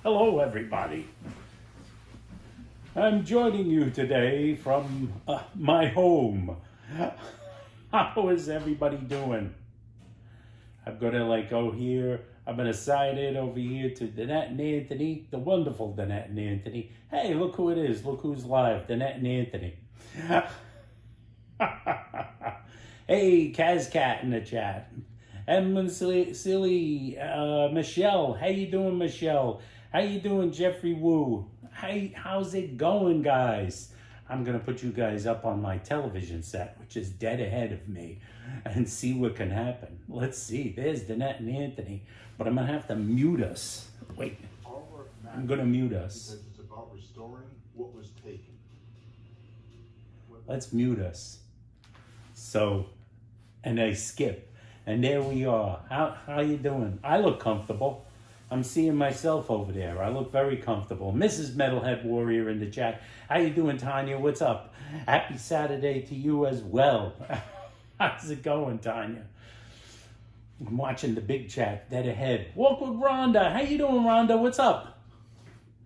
Hello, everybody. I'm joining you today from my home. How is everybody doing? I'm gonna go here. I'm gonna sign in over here to Danette and Anthony, the wonderful Danette and Anthony. Hey, look who it is. Look who's live, Danette and Anthony. Hey, Kazcat in the chat. Edmund Silly, Michelle. How you doing, Michelle? How you doing, Jeffrey Wu? Hey, how's it going, guys? I'm going to put you guys up on my television set, which is dead ahead of me, and see what can happen. Let's see. There's Danette and Anthony, but I'm going to have to mute us. Wait, I'm going to mute us. Because it's about restoring what was taken. Let's mute us. So, and I skip. And there we are. How you doing? I look comfortable. I'm seeing myself over there. I look very comfortable. Mrs. Metalhead Warrior in the chat. How you doing, Tanya? What's up? Happy Saturday to you as well. How's it going, Tanya? I'm watching the big chat dead ahead. Walk with Rhonda. How you doing, Rhonda? What's up?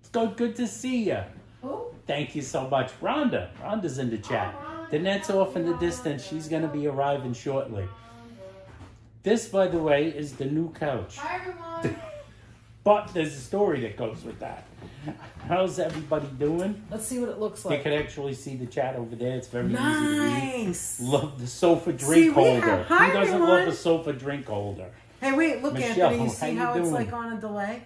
It's good to see you. Who? Thank you so much. Rhonda. Rhonda's in the chat. Danette's off in the distance. She's going to be arriving shortly. This, by the way, is the new couch. Hi, everyone. But there's a story that goes with that. How's everybody doing? Let's see what it looks You like. can actually see the chat over there. It's very easy to Nice. read. Love the sofa drink holder. Hi, Who doesn't everyone. love a sofa drink holder? Hey, wait, look, Michelle, Anthony. You how see you how it's doing? like on a delay?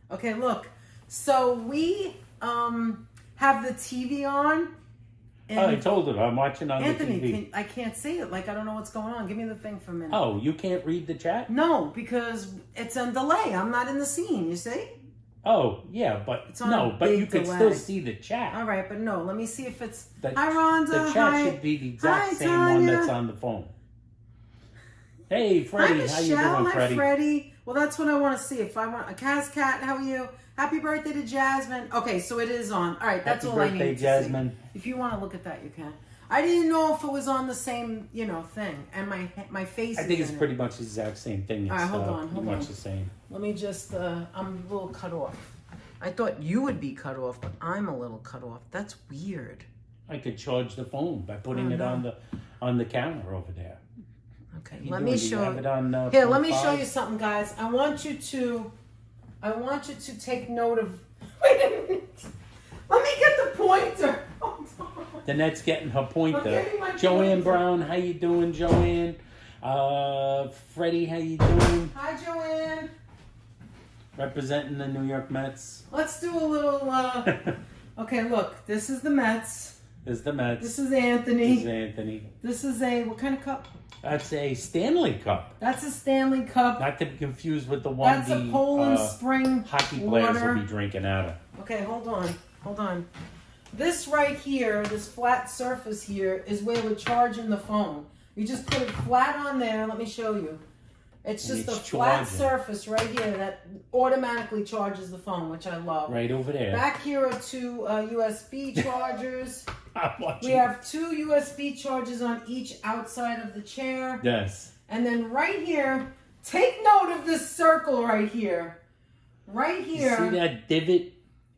Okay, look. So we have the TV on. And I told her I'm watching on Anthony, the TV. I can't see it. Like, I don't know what's going on. Give me the thing for a minute. Oh, you can't read the chat? No, because it's on delay. I'm not in the scene, you see? Oh, yeah, but It's on no, a but big you can delay. still see the chat. All right, but no. Let me see if it's... The, Hi, Rhonda. The chat Hi. should be the exact Hi, same Tanya. one that's on the phone. Hey, Freddie, Hi, how you Michelle. doing, Hi, Freddie? Freddie. Well, that's what I want to see. If I want a Cat, how are you? Happy birthday to Jasmine. Okay, so it is on. All right, that's Happy all I birthday, need to Jasmine. see. If you want to look at that, you can. I didn't know if it was on the same, thing, and my face. I think is it's in pretty it. much the exact same thing. It's All right, hold on, pretty hold much on. the same. Let me just. I'm a little cut off. I thought you would be cut off, but I'm a little cut off. That's weird. I could charge the phone by putting it no. on the counter over there. Okay, You let doing? me Do you show. have it on, Here, phone let me show 5? you something, guys. I want you to take note of. Wait a minute. Let me get the pointer. Hold on. Danette's getting her pointer. I'm getting my Joanne pointer. Brown, how you doing, Joanne? Freddie, how you doing? Hi, Joanne. Representing the New York Mets. Let's do a little. Okay, look. This is the Mets. There's the Mets. This is Anthony. This is Anthony. This is a what kind of cup? That's a Stanley Cup. That's a Stanley Cup. Not to be confused with the one That's a Poland Spring hockey players water. will be drinking out of. Okay, hold on. This right here, this flat surface here, is where we're charging the phone. You just put it flat on there. Let me show you. It's And just a it's flat charging. surface right here that automatically charges the phone, which I love. Right over there. Back here are two USB chargers. I'm watching. We have two USB chargers on each outside of the chair. Yes. And then right here, take note of this circle right here. Right You here see that divot?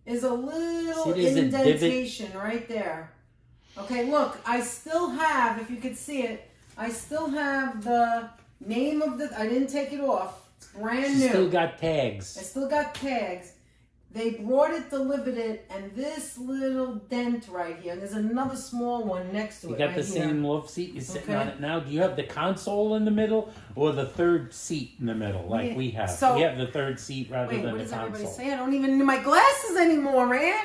is a little See, there's a divot. indentation right there. Okay, look, I still have, if you could see it, I still have the name of the, I didn't take it off. It's brand new. Still got I tags. still got tags. They brought it, delivered it, and this little dent right here, and there's another small one next to You it got right the here. same love seat. You're sitting Okay. on it now. Do you have the console in the middle or the third seat in the middle like Yeah, we have? so- we have the third seat rather Wait, than what the does everybody console. say? I don't even need my glasses anymore, man.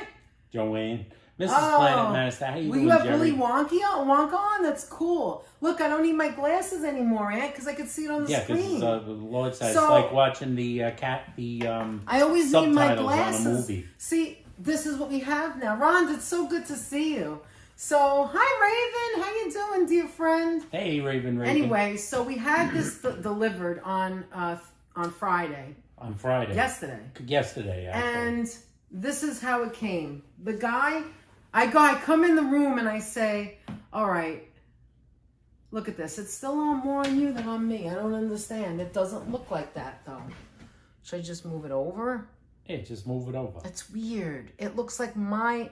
Joanne. Mrs. Oh. Planet Master, how you Well, doing, you have Jerry? Willy Wonka on? That's cool. Look, I don't need my glasses anymore, Aunt, because I can see it on the Yeah, because screen. the Lord says So- it's like watching the I always need my subtitles on a glasses. movie. See, this is what we have now. Ron, it's so good to see you. So, hi, Raven. How you doing, dear friend? Hey, Raven. Anyway, so we had this delivered on Friday, On Friday. yesterday. Yesterday, actually. And this is how it came. The guy, I come in the room and I say, all right, look at this. It's still on more on you than on me. I don't understand. It doesn't look like that, though. Should I just move it over? Yeah, just move it over. It's weird. It looks like my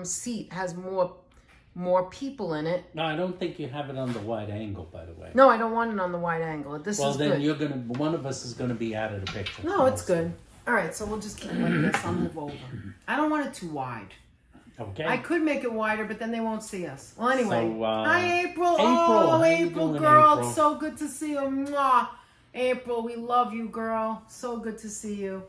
seat has more people in it. No, I don't think you have it on the wide angle, by the way. No, I don't want it on the wide angle. This Well, is then good. one of us is gonna be out of the picture. No, it's good. All right, so we'll just keep it like this. I'll move over. I don't want it too wide. Okay. I could make it wider, but then they won't see us. Well, anyway. So, Hi, April. April, Oh, how you April, doing, girl. April? It's so good to see you. Mwah. April, we love you, girl. So good to see you.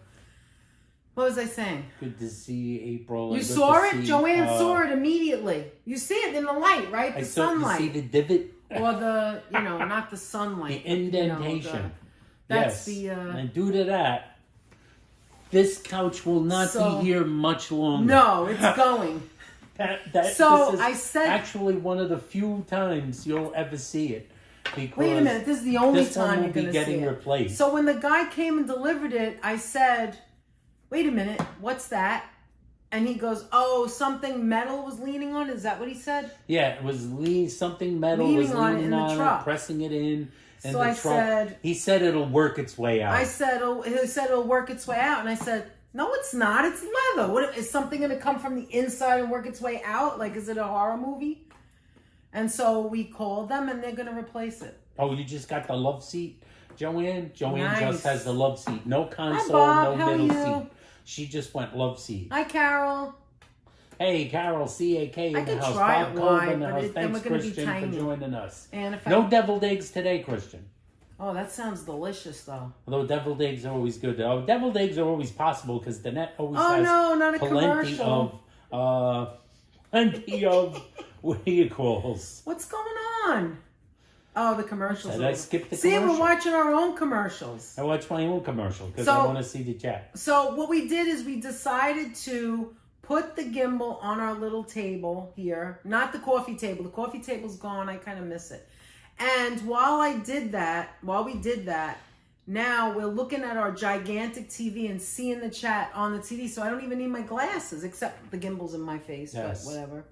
What was I saying? Good to see April. You Good saw to it? see, Joanne saw it immediately. You see it in the light, right? The sunlight. You see the divot? Or the, not the sunlight. The indentation. That's yes. And due to that, this couch will not be here much longer. No, it's going. This is I said, actually one of the few times you'll ever see it. Because wait a minute, this is the only this one time will you're be going to see getting it. replaced. So when the guy came and delivered it, I said, wait a minute, what's that? And he goes, oh, something metal was leaning on. Is that what he said? Yeah, it was something metal Leaning was on it leaning in the on truck. it, pressing it in. So I said, he said it'll work its way out. he said it'll work its way out. And I said, no, it's not. It's leather. What is something going to come from the inside and work its way out? Like, is it a horror movie? And so we called them, and they're going to replace it. Oh, you just got the love seat, Joanne? Joanne Nice. just has the love seat. No console, Bob. no How are middle you? seat. She just went love seat. Hi, Carol. Hey, Carol, CAK in I the could house. try Bob it Cole in wide, the but house. then Thanks, we're gonna be Christian, for tiny. joining us. And if No deviled eggs today, Christian. Oh, that sounds delicious, though. Although deviled eggs are always good. Oh, deviled eggs are always possible because the net always Oh, has no, not a plenty commercial. plenty of vehicles. What's going on? Oh, the commercials. Did I skip the See, commercial? we're watching our own commercials. I watch my own commercial because So- I want to see the chat. So what we did is we decided to put the gimbal on our little table here. Not the coffee table. The coffee table's gone. I kind of miss it. And while we did that, now we're looking at our gigantic TV and seeing the chat on the TV. So I don't even need my glasses, except the gimbal's in my face, Yes. but whatever.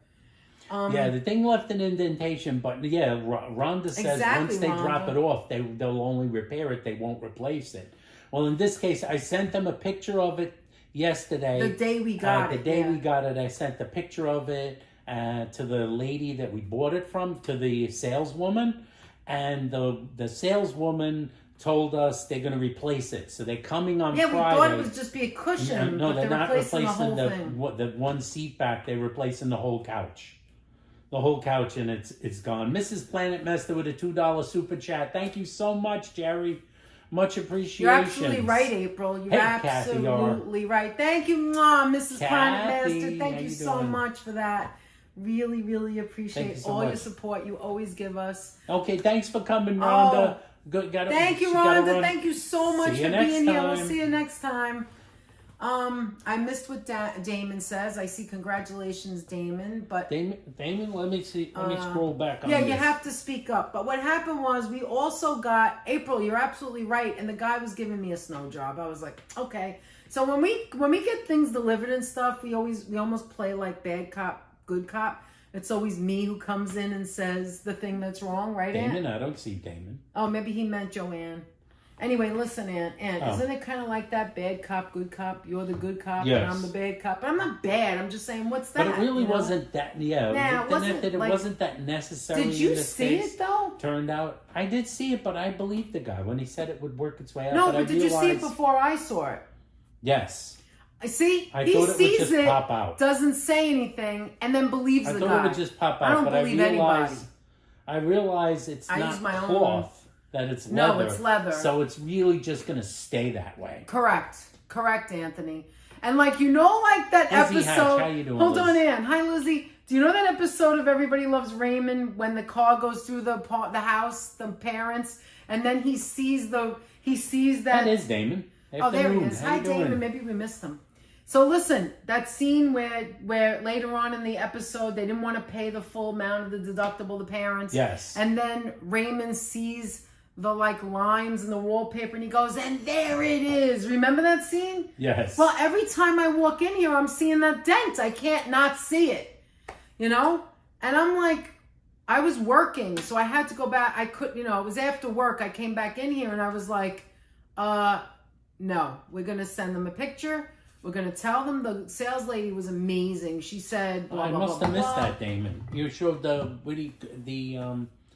Yeah, the thing left an indentation, but yeah, Rhonda says Exactly, once they drop Rhonda. it off, they'll only repair it. They won't replace it. Well, in this case, I sent them a picture of it yesterday. The day we got it. The day yeah. we got it, I sent the picture of it to the lady that we bought it from, to the saleswoman, and the saleswoman told us they're going to replace it. So they're coming on Friday. Yeah, we thought it would just be a cushion, No, but they're not replacing replacing the whole thing. the one seat back. They're replacing the whole couch. The whole couch, and it's gone. Mrs. Planet Master with a $2 super chat. Thank you so much, Jerry. Much appreciation. You're absolutely right, April. You're Hey, Kathy, absolutely right. Thank you, Mrs. Planet Kathy, Master. Thank how you you so doing? much for that. Really, really Thank appreciate you so all your much. support you always give us. Okay, thanks for coming, Rhonda. Thank you, Rhonda. Thank you so much See you for next being here. We'll time. see you next time. I missed what Damon says. I see congratulations, Damon, but Damon, let me see. Let me scroll back on yeah, this. you have to speak up. But what happened was we also got April. You're absolutely right. And the guy was giving me a snow job. I was like, okay. So when we get things delivered and stuff, we almost play like bad cop, good cop. It's always me who comes in and says the thing that's wrong, right, Damon, Aunt? I don't see Damon. Oh, maybe he meant Joanne. Anyway, listen, Aunt, isn't it kind of like that bad cop, good cop? You're the good cop, Yes. and I'm the bad cop. But I'm not bad. I'm just saying, what's that? But it really you know? wasn't that. Yeah, Nah, it wasn't, it like- wasn't that necessary. Did you in this see case. it though? Turned out, I did see it, but I believed the guy when he said it would work its way out. No, but I but did you see it realized- before I saw it? Yes. I see. I He thought it would sees just it, pop out. doesn't say anything, and then believes I the thought guy. it would just pop out, I don't but believe I realize it's I not use my own- cloth, that it's No, leather. it's leather. So it's really just going to stay that way. Correct, Anthony. And like like that Lizzie Hatch, episode. how you doing, Hold on, Liz? Ann. Hi, Lizzie. Do you know that episode of Everybody Loves Raymond when the car goes through the house, the parents, and then he sees that. That is Damon. Oh, there he Afternoon. is. How Hi, you doing? Damon. Maybe we missed him. So listen, that scene where later on in the episode they didn't want to pay the full amount of the deductible to parents. Yes. And then Raymond sees the lines in the wallpaper and he goes, and there it is. Remember that scene? Yes. Well, every time I walk in here, I'm seeing that dent. I can't not see it. And I'm like, I was working, so I had to go back. I couldn't, it was after work. I came back in here and I was like, No, we're gonna send them a picture. We're gonna tell them the sales lady was amazing. She said, blah, I blah, must blah, have missed blah. that, Damon. You showed the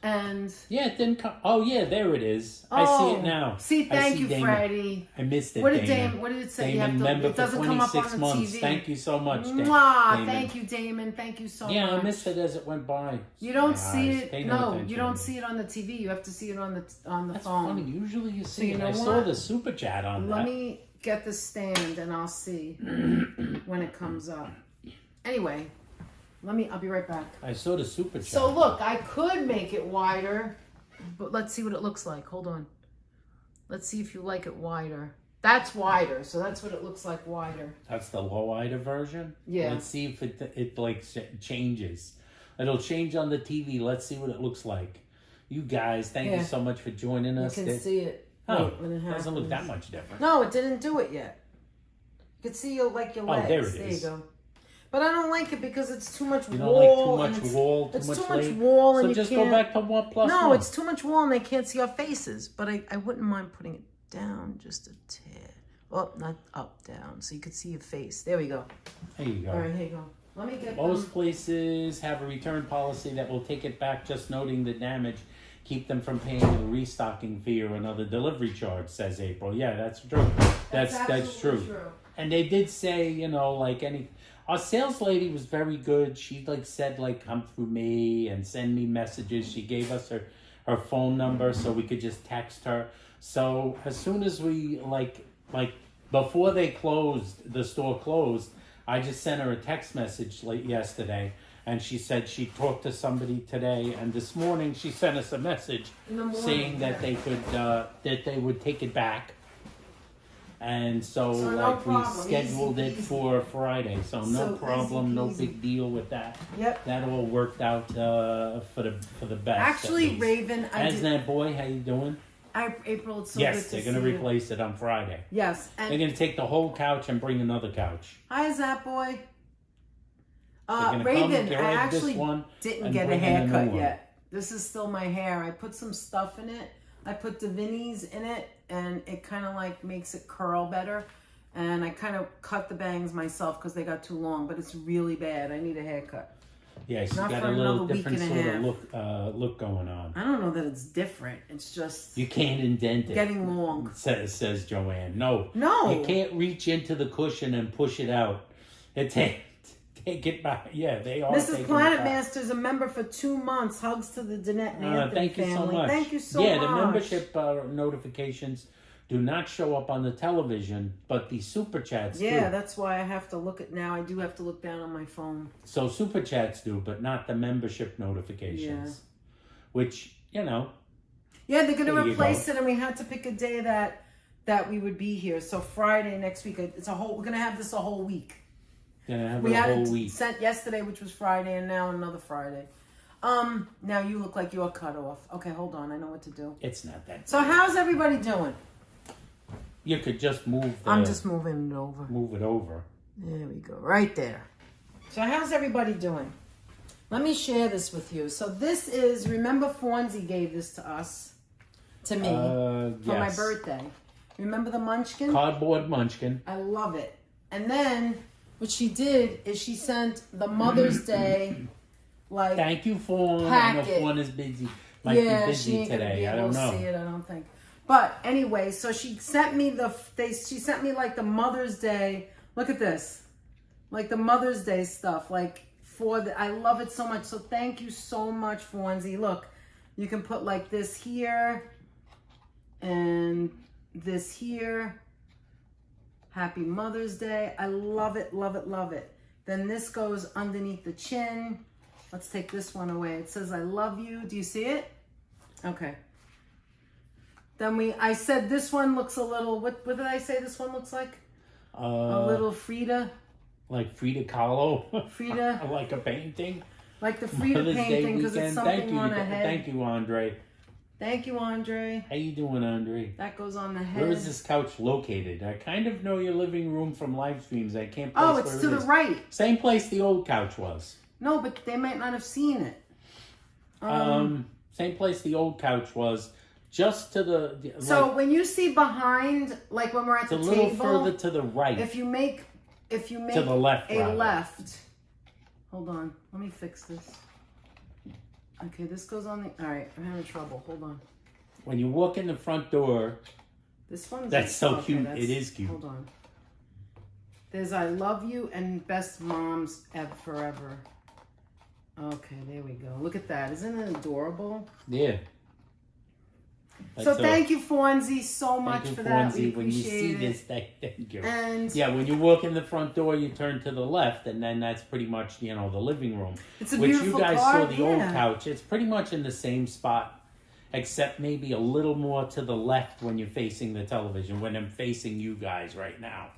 And yeah, it didn't come. Oh yeah, there it is. I see it now. See, I thank see you, Damon. Freddie. I missed it. What did Damon? What did it say? Damon, you have member to, it doesn't for come up 26 on the months. TV. Thank you so much, Mwah, Damon. thank you, Damon. Thank you so Yeah, much. I missed it as it went by. You don't My see eyes, it. pay no No, attention you to don't me. see it on the TV. You have to see it on the That's phone. funny. Usually you see you it. know I saw what? the super chat on Let that. me get the stand and I'll see when it comes up. Anyway, I'll be right back. I saw the super chat. So look, I could make it wider, but let's see what it looks like. Hold on. Let's see if you like it wider. That's wider, so that's what it looks like wider. That's the low-wider version? Yeah. Let's see if it like changes. It'll change on the TV. Let's see what it looks like. You guys, thank you so much for joining us. You can see it. Oh, Wait, when it doesn't look happens. that much different. No, it didn't do it yet. You can see your legs. Oh, there it There is. you go. But I don't like it because it's too much You don't wall. like too much wall, too it's much too much late? wall, and So you just can't. go back to 1+1. No, it's too much wall, and they can't see our faces. But I wouldn't mind putting it down just a tad. Oh, not up, down, so you could see your face. There we go. There you go. All right, here you go. Let me get Most them. places have a return policy that will take it back, just noting the damage, keep them from paying a restocking fee or another delivery charge, says April. Yeah, that's true. That's absolutely true. And they did say, you know, like our sales lady was very good. She like said like come through me and send me messages. She gave us her phone number so we could just text her. So as soon as we like before they closed, the store closed, I just sent her a text message late yesterday, and she said she talked to somebody today, and this morning she sent us a message saying that they could that they would take it back. And so no like we problem. scheduled Easy, it easy. for Friday, so no So problem, easy no peasy. big deal with that. Yep. That all worked out for the best. Actually, at least. Raven, That boy, how you doing? April, it's so Yes, good to they're see gonna you. replace it on Friday. Yes, They're and gonna take the whole couch and bring another couch. hi, Zap Boy. They're gonna come, Raven, get I rid of this actually one didn't and get a bring in a new haircut one. yet. This is still my hair. I put some stuff in it. I put Davini's in it, and it kind of like makes it curl better. And I kind of cut the bangs myself because they got too long, but it's really bad. I need a haircut. Yeah, she's Not got for a little another week different and a sort half. of look going on. I don't know that it's different. It's just You can't indent it. getting long. Says Joanne. No. No. You can't reach into the cushion and push it out. Take it back. Yeah, they are. Mrs. taking Planet it back. Master is a member for 2 months. Hugs to the Danette and Anthony Thank you family. so much. Thank you so much. much. The membership notifications do not show up on the television, but the super chats do. Yeah, that's why I have to look at now. I do have to look down on my phone. So super chats do, but not the membership notifications. Which, you know. Yeah, they're going There to you replace go. it, and we had to pick a day that we would be here. So Friday next week. It's a whole. We're going to have this a whole week. Gonna have We a had whole it week. sent yesterday, which was Friday, and now another Friday. Now you look like you're cut off. Okay, hold on. I know what to do. It's not that. So how's everybody doing? You could just move I'm just moving it over. move it over. There we go, right there. So how's everybody doing? Let me share this with you. So this is, remember Fonzie gave this to us, to me, for my birthday. Remember the Munchkin? Cardboard Munchkin. I love it. And then what she did is she sent the Mother's Day, like, Thank you, Fawn. I packet. know Fawn is busy. Might be she busy ain't gonna today. be I able don't to know. see it, I don't think. But anyway, so she sent me she sent me like the Mother's Day. Look at this, like the Mother's Day stuff. Like I love it so much. So thank you so much, Fonzie. Look, you can put like this here and this here. Happy Mother's Day. I love it, love it, love it. Then this goes underneath the chin. Let's take this one away. It says, I love you. Do you see it? Okay. Then I said this one looks a little, what did I say this one looks like? A little Frida. Like Frida Kahlo. Frida. Like a painting. Like the Frida Mother's Day painting because weekend. it's something Thank you. on a head. Thank you, Andre. Thank you, Andre. How you doing, Andre? That goes on the head. Where is this couch located? I kind of know your living room from live streams. I can't place Oh, where it's it to the is. right. Same place the old couch was. No, but they might not have seen it. Same place the old couch was. just to the. So like, when you see behind, like when we're at it's the a little table, further to the right. if you make to the left, a rather. left. Hold on, let me fix this. Okay, this goes on the. All right, I'm having trouble. Hold on. When you walk in the front door, This one's. that's so okay, cute. that's- It is cute. Hold on. There's I love you and best moms ever forever. Okay, there we go. Look at that. Isn't it adorable? Yeah. So thank you, Fonzie, so much Thank you, for that. We Fonzie. When you see appreciate this, it. thank you. And Yeah, when you walk in the front door, you turn to the left, and then that's pretty much, the living room. it's a Which beautiful you guys card, saw the old yeah. couch. It's pretty much in the same spot, except maybe a little more to the left when you're facing the television, when I'm facing you guys right now.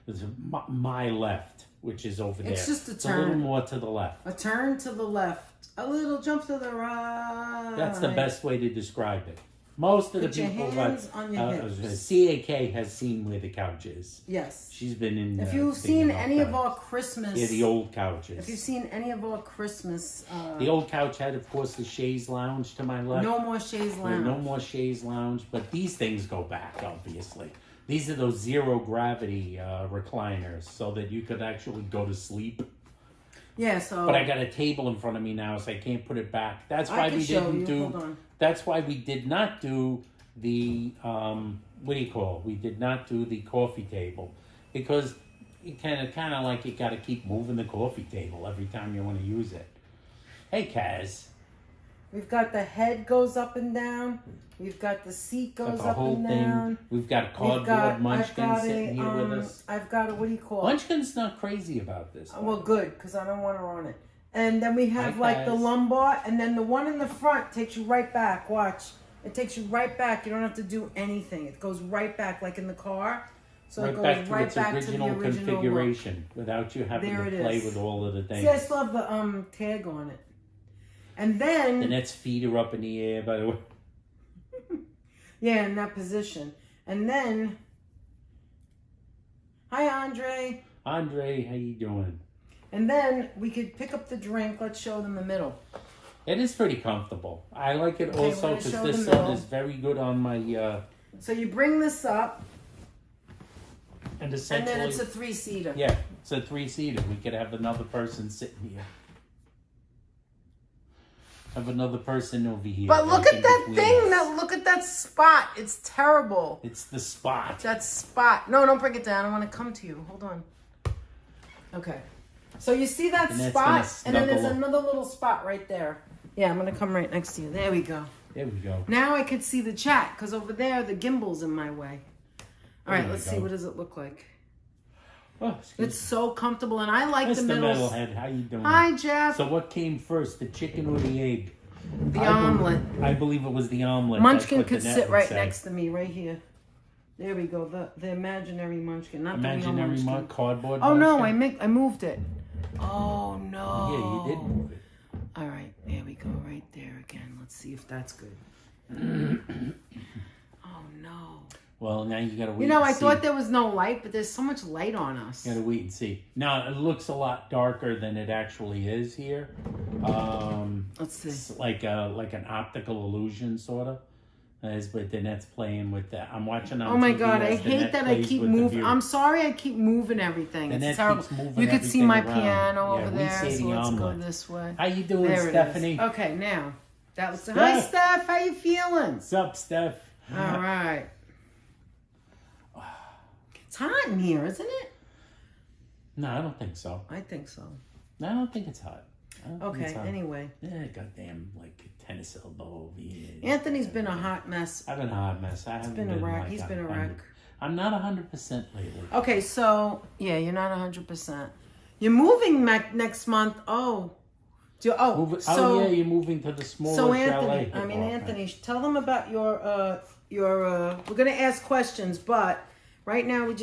It's my left, which is over there. It's just a It's a little turn. more to the left. A turn to the left. A little jump to the right. That's the best way to describe it. Most of Put the your people hands on your hips. CAK has seen where the couch is. Yes. She's been in. If you've seen seen our any of couch. our Christmas, Yeah, the old couches. if you've seen any of our Christmas, The old couch had, of course, the chaise lounge to my left. no more chaise Yeah, lounge. no more chaise lounge, but these things go back, obviously. These are those zero gravity recliners, so that you could actually go to sleep. Yeah, so. But I got a table in front of me now, so I can't put it back. That's why I can we show didn't you. do. Hold on. That's why we did not do the what do you call? We did not do the coffee table because you kind of like you got to keep moving the coffee table every time you want to use it. Hey, Kaz. We've got the head goes up and down. We've got the seat Got goes the up whole and thing. down. We've got a We've cardboard got, munchkin sitting here with us. I've got a, what do you call it? Munchkin's not crazy about this. Well, good, because I don't want to run it. And then we have Hi, like the guys. lumbar, and then the one in the front takes you right back. Watch. It takes you right back. You don't have to do anything. It goes right back, like in the car. So it goes back to right its back to original the original configuration without you having There to it play is. with all of the things. See, I still have the tag on it. And then The net's feet are up in the air, by the way. yeah, in that position. And then hi, Andre. Andre, how you doing? And then we could pick up the drink. Let's show them the middle. It is pretty comfortable. I like it Okay, also we're gonna because show this the sun middle. is very good on my So you bring this up, and and essentially then it's a 3-seater. yeah, it's a 3-seater. We could have another person sitting here. Have another person over here. But look right at that in thing. between us. Look at that spot. It's terrible. It's the spot. That spot. No, don't bring it down. I want to come to you. Hold on. Okay. So you see that And that's spot, gonna and then there's snuggle. another little spot right there. Yeah, I'm gonna come right next to you. There we go. There we go. Now I can see the chat because over there the gimbal's in my way. All right, There we let's see. go. What does it look like? Oh, excuse It's so comfortable, and I like me. the Mr. middle. Metalhead, how you doing? Hi, Jeff. So what came first, the chicken or the egg? The I omelet. I believe it was the omelet. Munchkin That's what could the net sit would right say. next to me, right here. There we go. The imaginary Munchkin, not the real Imaginary Munchkin. cardboard. Oh no, Munchkin? I moved it. Oh no. Yeah, you did move it. All right, there we go, right there again. Let's see if that's good. Oh no. Well, now you gotta wait. You know, and I see. thought there was no light, but there's so much light on us. You gotta wait and see. Now it looks a lot darker than it actually is here. Let's see. It's like an optical illusion, sort of. But the net's playing with that. I'm watching on Oh my TV God, I as the hate net that I plays keep with the moving. view. I'm sorry I keep moving everything. The It's net terrible. keeps moving You could see everything my around. piano Yeah, over we there, say so the let's go omelet. this way. How you doing, There it Stephanie? is. Okay, now. That was Steph. Hi, Steph. How you feeling? What's up, Steph? All right. It's hot in here, isn't it? No, I don't think so. I think so. No, I don't think it's hot. I don't think Okay, it's hot. anyway. Yeah, goddamn, like tennis elbow over here. Anthony's been a hot mess. I've been a hot mess. I haven't been a been wreck. like He's been a 100. wreck. I'm not 100% lately. Okay, so, yeah, you're not 100%. You're moving next month. Oh. So, yeah, you're moving to the smaller So chalet. Anthony, tell them about your we're gonna ask questions, but right now we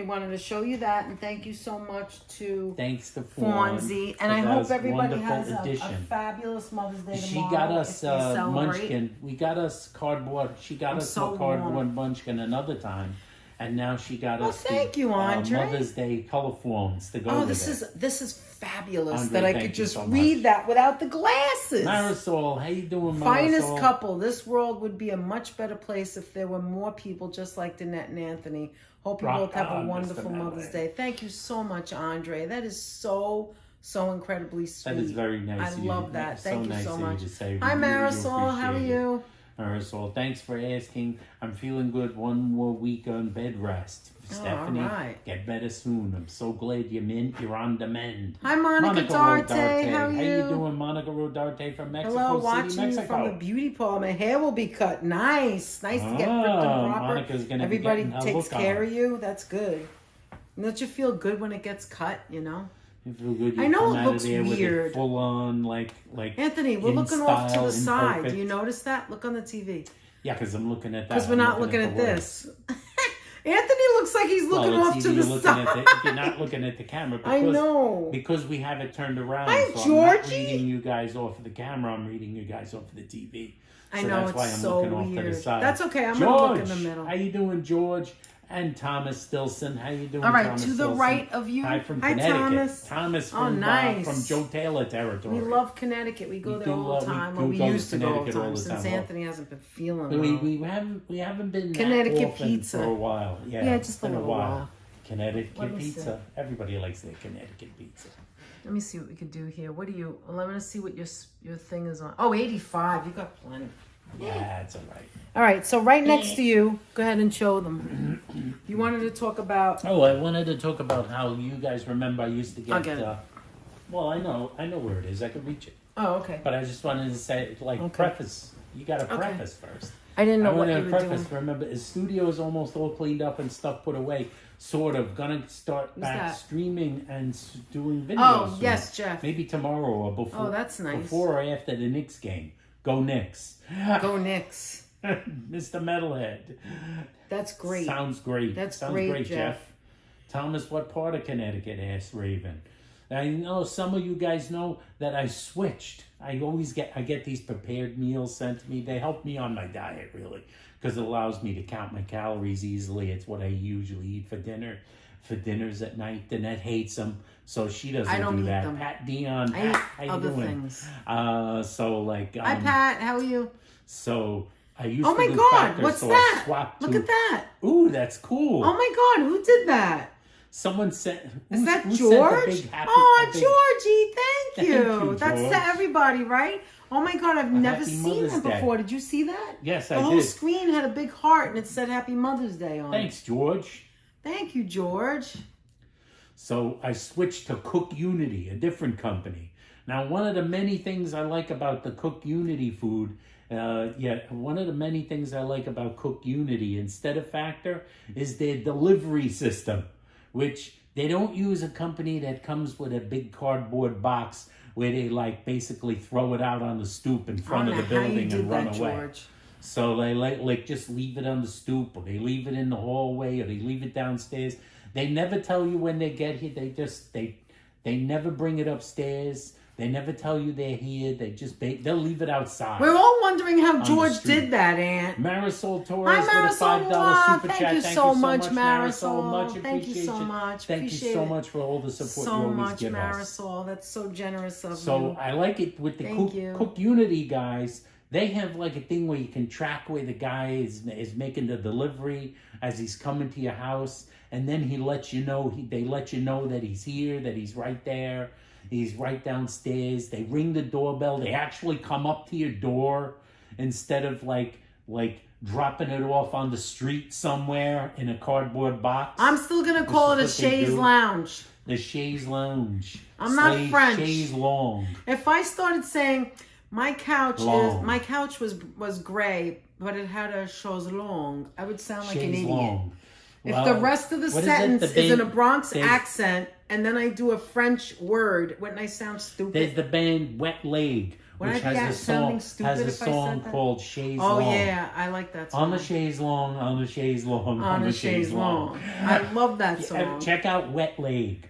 wanted to show you that, and thank you so much to Thanks to Fonzie, and I for hope that everybody wonderful has a addition. fabulous Mother's Day She tomorrow. got us if they celebrate. munchkin. We got us cardboard. She got I'm us so a cardboard warm. munchkin another time. And now she got Oh, us thank you, Andre. Mother's Day color forms to go Oh, with this is fabulous Andre, that I thank could you just so read much. that without the glasses. Marisol, how you doing, Marisol? Finest couple. This world would be a much better place if there were more people just like Danette and Anthony. Hope you both have a wonderful Mother's Day. Thank you so much, Andre. That is so incredibly sweet. That is very nice. I of you. love that. So Thank you nice so of much. to say. Hi, We really Marisol. How are appreciate it. you? Marisol, thanks for asking. I'm feeling good. One more week on bed rest. Stephanie, all right. get better soon. I'm so glad you're on the mend. Hi, Monica Darte. How are you? How you doing, Monica Rodarte from Mexico Hello, City, watching Mexico? you from the beauty parlor. My hair will be cut. Nice to get pricked and proper. Monica's gonna Everybody be getting her takes look care on. of you. That's good. Don't you feel good when it gets cut? You know. You feel good. You I know come it out looks of there with weird. it full on, like. Anthony, we're in looking off to style, the side. imperfect. Do you notice that? Look on the TV. Yeah, because I'm looking at that. Because we're not looking at the word. this. Anthony looks like he's looking Well, off it's to either the you're side. looking at if you're not looking at the camera. Because, I know. Because we have it turned around. Hi, so I'm not Georgie. reading you guys off of the camera. I'm reading you guys off of the TV. I So know, that's why it's I'm so looking off to the weird. side. That's okay. I'm George, going to look in the middle. How you doing, George? And Thomas Stilson. How you doing, All right, Thomas to the Stilson? right of you. Hi from Hi, Connecticut. Thomas. Thomas Oh, from, nice. from Joe Taylor territory. We love Connecticut. We go We there do all love- the time. we Well, do we go to used to go all the Connecticut all time the since time. Anthony hasn't been feeling well. We haven't been that Connecticut often pizza. for a while. Yeah, Yeah, it's just a been little while. Connecticut Let me pizza. Everybody likes their Connecticut pizza. Let me see what we could do here. What do you? Let me see what your thing is on. Oh, 85. You got plenty. Yeah, it's all right. All right. So right next to you, go ahead and show them. You wanted to talk about. Oh, I wanted to talk about how you guys remember I used to get. I'll get it. Well, I know where it is. I could reach it. Oh, okay. But I just wanted to say, like, Okay. preface. You got to Okay. preface first. I didn't know I what want you to were preface. doing. Remember, the studio is almost all cleaned up and stuff put away. Sort of gonna start Who's back that? streaming and doing videos. Oh, soon. yes, Jeff. Maybe tomorrow or before. Oh, that's nice. Before or after the Knicks game. Go Knicks. Go Knicks. Mr. Metalhead. That's great. Sounds great. That's Sounds great, Jeff. Thomas, what part of Connecticut? Asked Raven. I know some of you guys know that I switched. I get these prepared meals sent to me. They help me on my diet, really, because it allows me to count my calories easily. It's what I usually eat for dinner. For dinners at night. Danette hates them, so she doesn't I don't do eat that. them. Pat Dion, I eat how you other doing? things. So like. Hi, Pat. How are you? So I used Oh to my do God! factors, What's so I that? swapped Look to- at that! Ooh, that's cool. Oh my God! Who did that? Someone sent. Is that who sent George? the big happy, Oh, a big- Georgie! Thank you. Thank you, That's George. to everybody, right? Oh my God! I've never Happy seen Mother's that Day. before. Did you see that? Yes, The I whole did. screen had a big heart and it said Happy Mother's Day on it. Thanks, George. Thank you, George. So I switched to Cook Unity, a different company. Now, one of the many things I like about the Cook Unity food, one of the many things I like about Cook Unity instead of Factor is their delivery system, which they don't use a company that comes with a big cardboard box where they like basically throw it out on the stoop in front of the building and run away. George. So they like just leave it on the stoop, or they leave it in the hallway, or they leave it downstairs. They never tell you when they get here. They never bring it upstairs. They never tell you they're here. They'll leave it outside. We're all wondering how the George street. did that, Aunt. Marisol Torres Hi, with a Marisol. $5 super Thank chat. you Thank so you so much, much, Marisol. Much Thank you so appreciation. much. Thank you Appreciate so it. much for all the support So you always much, give us. Marisol. That's so generous of So you. I like it with the Thank you. Cook Unity guys. They have like a thing where you can track where the guy is making the delivery as he's coming to your house, and then he lets you know. They let you know that he's here, that he's right there, he's right downstairs. They ring the doorbell. They actually come up to your door instead of like dropping it off on the street somewhere in a cardboard box. I'm still going to call it a This is what they chaise do. lounge. The chaise lounge. I'm not French. Chaise long. If I started saying my couch Long. was gray, but it had a chaise longue, I would sound like an Chaise idiot. long. If Well, the rest of the what is it? sentence The is in a band- Bronx there's- accent, and then I do a French word, wouldn't I sound stupid? There's the band Wet Leg, Would which I be has a sounding song stupid if I song said that? called Chaise Oh Long. yeah, I like that song. On the chaise long, on the chaise long, On a chaise long. I love that song. Check out Wet Leg.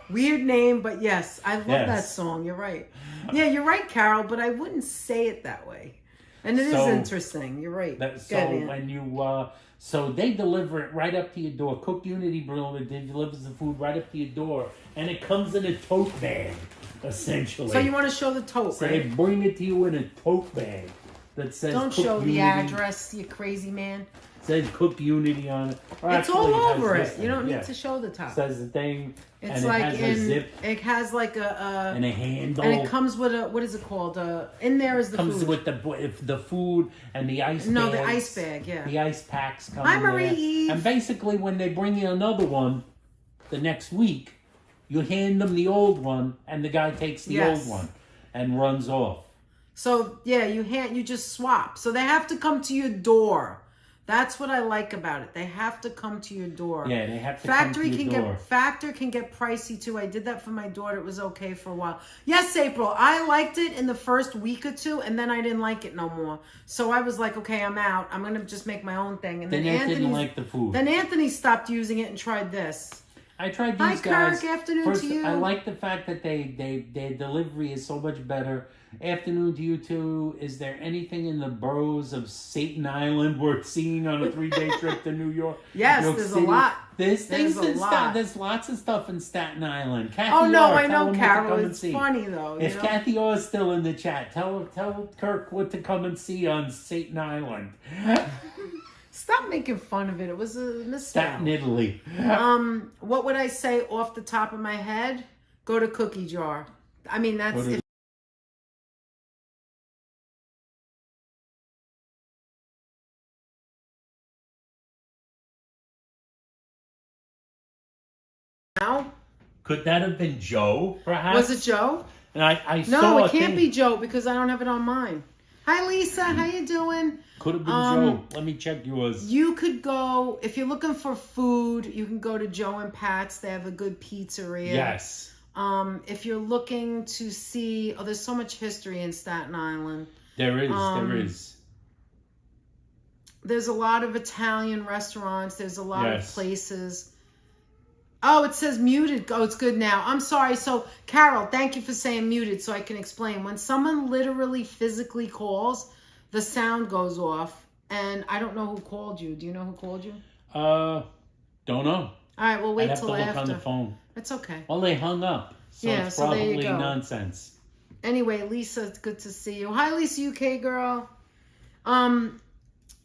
Weird name, but yes, I love Yes. that song. You're right. Yeah, you're right, Carol, but I wouldn't say it that way. And it is So- interesting. You're right. So Good, Aunt. when you So they deliver it right up to your door. Cook Unity Brewer delivers the food right up to your door, and it comes in a tote bag, essentially. So you want to show the tote, So right? they bring it to you in a tote bag that says Don't Cook show Unity. the address, you crazy man. Says Cook Unity on it. Or It's actually, all has over this it. thing, You don't yeah. need to show the top. Says the thing, It's and like it has a zip it has like a and a handle. and it comes with a, what is it called? In there is the comes food. with the food and the ice. No, the bags. ice bag, yeah. The ice packs come Hi, in there. Marie. And basically, when they bring you another one, the next week, you hand them the old one, and the guy takes the Yes. old one and runs off. So yeah, you just swap. So they have to come to your door. That's what I like about it. They have to come to your door. Yeah, they have to Factory come to your can door. get factor can get pricey too. I did that for my daughter. It was okay for a while. Yes, April. I liked it in the first week or two, and then I didn't like it no more. So I was like, okay, I'm out. I'm gonna just make my own thing. And Then then they didn't Anthony like the food. Then Anthony stopped using it and tried this. I tried Hi, these guys. Kirk. Afternoon First, to you. I like the fact that their delivery is so much better. Afternoon to you too. Is there anything in the boroughs of Staten Island worth seeing on a 3-day trip to New York? Yes, New York there's City? a lot. There's things There's a in lot. There's lots of stuff in Staten Island. Kathy Oh no, Orr, I tell know, him what to Carol. come and It's see. funny though. If you know? Kathy Orr is still in the chat, tell Kirk what to come and see on Staten Island. Stop making fun of it. It was a misspell. Staten Italy. What would I say off the top of my head? Go to Cookie Jar. I mean, that's Go to- if now. Could that have been Joe, perhaps? Was it Joe? And I No, saw it a can't thing. be Joe because I don't have it on mine. Hi, Lisa. How you doing? Could have been Joe. Let me check yours. You could go, if you're looking for food, you can go to Joe and Pat's. They have a good pizzeria. Yes. If you're looking to see, there's so much history in Staten Island. There is. There is. There's a lot of Italian restaurants. There's a lot of Yes. places. Oh, it says muted. Oh, it's good now. I'm sorry. So, Carol, thank you for saying muted so I can explain. When someone literally physically calls, the sound goes off. And I don't know who called you. Do you know who called you? Don't know. All right, we'll wait I'd have till to look after. on the phone. It's okay. Well, they hung up. So Yeah, it's so there you probably go. nonsense. Anyway, Lisa, it's good to see you. Hi, Lisa, UK girl.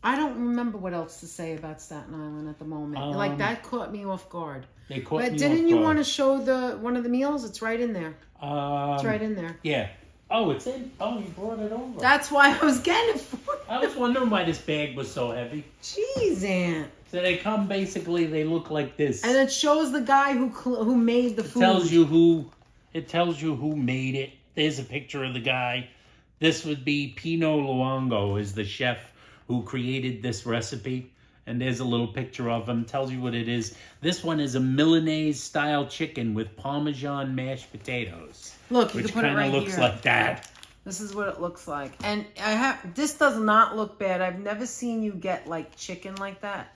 I don't remember what else to say about Staten Island at the moment. Like, that caught me off guard. They caught But me didn't off you guard. want to show one of the meals? It's right in there. It's right in there. Yeah. Oh, it's in. Oh, you brought it over. That's why I was getting it for you. I was wondering why this bag was so heavy. Jeez, Aunt. So they come basically. They look like this. And it shows the guy who made the food. It tells you who made it. There's a picture of the guy. This would be Pino Luongo, is the chef who created this recipe. And there's a little picture of him. Tells you what it is. This one is a Milanese style chicken with Parmesan mashed potatoes. Look, you which can put it kind right of looks here. like that. This is what it looks like. And this does not look bad. I've never seen you get like chicken like that.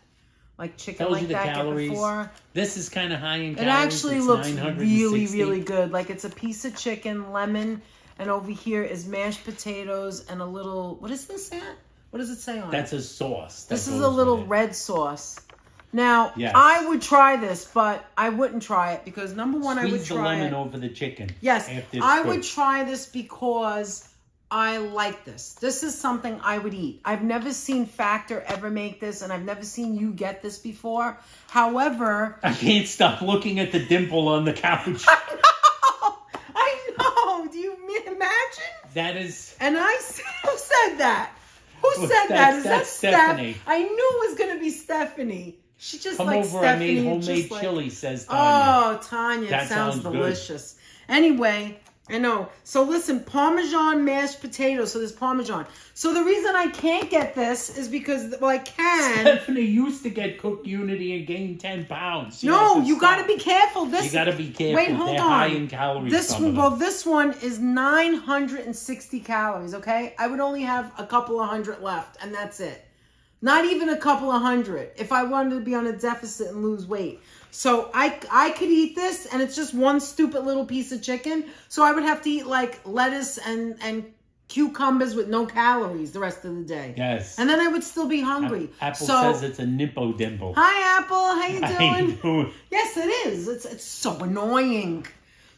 Like chicken Tells like you the that calories. before. This is kind of high in It calories. actually It's looks 960. really, really good. Like it's a piece of chicken, lemon, and over here is mashed potatoes and a little, what is this, Aunt? What does it say on That's it? a sauce. This is goes a with little it. red sauce. Now, Yes. I would try this, but I wouldn't try it because number one, I would Squeeze the try lemon it. over the chicken. Yes, after it's I would cooked. try this because I like this. This is something I would eat. I've never seen Factor ever make this, and I've never seen you get this before. However, I can't stop looking at the dimple on the couch. I know. Do you imagine? That is. And who said that? Who Well, said that? Is that that's Steph? Stephanie. I knew it was going to be Stephanie. She just Come like over, Stephanie. I made just homemade like- chili, says Tanya. Oh, Tanya, That it sounds sounds good. delicious. Anyway, I know. So listen, Parmesan mashed potatoes. So there's Parmesan. So the reason I can't get this is because, well, I can. Stephanie used to get Cook Unity and gain 10 pounds. She No, has to you got to stop. be careful. This You got to be careful. Wait, hold They're on. high in calories. Some of them. This one is 960 calories. Okay, I would only have a couple of hundred left, and that's it. Not even a couple of hundred. If I wanted to be on a deficit and lose weight, so I could eat this, and it's just one stupid little piece of chicken. So I would have to eat like lettuce and cucumbers with no calories the rest of the day. Yes. And then I would still be hungry. Apple so, says it's a nippo dimple. Hi, Apple. How you doing? How you doing? Yes, it is. It's so annoying.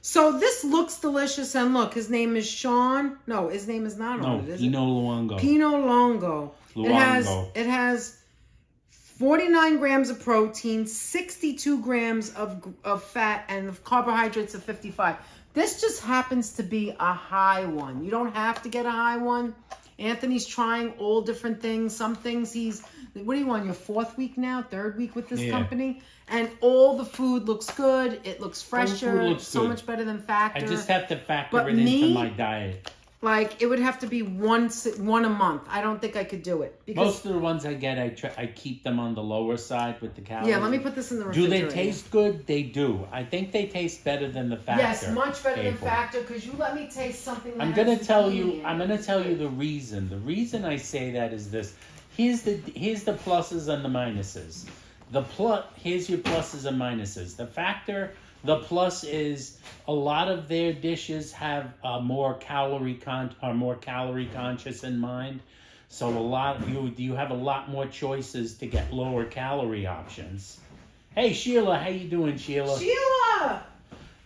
So this looks delicious, and look, his name is Sean. No, his name is not on it, is Pinot it? Luongo. Pinot Luongo. Luongo. It has 49 grams of protein, 62 grams of fat, and the carbohydrates of 55. This just happens to be a high one. You don't have to get a high one. Anthony's trying all different things. Some things what are you on, your 4th week now? 3rd week with this company? And all the food looks good. It looks fresher. Looks so good. much better than Factor. I just have to factor it into my diet. Like, it would have to be one a month. I don't think I could do it. Because Most of the ones I get, I keep them on the lower side with the calories. yeah, let me put this in the Do refrigerator. they taste good? They do. I think they taste better than the Factor. Yes, much better than April. Factor, because you let me taste something that I'm has gonna tell zucchini you. in I'm it. gonna tell you the reason. The reason I say that is this. Here's the pluses and the minuses. Here's your pluses and minuses. The Factor. The plus is a lot of their dishes have more calorie conscious in mind. So you have a lot more choices to get lower calorie options. Hey Sheila, how you doing, Sheila? Sheila!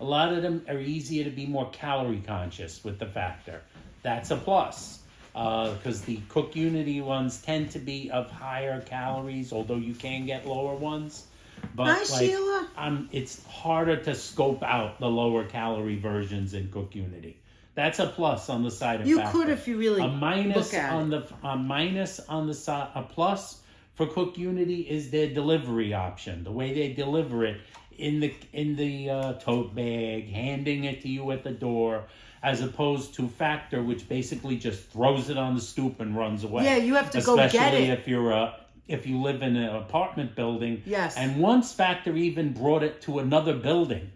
A lot of them are easier to be more calorie conscious with the Factor. That's a plus. Because the Cook Unity ones tend to be of higher calories, although you can get lower ones. But Hi, Sheila. It's harder to scope out the lower calorie versions in Cook Unity. That's a plus on the side of You Factor. could if you really a minus look at on it. the a minus on the side. A plus for Cook Unity is their delivery option. The way they deliver it in the tote bag, handing it to you at the door, as opposed to Factor, which basically just throws it on the stoop and runs away. Yeah, you have to go get Especially it. if you live in an apartment building. Yes. And once Factor even brought it to another building.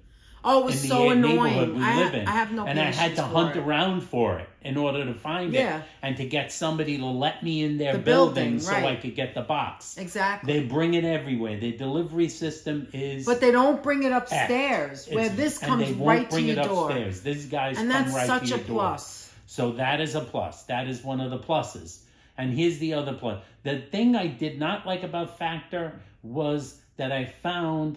Oh, it was In so the neighborhood annoying. we live in. I have no And I had patience to for hunt it. around for it in order to find Yeah. it and to get somebody to let me in their The building, building, so right. I could get the box. Exactly. They bring it everywhere. Their delivery system is But they don't bring it upstairs, where It's- this and comes they won't right to bring your it door. upstairs. These guys And come that's right such to a your door. plus. So that is a plus. That is one of the pluses. And here's the other plus. The thing I did not like about Factor was that I found.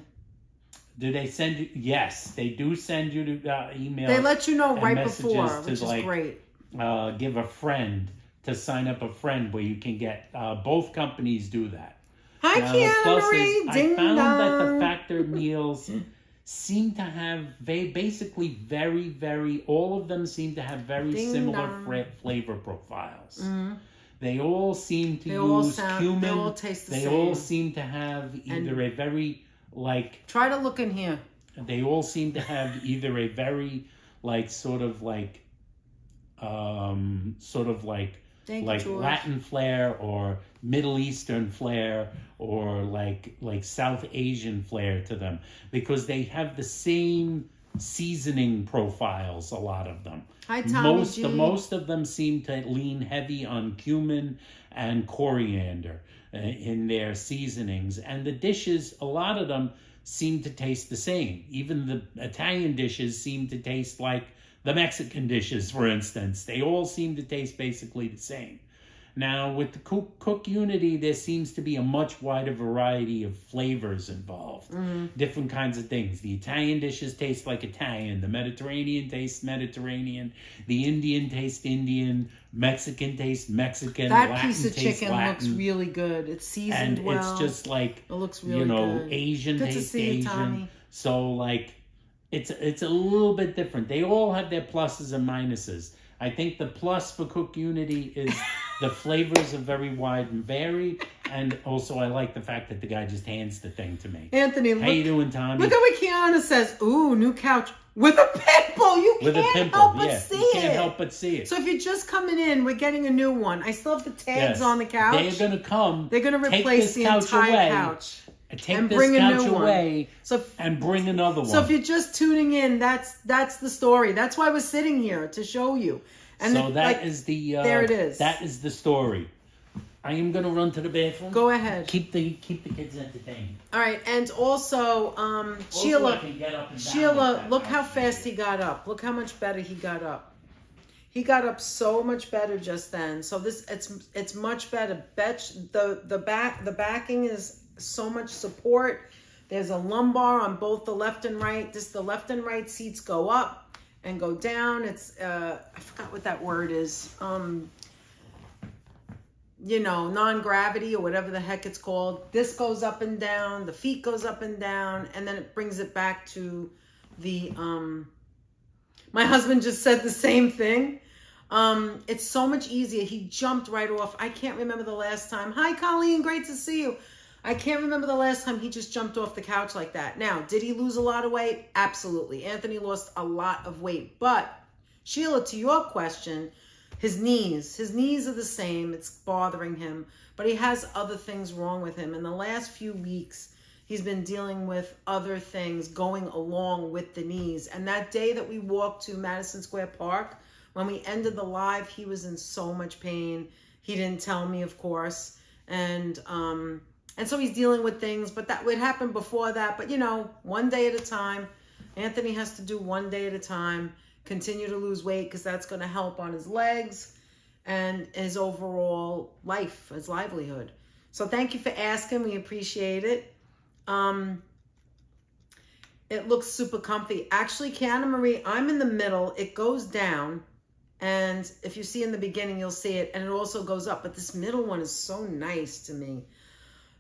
Do they send you? Yes, they do send you to emails. They let you know and right messages before, to, which is like, great. Give a friend to sign up a friend where you can get. Both companies do that. Hi, Now, the Kiana plus is, Marie. Ding I found that the dong. Factor meals seem to have basically very, very, all of them seem to have very Ding similar dong. flavor profiles. Mhm. They all seem to They all use cumin. they all taste the They same. all seem to have either a very, like, Try to look in here. they all seem to have either a very, like, sort of like Thank like you, George. Latin flair or Middle Eastern flair or like South Asian flair to them, because they have the same seasoning profiles, a lot of them. Hi, Tommy G. Most of them seem to lean heavy on cumin and coriander in their seasonings, and the dishes, a lot of them seem to taste the same. Even the Italian dishes seem to taste like the Mexican dishes, for instance. They all seem to taste basically the same. Now, with the Cook Unity, there seems to be a much wider variety of flavors involved. Different kinds of things. The Italian dishes taste like Italian. The Mediterranean tastes Mediterranean. The Indian tastes Indian. Mexican tastes Mexican. That Latin piece of tastes chicken Latin. looks really good. It's seasoned And well. it's just like, It looks really good. Asian Good to tastes see you, Asian. Tommy. So, like, it's a little bit different. They all have their pluses and minuses. I think the plus for Cook Unity is the flavors are very wide and varied, and also I like the fact that the guy just hands the thing to me. Anthony, How you doing, Tommy? look at what Kiana says. Ooh, new couch with a pimple. You With a can't pimple, help but yeah. see You it. can't help but see it. So if you're just coming in, we're getting a new one. I still have the tags Yes. on the couch. They're gonna come. They're gonna take replace this the couch entire away, couch. Take and this bring a couch new one. away So and bring another one. So if you're just tuning in, that's the story. That's why we're sitting here, to show you. And so there it is. That is the story. I am gonna run to the bathroom. Go ahead. Keep the kids entertained. All right, and also, I Sheila, can get up and down Sheila, like that. look how fast he got up. Look how much better he got up. He got up so much better just then. So it's much better. The backing is so much support. There's a lumbar on both the left and right. The left and right seats go up and go down. It's I forgot what that word is. You know, non-gravity or whatever the heck it's called. This goes up and down. The feet goes up and down, and then it brings it back to the my husband just said the same thing. It's so much easier. He jumped right off. I can't remember the last time. Hi, Colleen. Great to see you. I can't remember the last time he just jumped off the couch like that. Now, did he lose a lot of weight? Absolutely. Anthony lost a lot of weight. But, Sheila, to your question, his knees are the same. It's bothering him. But he has other things wrong with him. In the last few weeks, he's been dealing with other things going along with the knees. And that day that we walked to Madison Square Park, when we ended the live, he was in so much pain. He didn't tell me, of course. And so he's dealing with things, but that would happen before that. But, you know, one day at a time. Anthony has to do one day at a time. Continue to lose weight because that's going to help on his legs and his overall life, his livelihood. So thank you for asking. We appreciate it. It looks super comfy. Actually, Kiana Marie, I'm in the middle. It goes down. And if you see in the beginning, you'll see it. And it also goes up. But this middle one is so nice to me.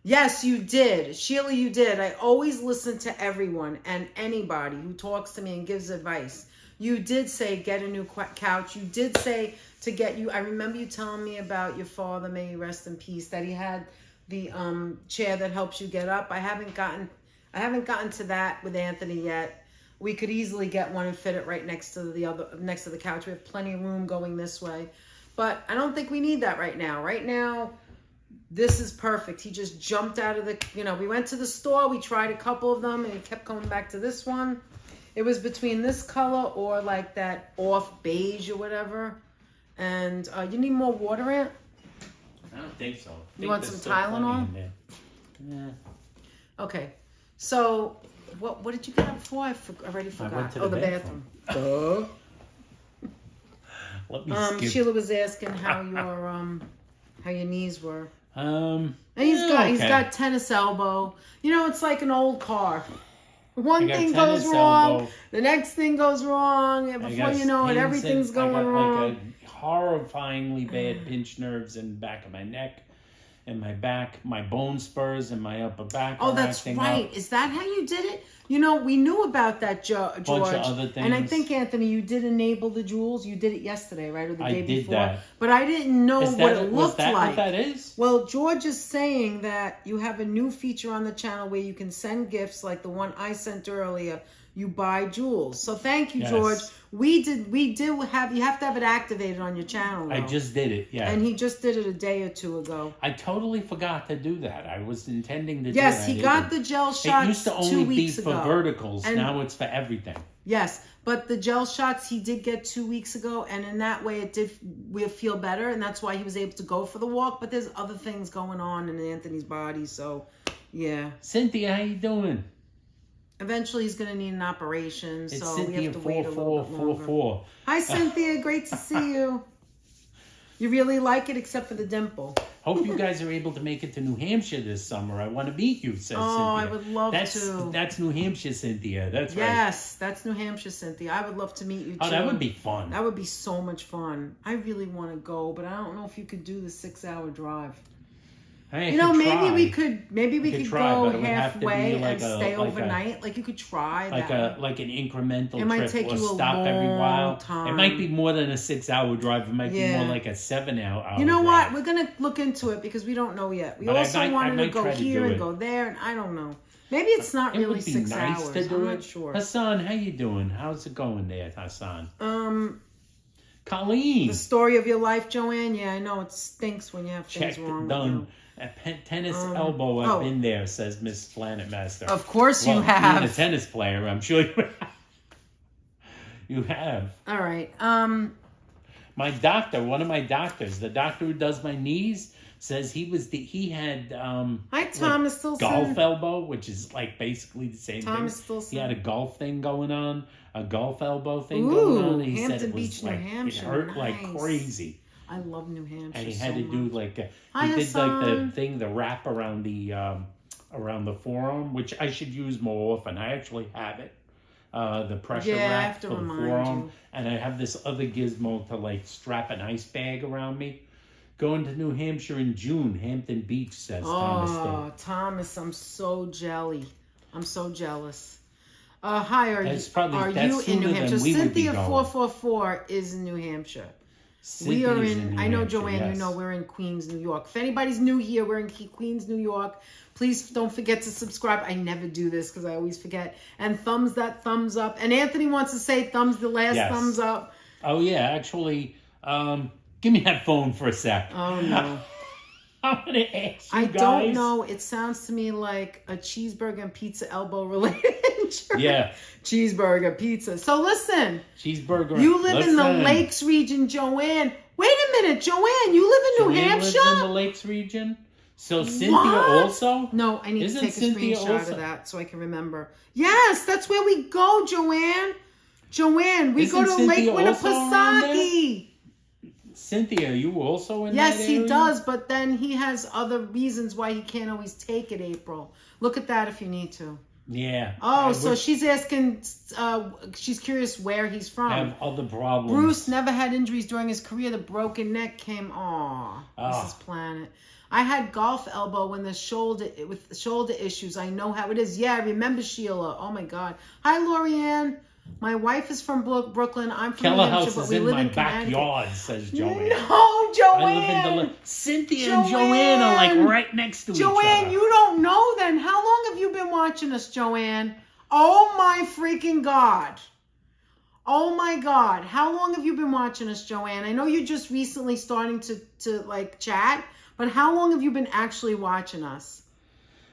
Yes, you did. Sheila, you did. I always listen to everyone and anybody who talks to me and gives advice. You did say get a new couch. You did say to get you. I remember you telling me about your father, may he rest in peace, that he had the chair that helps you get up. I haven't gotten to that with Anthony yet. We could easily get one and fit it right next to the couch. We have plenty of room going this way. But I don't think we need that right now. Right now, this is perfect. He just jumped out of the, we went to the store. We tried a couple of them and he kept coming back to this one. It was between this color or like that off beige or whatever. And you need more water, Aunt? I don't think so. You want some Tylenol? Yeah. Okay. So, what did you get up for? I already forgot. I went to the bathroom. Let me skip. Sheila was asking how your knees were. And he's got tennis elbow. It's like an old car. One thing goes wrong, the next thing goes wrong, and before you know it, everything's going wrong. Like a horrifyingly bad pinched nerves in the back of my neck, and my back, my bone spurs, and my upper back. Oh, that's right. Is that how you did it? We knew about that, George. Bunch of other things. And I think, Anthony, you did enable the jewels. You did it yesterday, right? Or the day before. I did that. But I didn't know what it looked like. What that is? Well, George is saying that you have a new feature on the channel where you can send gifts like the one I sent earlier. You buy jewels. So thank you, George. We do have, you have to have it activated on your channel. Though. I just did it, yeah. And he just did it a day or two ago. I totally forgot to do that. I was intending to do that. Yes, he got the gel shots 2 weeks ago. It used to only be for verticals. And now it's for everything. Yes, but the gel shots he did get 2 weeks ago, and in that way we'll feel better, and that's why he was able to go for the walk. But there's other things going on in Anthony's body, so yeah. Cynthia, how you doing? Eventually, he's going to need an operation, it's so Cynthia we have to wait a little bit longer. 4444. Hi, Cynthia. Great to see you. You really like it, except for the dimple. Hope you guys are able to make it to New Hampshire this summer. I want to meet you, says Cynthia. I would love to. That's New Hampshire, Cynthia. That's right. Yes, that's New Hampshire, Cynthia. I would love to meet you, too. Oh, that would be fun. That would be so much fun. I really want to go, but I don't know if you could do the 6-hour drive. Maybe we could go halfway and stay overnight. Like you could try that. Like an incremental trip. It might take you a stop every while. time. It might be more than a 6-hour drive. It might be more like a 7-hour. You know what? We're gonna look into it because we don't know yet. We also wanted to go here and go there, and I don't know. Maybe it's not really 6 hours. I'm not sure. Hassan, how you doing? How's it going there, Hassan? Colleen. The story of your life, Joanne. Yeah, I know it stinks when you have things wrong. Done. A tennis elbow, I've been there, says Miss Planet Master. Of course you have. Being a tennis player, I'm sure you have. All right. My doctor, one of my doctors, the doctor who does my knees, says he had Hi, Thomas Stilson. golf elbow, which is like basically the same Thomas thing. Stilson. He had a golf thing going on, a golf elbow thing going on. And he said Hampton it was Beach, like New Hampshire. it hurt Nice. like crazy. I love New Hampshire. And he had to do like Hi, he did like the Hassan. thing, the wrap around the forearm, which I should use more often. I actually have it. The pressure Yeah, I wrap have to for the remind forearm, you. and I have this other gizmo to like strap an ice bag around me. Going to New Hampshire in June, Hampton Beach, says Thomas. Oh, Thomas, I'm so jelly. I'm so jealous. Hi, are That's you that's in New sooner than Hampshire? we would be Cynthia going. 444 is in New Hampshire. Cynthia's We are in, New I know, Hampshire, Joanne, yes. you know, we're in Queens, New York. If anybody's new here, we're in Queens, New York. Please don't forget to subscribe. I never do this because I always forget. And thumbs that thumbs up. And Anthony wants to say thumbs the last Yes. thumbs up. Oh yeah, actually, give me that phone for a sec. Oh, no. I'm gonna ask you I guys. don't know. It sounds to me like a cheeseburger and pizza elbow related injury. Yeah. Cheeseburger, pizza. So listen, Cheeseburger. you live in the Listen. Lakes region, Joanne. Wait a minute, Joanne, you live in New Joanne Hampshire? lives in the Lakes region. So Cynthia What? also. No, I need Isn't to take Cynthia a screenshot also- of that so I can remember. Yes, that's where we go, Joanne. Joanne, we go Isn't to Lake Cynthia also around there? Winnipesaukee. Cynthia, you also in Yes, that he area? does, but then he has other reasons why he can't always take it, April. Look at that if you need to. Yeah. Oh, I so would she's asking, she's curious where he's from. have other problems. Bruce never had injuries during his career. The broken neck came. Aw, Mrs. Planet. I had golf elbow when with shoulder issues. I know how it is. Yeah, I remember Sheila. Oh my God. Hi, Lorianne. My wife is from Brooklyn. I'm from New Keller Hampshire, House but is we in live my in Connecticut. backyard, says Joanne. No, Joanne. I live in Cynthia and Joanne are like right next to each other. Joanne, you don't know then. How long have you been watching us, Joanne? Oh my freaking God. Oh my God. How long have you been watching us, Joanne? I know you're just recently starting to like chat, but how long have you been actually watching us?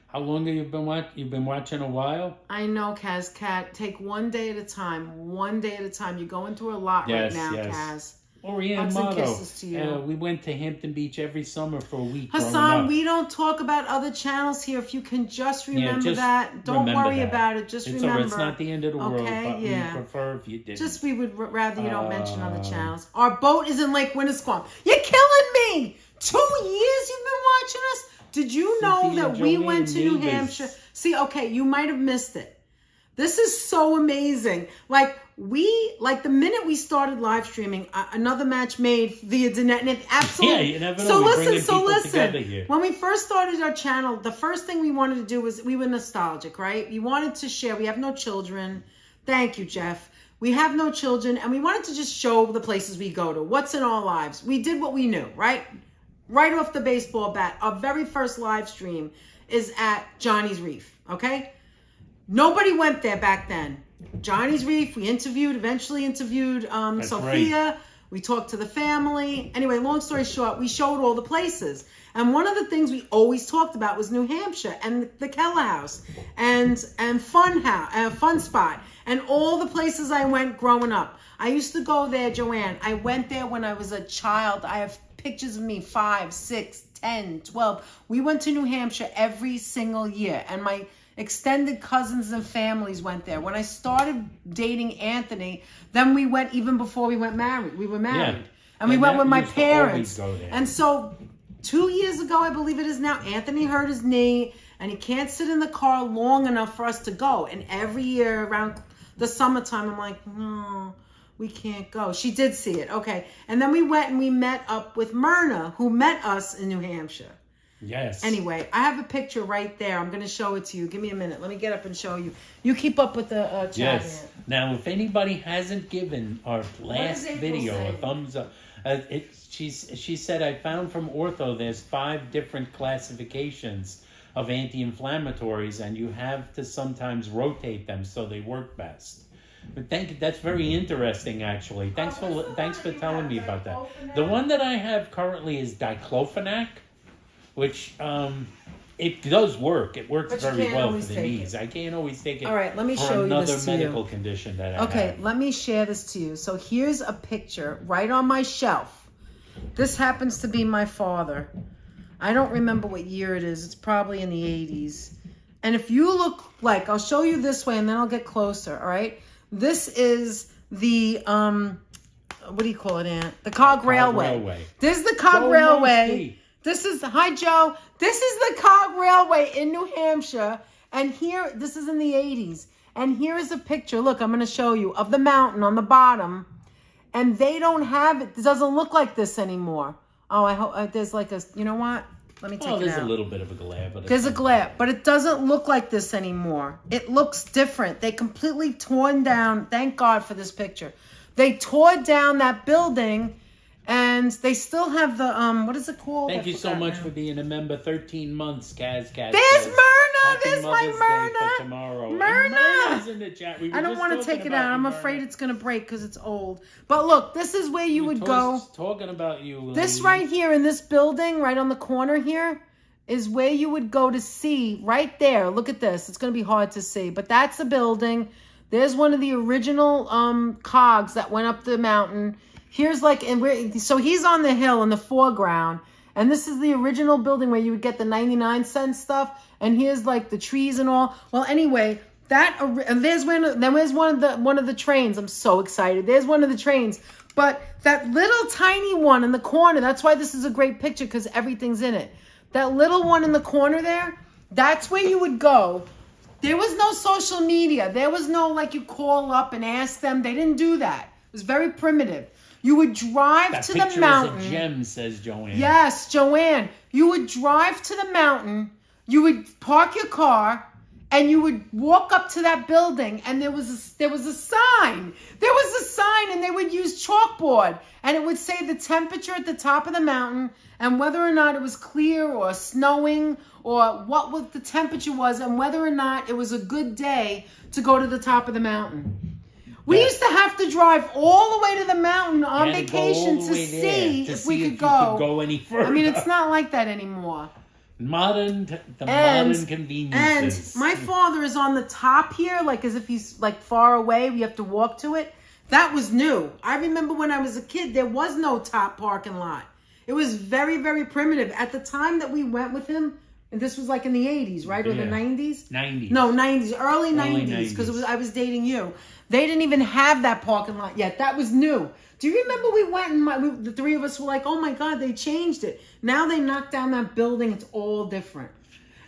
How long have you been watching? You've been watching a while? I know, Kaz. Kat, take one day at a time. One day at a time. You're going through a lot right now, Kaz. Oriane Hugs and Motto. kisses to you. We went to Hampton Beach every summer for a week. growing Hassan, up. we don't talk about other channels here. If you can just remember just that. Don't remember worry that. about it. Just It's remember. all right. It's not the end of the world, Okay, but yeah. we prefer if you didn't. Just we would rather you don't mention other channels. Our boat is in Lake Winnisquam. You're killing me. 2 years you've been watching us? Did you know Cynthia that and we Joanne went to New neighbors. Hampshire? See, okay, you might have missed it. This is so amazing. Like the minute we started live streaming, another match made via the net. And absolutely. Yeah, you never know. So We're listen, bringing so people together listen. here. When we first started our channel, the first thing we wanted to do was we were nostalgic, right? We wanted to share. We have no children. Thank you, Jeff. We have no children, and we wanted to just show the places we go to. What's in our lives? We did what we knew, right? Right off the baseball bat. Our very first live stream is at Johnny's Reef, okay? Nobody went there back then. Johnny's Reef, we eventually interviewed Sophia. right. We talked to the family. Anyway, long story short, we showed all the places. And one of the things we always talked about was New Hampshire and the Keller House and Fun Spot and all the places I went growing up. I used to go there, Joanne. I went there when I was a child. I have pictures of me 5, 6, 10, 12. We went to New Hampshire every single year, and my extended cousins and families went there. When I started dating Anthony, then we went even before we were married. Yeah. And we went with my used to always parents. go there. And so 2 years ago, I believe it is now, Anthony hurt his knee and he can't sit in the car long enough for us to go. And every year around the summertime, I'm like, no, we can't go. She did see it. Okay. And then we went and we met up with Myrna, who met us in New Hampshire. Yes. Anyway, I have a picture right there. I'm going to show it to you. Give me a minute. Let me get up and show you. You keep up with the chat. Yes. Aunt. Now, if anybody hasn't given our last April video a say? thumbs up, she said, I found from Ortho there's 5 different classifications of anti-inflammatories, and you have to sometimes rotate them so they work best. But that's very interesting, actually. Thanks for telling me about that. The one that I have currently is diclofenac, which it does work. It works But you very can't well for always the take knees. I can't always take it. All right, let me for show you another this to you. medical condition that I Okay, have. let me share this to you. So here's a picture right on my shelf. This happens to be my father. I don't remember what year it is. It's probably in the 80s. And if you look like, I'll show you this way and then I'll get closer, all right? This is the, what do you call it, Aunt? The Cog Railway. This is the Cog Railway. This is, hi Joe. This is the Cog Railway in New Hampshire. And here, this is in the 80s. And here is a picture, look, I'm going to show you, of the mountain on the bottom. And they don't have it. It doesn't look like this anymore. Oh, I hope there's like a, you know what? Let me take it out. There's a little bit of a glare. But there's a glare, but it doesn't look like this anymore. It looks different. They completely torn down. Thank God for this picture. They tore down that building, and they still have the, what is it called? Thank you so much for being a member. 13 months, Kaz. There's Myrna. There's my Myrna. Tomorrow. Myrna. In the chat. I don't want to take it out. I'm afraid it's going to break because it's old. But look, this is where you would go. Talking about you. Lady. This right here in this building, right on the corner here, is where you would go to see, right there. Look at this. It's going to be hard to see. But that's a building. There's one of the original cogs that went up the mountain. Here's like, so he's on the hill in the foreground. And this is the original building where you would get the 99-cent stuff. And here's like the trees and all. Well, anyway, there's one of the trains. I'm so excited. There's one of the trains. But that little tiny one in the corner, that's why this is a great picture, because everything's in it. That little one in the corner there, that's where you would go. There was no social media. There was no, like, you call up and ask them. They didn't do that. It was very primitive. You would drive to the mountain. That picture is a gem, says Joanne. Yes, Joanne. You would drive to the mountain. You would park your car, and you would walk up to that building, and there was a sign. There was a sign, and they would use chalkboard, and it would say the temperature at the top of the mountain, and whether or not it was clear or snowing, or what the temperature was, and whether or not it was a good day to go to the top of the mountain. We used to have to drive all the way to the mountain on vacation to see if we could go any further. I mean, it's not like that anymore. Modern conveniences. And my father is on the top here, like as if he's like far away. We have to walk to it. That was new. I remember when I was a kid, there was no top parking lot. It was very, very primitive. At the time that we went with him, and this was like in the 80s, right? Or the 90s? 90s. No, 90s. Early 90s, because I was dating you. They didn't even have that parking lot yet. That was new. Do you remember we went and the three of us were like, oh my God, they changed it. Now they knocked down that building. It's all different.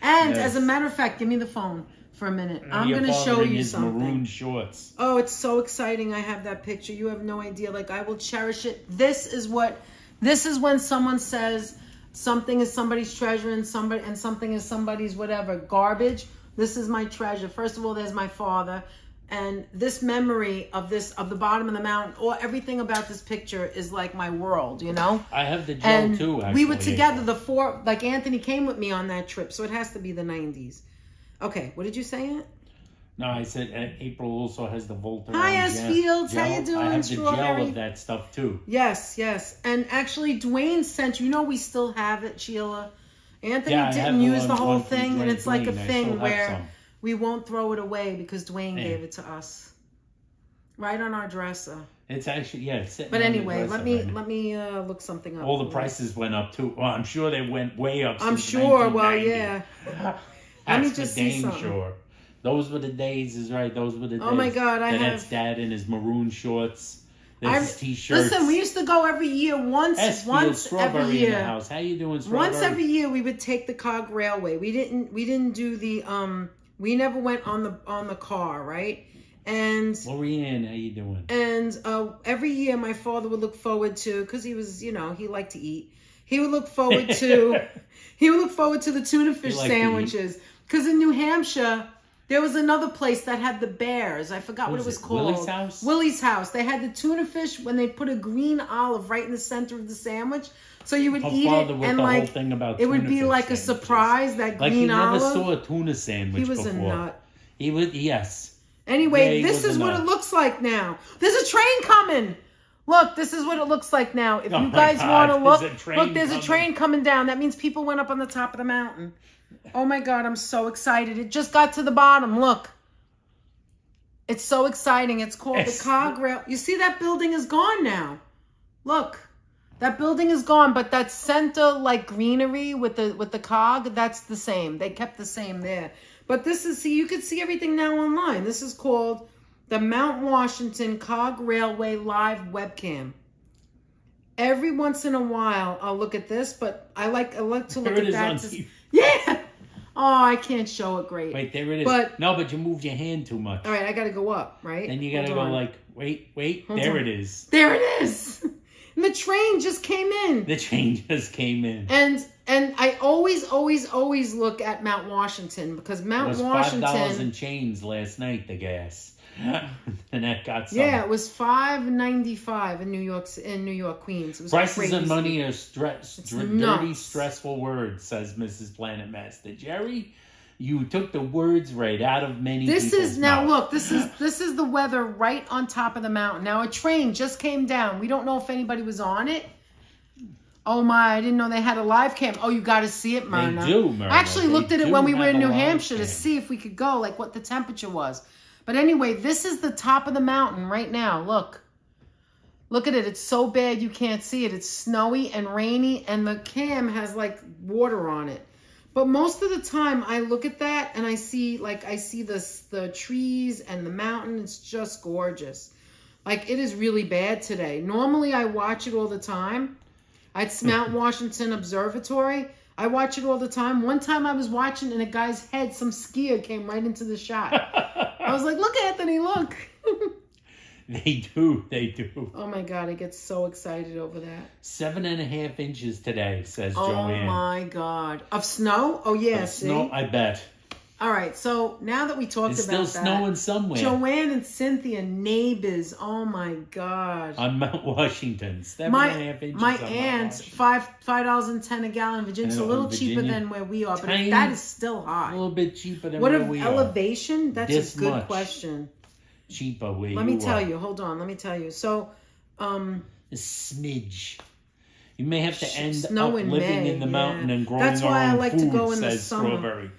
And as a matter of fact, give me the phone for a minute. I'm going to show you something. Maroon shorts. Oh, it's so exciting. I have that picture. You have no idea. Like, I will cherish it. This is when someone says something is somebody's treasure and something is somebody's whatever, garbage. This is my treasure. First of all, there's my father. And this memory of the bottom of the mountain, or everything about this picture is like my world, you know? I have the gel too, actually. We were together, like Anthony came with me on that trip, so it has to be the 90s. Okay, what did you say, Aunt? No, I said April also has the Volta. Hi, S. Fields. How you doing, I have the Strawberry? gel of that stuff too. Yes. And actually, Dwayne sent you. We still have it, Sheila. Anthony didn't use the whole thing, and it's like a thing where we won't throw it away because Dwayne gave it to us. Right on our dresser. It's actually, it's sitting But on anyway, the let me look something up. All the prices went up too. Well, I'm sure they went way up. I'm since sure. 1990. Well, yeah. Let me just see something. Sure. Those were the days, is right. Those were the days. Oh my God, That's Dad in his maroon shorts. There's his t-shirts. Listen, we used to go every year, once every year. In the house. How you doing, Strawberry? Once every year, we would take the Cog Railway. We didn't do the we never went on the car, right? And Lorianne, how you doing? And every year, my father would look forward to, because he was, he liked to eat. He would look forward to the tuna fish sandwiches. Because in New Hampshire, there was another place that had the bears. I forgot what it was called. Willie's House? Willie's House. They had the tuna fish when they put a green olive right in the center of the sandwich. So you would eat it and like it would be like a surprise, that green olive. Like he never saw a tuna sandwich before. He was a nut. He would, yes. Anyway, this is what it looks like now. There's a train coming. Look, this is what it looks like now. If you guys want to look, there's a train coming down. That means people went up on the top of the mountain. Oh my God, I'm so excited. It just got to the bottom. Look. It's so exciting. It's called the Cog Rail. You see that building is gone now. Look. That building is gone, but that center like greenery with the cog, that's the same. They kept the same there. But this is, see, you can see everything now online. This is called the Mount Washington Cog Railway Live Webcam. Every once in a while, I'll look at this, but I like to look at that. Yeah. Oh, I can't show it great. Wait, there it is. But, no, but you moved your hand too much. All right, I got to go up, right? Then you got to go like, wait. Hold there on. it is. There it is. And the train just came in. The train just came in. And I always look at Mount Washington because Mount Washington. It was $5 and change last night, the gas. And that got some. Yeah, it was $5.95 in New York, Queens. It was Prices crazy. of money are dirty, stressful words, says Mrs. Planet Master. Jerry, you took the words right out of many people's mouth. Look, this is the weather right on top of the mountain. Now a train just came down. We don't know if anybody was on it. Oh my, I didn't know they had a live cam. Oh, you got to see it, Myrna. They do, Myrna. I actually looked at it when we were in New Hampshire cam. to see if we could go, like what the temperature was. But anyway, this is the top of the mountain right now. Look. Look at it. It's so bad you can't see it. It's snowy and rainy, and the cam has like water on it. But most of the time, I look at that and I see the trees and the mountain. It's just gorgeous. Like, it is really bad today. Normally, I watch it all the time. It's Mount Washington Observatory. I watch it all the time. One time I was watching, and a guy's head, some skier came right into the shot. I was like, look, Anthony, look. They do. Oh, my God. I get so excited over that. 7.5 inches today, says Joanne. Oh, my God. Of snow? Oh, yeah, Of see? snow, I bet. All right, so now that we talked It's about still that, snowing somewhere. Joanne and Cynthia, neighbors. Oh my God! On Mount Washington, 7.5 inches. My on Mount aunt's Washington. $5.10 a gallon. Virginia's a little cheaper than where we are, but that is still high. A little bit cheaper than where we are. What elevation? That's This a good much question. Cheaper where you are. Let me tell you. Hold on. Let me tell you. So, a smidge. You may have to end snow up in living May, in the mountain and growing That's why our I own like food, to go in the says summer. Strawberry.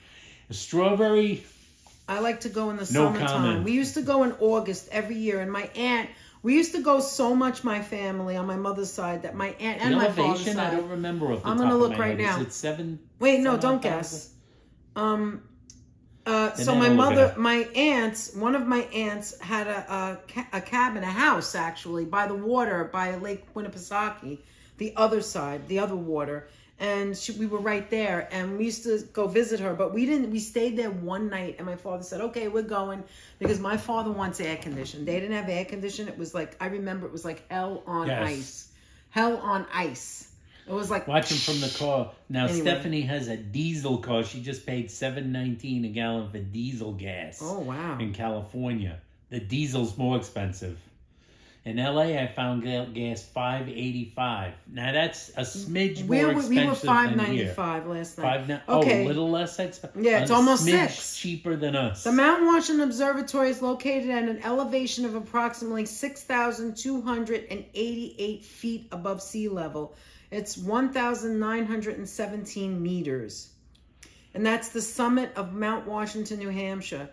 Strawberry. I like to go in the No summertime. comment. We used to go in August every year, and my aunt. We used to go so much, my family on my mother's side, that my aunt and my father's side. I don't remember off the I'm top gonna of look my right head. now. Is it 7? Wait, no, don't guess. So my mother, one of my aunts had a cabin, a house actually, by the water, by Lake Winnipesaukee, the other side, the other water. And we were right there, and we used to go visit her, but we didn't. We stayed there one night, and my father said, "Okay, we're going," because my father wants air conditioning. They didn't have air conditioning. It was like, I remember, it was like hell on ice. Hell on ice. It was like watching from the car. Now Anyway. Stephanie has a diesel car. She just paid $7.19 a gallon for diesel gas. Oh wow! In California, the diesel's more expensive. In LA, I found gas $5.85. Now that's a smidge more expensive we were than here. $5.95 last night. Okay. Oh, a little less expensive. Yeah, it's almost smidge $6. Cheaper than us. The Mount Washington Observatory is located at an elevation of approximately 6,288 feet above sea level. It's 1,917 meters. And that's the summit of Mount Washington, New Hampshire.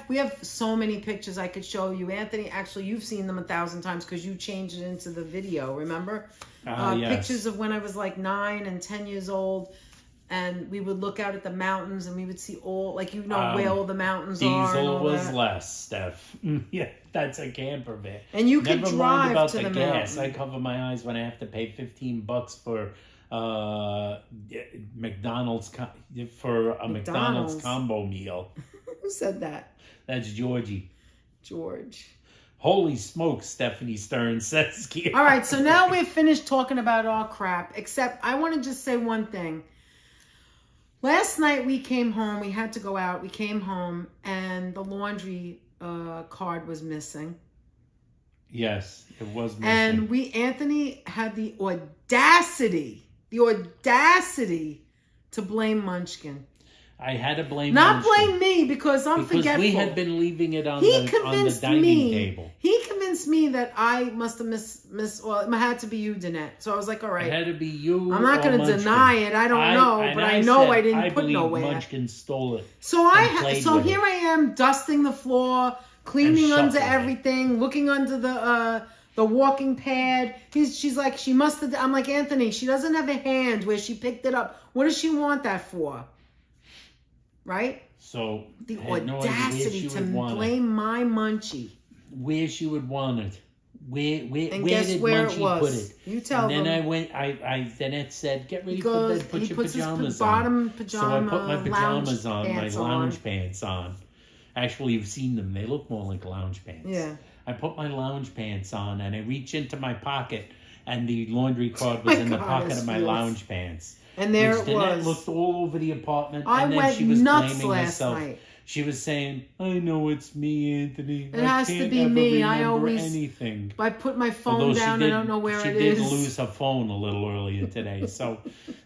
We have so many pictures I could show you. Anthony, actually, you've seen them 1,000 times because you changed it into the video, remember? Yes. Pictures of when I was like 9 and 10 years old. And we would look out at the mountains and we would see all, like, where all the mountains are. Diesel and was that. less, Steph. Yeah, that's a camper van. And you could Never drive mind about to the the gas. mountain. I cover my eyes when I have to pay $15 for McDonald's combo meal. Who said that? That's Georgie. George. Holy smokes, Stephanie Stern says. All right, so now we're finished talking about our crap, except I want to just say one thing. Last night we came home. We had to go out. We came home, and the laundry card was missing. Yes, it was missing. And Anthony had the audacity to blame Munchkin. I had to blame Not Munchkin. blame me because I'm forgetful. We had been leaving it on the dining table. He convinced me that I must have well, it had to be you, Danette. So I was like, all right. It had to be you. I'm not going to deny it. I don't know, but I know I didn't put nowhere. Munchkin stole it. So here I am dusting the floor, cleaning under everything, looking under the the walking pad. She's like, she must have, I'm like, Anthony, she doesn't have a hand where she picked it up. What does she want that for? Right? So the I had no idea where audacity she to would want blame my munchie. where she would want it. Where And where guess did where Munchie it was? put it? You tell and then them. I went. Then it said, "Get ready He for goes, bed. Put he your puts pajamas his bottom on." pajama, So I put my pajamas lounge on, my pants lounge on. pants on. Actually, you've seen them. They look more like lounge pants. Yeah. I put my lounge pants on, and I reach into my pocket, and the laundry cord was in the pocket of my lounge pants. And there Which it Danette was. looked all over the apartment, I and then went she was nuts blaming last herself. night. She was saying, "I know it's me, Anthony. It has to can't be ever me. I remember always- anything." I put my phone Although down. I don't know where it is. She did lose her phone a little earlier today, so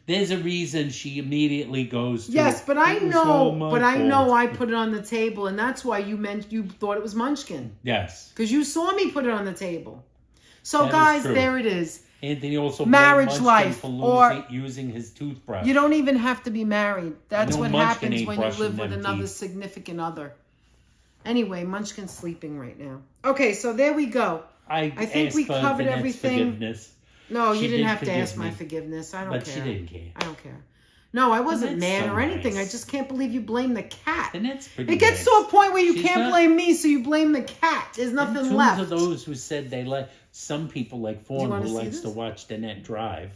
there's a reason she immediately goes to. Yes, but I "It was all know. my But I know fault." I put it on the table, and that's why you thought it was Munchkin Yes, because you saw me put it on the table. So That is guys, true. there it is. Anthony also Marriage blamed Munchkin life, for or- using his toothbrush. You don't even have to be married. That's know what Munchkin happens ain't when you brushing live with them another teeth. significant other. Anyway, Munchkin's sleeping right now. Okay, so there we go. I think asked we for covered Danette's everything. Forgiveness, No, She you didn't did have to forgive ask my me. forgiveness. I don't but care. she didn't care. I don't care. No, I wasn't Danette's mad so or anything. nice. I just can't believe you blame the cat. Danette's pretty It gets nice. to a point where you She's can't not- blame me, so you blame the cat. There's nothing In terms left. of those who said they like, some people like Fawn wanna who see likes to this? watch Danette drive.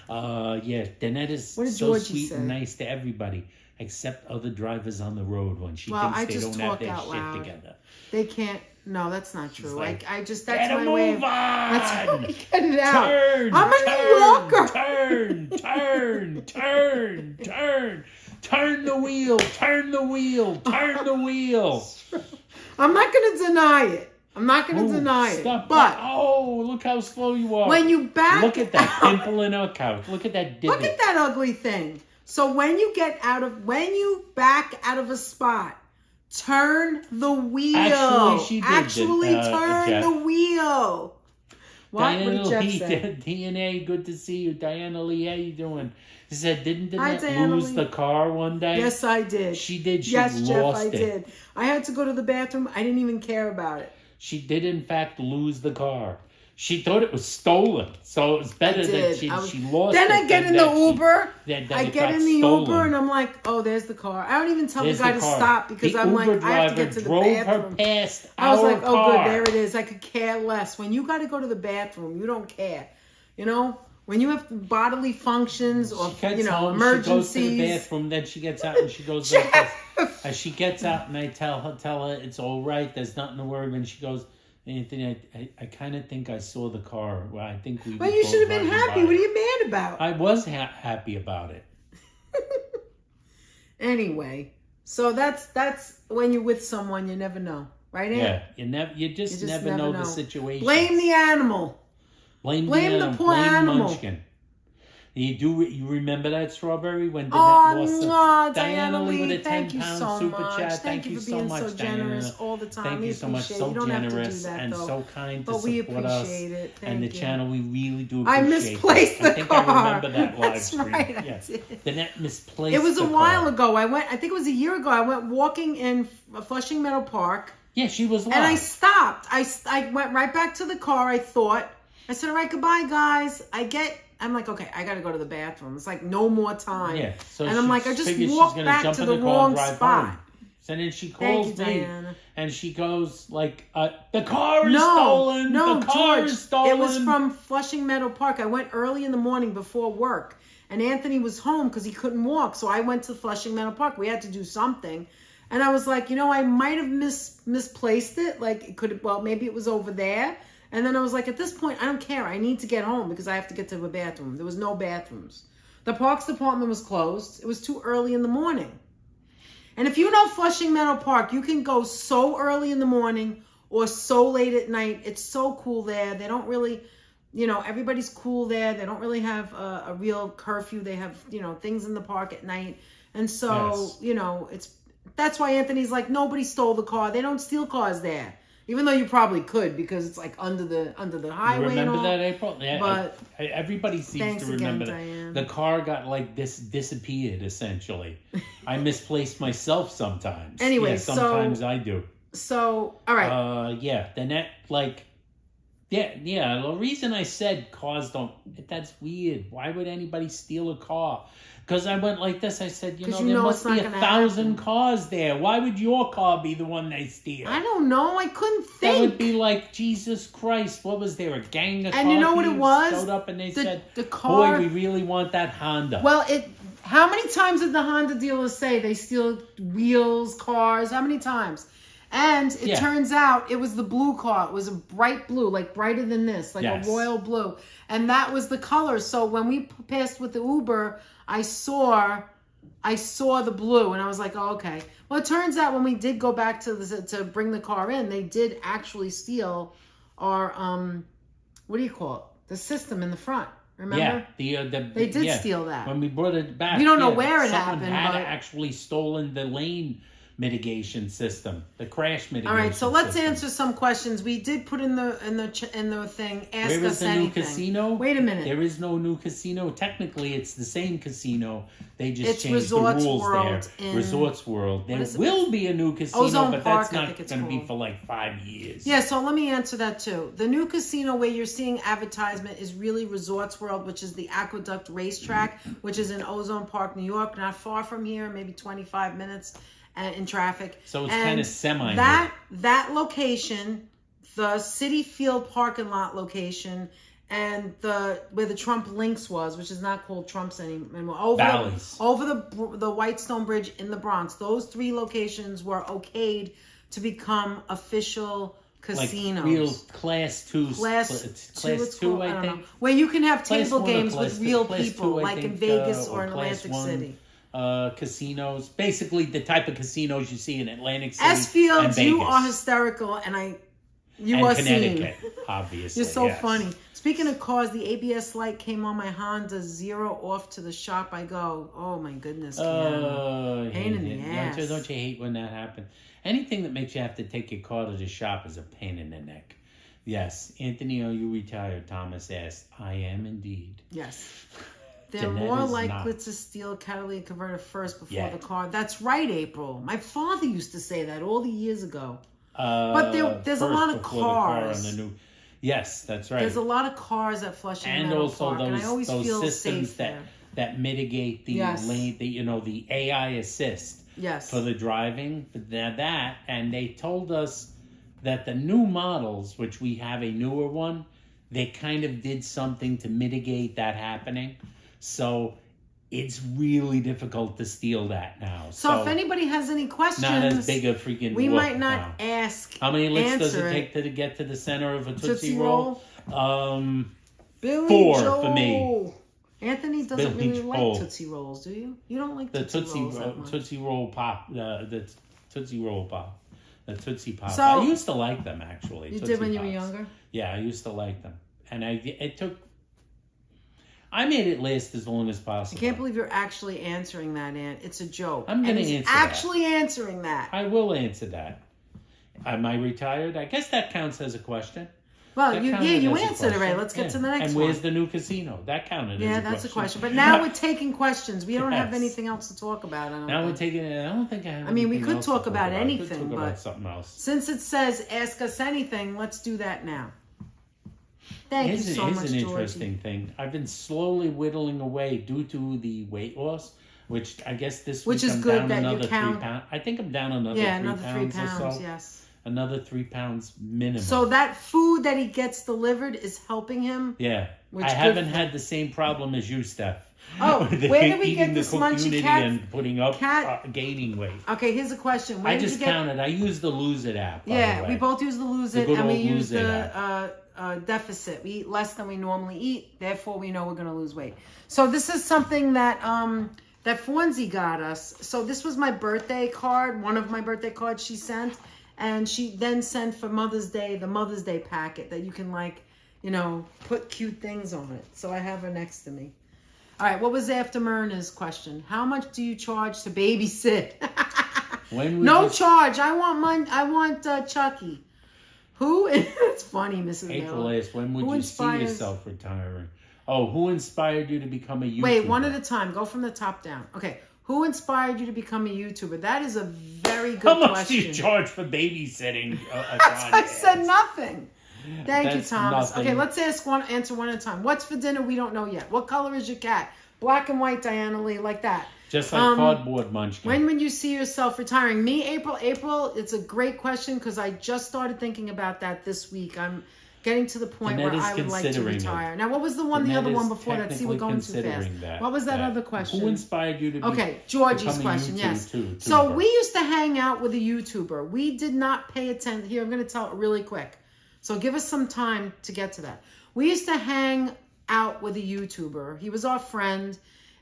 Yeah, Danette is What did so Georgie sweet say? and nice to everybody, except other drivers on the road when she Well, I thinks they just don't have talk their out shit loud. together. They can't. No, that's not true. like, I just Get that's a my way. move Of, that's how on! I get it out. Turn! I'm a New Yorker. Turn the wheel! Turn the wheel! Turn the wheel! I'm not going to deny it. I'm not going to Ooh, deny it. stop But that. Oh, look how slow you are. when you back Look at that out- pimple in our couch. Look at that divot. Look at that ugly thing. So when you back out of a spot, turn the wheel. Actually, she did, Actually, turn Jeff. the wheel. What? What Diana did Jeff Lee, say? DNA, good to see you. Diana Lee, how you doing? She said, didn't Hi, Danette Diana lose Lee. the car one day? Yes, I did. She did. She Yes, Jeff, lost I it. did. I had to go to the bathroom. I didn't even care about it. She did, in fact, lose the car. She thought it was stolen, so it was better I that did. she I was- lost Then it. I get than in the that she- Uber. that I it get got in the stolen. Uber and I'm like, oh, there's the car. I don't even tell There's the guy the to car. stop because the I'm Uber like, I have to driver get to the drove bathroom. her past I was our like, oh, car. good, there it is. I could care less. When you got to go to the bathroom, you don't care. You know, when you have bodily functions or, She gets you know, home, she goes to the emergencies. bathroom, then she gets out and she goes like this. As she gets out and I tell her it's all right, there's nothing to worry about. And she goes, Anthony, I kind of think I saw the car. Well, I think we. Well, you both should have been driving happy. by. What are you mad about? I was happy about it. Anyway, so that's when you're with someone, you never know. Right, Ann? Yeah, you just never know the situation. Blame the animal. Blame the animal. poor Blame animal. Munchkin. You remember that strawberry when Danette Oh, lost mwah, Diana Lee with a thank you 10-pound so super much. chat. Thank you for being so much, so generous Diana. all the time. Thank We you so much. appreciate it. So You don't have to do generous that, and though. so kind to But we support us appreciate it. Thank and the you. channel. We really do I appreciate misplaced it. the I think car. I remember that live That's stream. right, I Yes. did. Danette misplaced It was a the while car. ago. I think it was a year ago. I went walking in Flushing Meadow Park. Yeah, she was live. And I stopped. I went right back to the car. I thought, I said, all right, goodbye, guys. I'm like, okay, I got to go to the bathroom. It's like no more time. Yeah, so and I'm she like, I just figures she's walked gonna back jump to in the car and wrong drive spot. home. So then she Thank calls you, me Diana. and she goes like, "The car is No, stolen. no, the car George. is stolen." It was from Flushing Meadow Park. I went early in the morning before work, and Anthony was home because he couldn't walk. So I went to Flushing Meadow Park. We had to do something, and I was like, I might have misplaced it. Like it could. Well, maybe it was over there. And then I was like, at this point, I don't care. I need to get home because I have to get to the bathroom. There was no bathrooms. The Parks Department was closed. It was too early in the morning. And if you know Flushing Meadow Park, you can go so early in the morning or so late at night. It's so cool there. They don't really, everybody's cool there. They don't really have a real curfew. They have, things in the park at night. And so, Yes. that's why Anthony's like, nobody stole the car. They don't steal cars there. Even though you probably could because it's like under the highway. You remember and all. that, April? Yeah, But everybody seems thanks to remember again, that. Diane. The car got like disappeared essentially. I misplaced myself sometimes. Anyway, yeah, sometimes I do. So all right. Yeah. Danette, like, Yeah. The reason I said cars don't, that's weird. Why would anybody steal a car? Because I went like this. I said, there must be 1,000 cars there. Why would your car be the one they steal? I don't know. I couldn't think. That would be like, Jesus Christ. What was there? A gang of and you know what it was? Showed up and they said, the car, boy, we really want that Honda. Well, how many times did the Honda dealers say they steal wheels, cars? How many times? And it turns out it was the blue car. It was a bright blue, like brighter than this, like a royal blue. And that was the color. So when we passed with the Uber, I saw the blue and I was like, oh, okay. Well, it turns out when we did go back to bring the car in, they did actually steal our, what do you call it? The system in the front. Remember? Yeah, they did steal that. When we brought it back, we don't know where it happened. Someone had actually stolen the lane mitigation system, the crash mitigation. All right, so let's system. answer some questions. We did put in the thing. Ask Where is us the anything. new casino? Wait a minute. There is no new casino. Technically, it's the same casino. They just changed Resorts the rules World there. Resorts World. There will will be a new casino, Ozone but Park, that's not going to be for like 5 years. Yeah, so let me answer that too. The new casino where you're seeing advertisement is really Resorts World, which is the Aqueduct Racetrack, which is in Ozone Park, New York, not far from here, maybe 25 minutes in traffic. So it's kind of semi. That location, the City Field parking lot location, and where the Trump Links was, which is not called Trump's anymore, over the Whitestone Bridge in the Bronx. Those 3 locations were okayed to become official casinos. Like real class 2, I think. Know. Where you can have table games with real class people, 2, like in Vegas or in Atlantic City. Casinos, basically the type of casinos you see in Atlantic City S Fields, and Vegas. you are hysterical, and you are Connecticut, seeing. obviously. You're so funny. Speaking of cars, the ABS light came on my Honda, 0 off to the shop I go. Oh my goodness, pain in the ass. Don't you hate when that happens? Anything that makes you have to take your car to the shop is a pain in the neck. Yes, Anthony, are you retired? Thomas asked. I am indeed. Yes. They're Jeanette more is likely not. to steal a catalytic converter first before the car. That's right, April. My father used to say that all the years ago. But there's a lot of cars. Yes, that's right. There's a lot of cars at Flushing Meadow Park, and I always feel systems safe there. that mitigate the lane, the AI assist for the driving, and they told us that the new models, which we have a newer one, they kind of did something to mitigate that happening. So it's really difficult to steal that now. So if anybody has any questions, not as big a freaking we might not ask. How many licks does it take to get to the center of a Tootsie Roll? Billy 4 Joel. for me. Anthony doesn't really like Tootsie Rolls, do you? You don't like Tootsie Rolls that much. Tootsie Roll Pop, the Tootsie Roll Pop, the Tootsie Pop. So, I used to like them actually. You Tootsie did when Pops. you were younger? Yeah, I used to like them, and I made it last as long as possible. I can't believe you're actually answering that, Aunt. It's a joke. I'm going to answer actually answering that. I will answer that. Am I retired? I guess that counts as a question. Well, you answered it right. Let's get to the next one. And where's the new casino? That counted as a question. Yeah, that's a question. But now we're taking questions. We don't have anything else to talk about. I don't think I have. I mean, we could talk about anything, but about something else. Since it says ask us anything, let's do that now. Thank you so much, Here's an interesting thing. I've been slowly whittling away due to the weight loss, which I guess this week I'm down another 3 pounds. I think I'm down another 3 pounds or so. Yes. Another 3 pounds minimum. So that food that he gets delivered is helping him? Yeah. I haven't had the same problem as you, Steph. Oh, where did we get this munchy cat? And putting up, gaining weight. Okay, here's a question. I just counted. I used the Lose It app. Yeah, we both use the Lose It, and we use the deficit. We eat less than we normally eat. Therefore, we know we're going to lose weight. So this is something that that Fonzie got us. So this was my birthday card, one of my birthday cards she sent. And she then sent for Mother's Day, the Mother's Day packet that you can put cute things on it. So I have her next to me. All right, what was after Myrna's question? How much do you charge to babysit? Charge. I want Chucky. Who? It's funny, Mrs. April asked, when would you see yourself retiring? Oh, who inspired you to become a YouTuber? Wait, one at a time. Go from the top down. Okay. Who inspired you to become a YouTuber? That is a very good question. How much do you charge for babysitting? I said nothing. Thank you, That's Thomas. nothing. Okay, let's answer one at a time. What's for dinner? We don't know yet. What color is your cat? Black and white, Diana Lee, like that. Just like cardboard munchkin. When would you see yourself retiring? Me, April. April, it's a great question because I just started thinking about that this week. I'm getting to the point where I would like to retire. Now, what was the other one before that? See, we're going too fast. What was that other question? Who inspired you to be? Okay, Georgie's question, yes. So we used to hang out with a YouTuber. We did not pay attention. Here, I'm going to tell it really quick. So give us some time to get to that. We used to hang out with a YouTuber. He was our friend.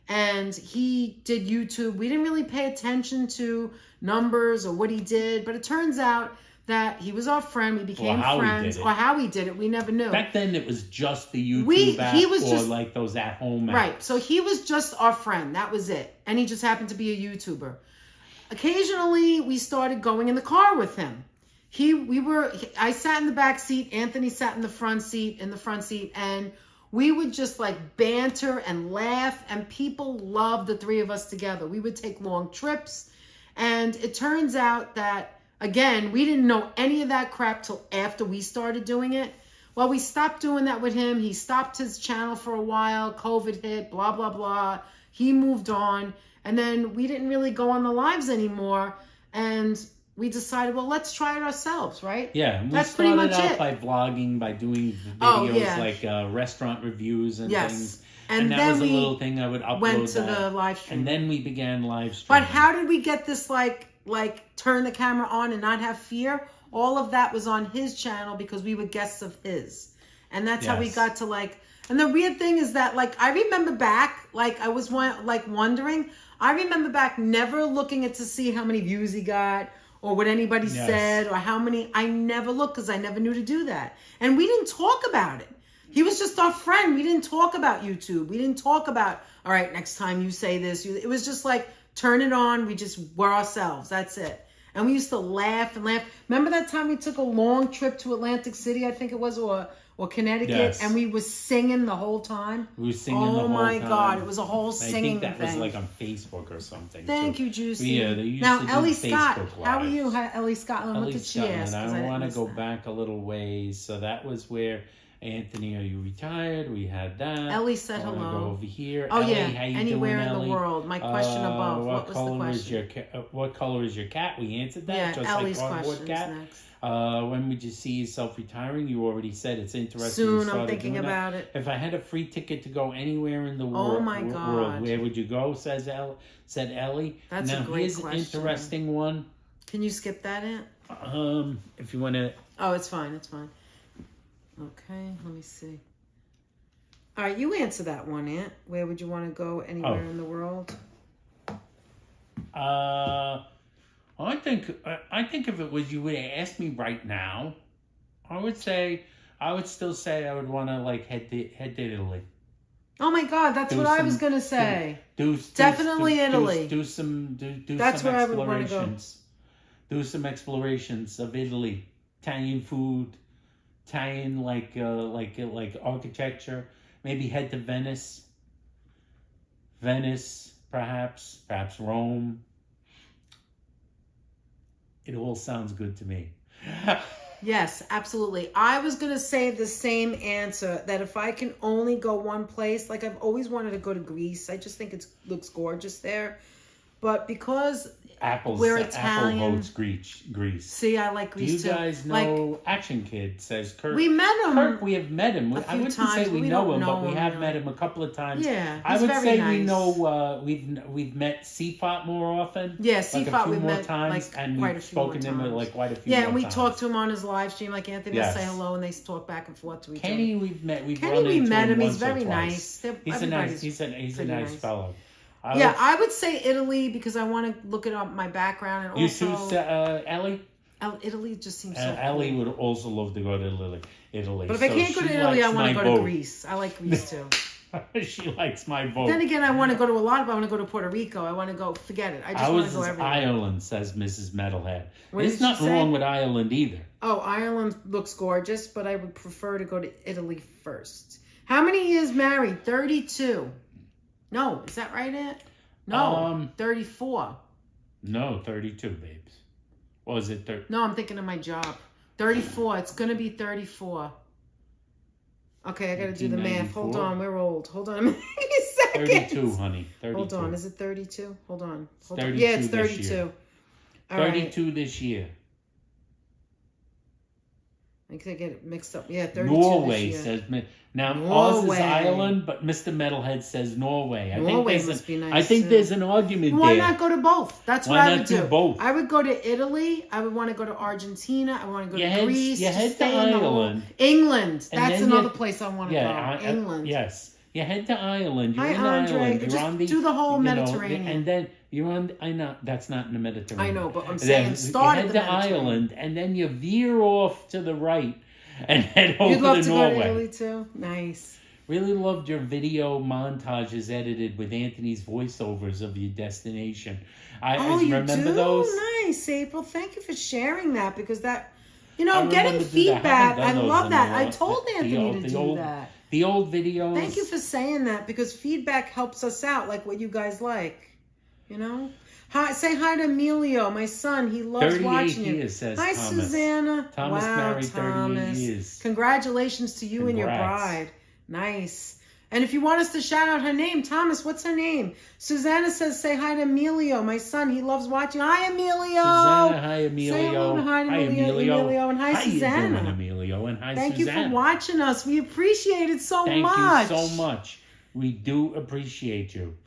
And he did YouTube. We didn't really pay attention to numbers or what he did, but it turns out that he was our friend. We became friends, or how he did it. We never knew. Back then, it was just the YouTube app, like those at-home apps. Right. So he was just our friend. That was it. And he just happened to be a YouTuber. Occasionally, we started going in the car with him. I sat in the back seat. Anthony sat in the front seat. And we would just like banter and laugh, and people loved the three of us together. We would take long trips, and it turns out that, again, we didn't know any of that crap till after we started doing it. Well, we stopped doing that with him. He stopped his channel for a while. COVID hit, blah, blah, blah. He moved on, and then we didn't really go on the lives anymore, and we decided, well, let's try it ourselves, right? Yeah, that's pretty much it. By vlogging, by doing videos like restaurant reviews and things. And that was a little thing I would upload. Went to the live stream. And then we began live streaming. But how did we get this like turn the camera on and not have fear? All of that was on his channel because we were guests of his. And that's how we got to and the weird thing is that I remember back, I was wondering, I remember back never looking to see how many views he got, or what anybody said, or how many. I never looked because I never knew to do that. And we didn't talk about it. He was just our friend. We didn't talk about YouTube. We didn't talk about, all right, next time you say this. It was just turn it on. We just were ourselves. That's it. And we used to laugh and laugh. Remember that time we took a long trip to Atlantic City, I think it was, or Connecticut, and we was singing the whole time? We were singing the whole time. Oh my God, it was a whole singing thing. I think that was on Facebook or something. Thank you, Juicy. Yeah, they used now, to Ellie do Scott, Facebook Lives. how are you? Ellie Scotland, what did she ask? I want to go back a little ways. So that was where, Anthony, are you retired? We had that. Ellie said hello. Go over here. Oh, Ellie, yeah, how you anywhere doing, in Ellie? the world. My question above. What was the question? What color is your cat? We answered that. Yeah, just Ellie's like Cardboard question's Cat. next. When would you see yourself retiring? You already said it's interesting. Soon, I'm thinking about it. If I had a free ticket to go anywhere in the world, where would you go? Said Ellie. That's a great question. Here's an interesting one. Can you skip that, Aunt? If you want to. Oh, it's fine. It's fine. Okay, let me see. All right, you answer that one, Aunt. Where would you want to go anywhere in the world? I think if it was you would ask me right now, I would still say I would want to head to Italy. Oh my God, that's what I was gonna say. Definitely Italy. Do some That's where I would want to go. Do some explorations of Italy, Italian food, Italian like architecture. Maybe head to Venice, perhaps Rome. It all sounds good to me. Yes, absolutely. I was going to say the same answer, that if I can only go one place, I've always wanted to go to Greece. I just think it looks gorgeous there. But because we're Italian. Apple votes Greece. See, I like Greece too. Do you guys know Action Kid says Kirk? We met him. Kirk, we have met him. I wouldn't say we know him, but we have met him a couple of times. Yeah, I would say nice. we know. We've met Seafot more often. Yeah, Seafot we've met times, and quite we've a few more spoken to times. him quite a few. Yeah, and we times. talked to him on his live stream. Anthony will say hello, and they talk back and forth to each other. Kenny, we've met. Kenny, we met him. He's very nice. He's a nice fellow. I would say Italy because I want to look it up my background and also. You choose Ellie? Italy just seems so. Ellie cool. would also love to go to Italy. But if I can't go to Italy, I want to go to Greece. I like Greece too. She likes my vote. Then again, I want to go to a lot, but I want to go to Puerto Rico. I want to go. Forget it. I just want to go everywhere. Ireland, says Mrs. Metalhead. There's nothing wrong with Ireland either. Oh, Ireland looks gorgeous, but I would prefer to go to Italy first. How many years married? 32. No, is that right, Aunt? No, 34. No, 32, babes. Or is it 30? No, I'm thinking of my job. 34. It's gonna be 34. Okay, I gotta do the math. Hold on, we're old. Hold on a minute. 32, honey. 32. Hold on, is it 32? Hold on. Hold on. 32 Yeah, it's this 32. year. All 32 right. this year. I think I get it mixed up. Yeah, 32 Norway this year. says now Oz is Norway. Ireland, but Mr. Metalhead says Norway. Norway must be nice. I think too. there's an argument Why there. not go to both? That's Why what I not would do do. both? I would go to Italy. I would want to go to Argentina. I want to go to Greece. You just head to stay in the whole- Ireland. England. And That's then another place I want to go. England. Yes. You head to Ireland. You're Hi, in Andre. Ireland. You're Just on the do the whole you know, Mediterranean. and then you're on. I know that's not in the Mediterranean. I know, but I'm Then saying start you at head the to Mediterranean. Ireland, and then you veer off to the right and head over You'd love to to Norway. go to Italy too? Nice. Really loved your video montages edited with Anthony's voiceovers of your destination. I You remember do? those. Nice, April. Thank you for sharing that because that, I getting remember do that. feedback, I I haven't done love those that. in a I while. told Anthony to do that. The old videos. Thank you for saying that because feedback helps us out, like what you guys like. Hi, say hi to Emilio, my son. He loves 38 watching you. years, says Hi, Thomas. Susanna. Thomas wow, married 38 Thomas. years. Congratulations to you and your Congrats. bride. Nice. And if you want us to shout out her name, Thomas, what's her name? Susanna says, say hi to Emilio, my son. He loves watching. Hi, Emilio. Susanna, hi, Emilio. Say hello to hi, Emilio. And hi, How Susanna. you doing, Emilio? And hi, Thank Susanna. you for watching us. We appreciate it so Thank much. you so much. We do appreciate you.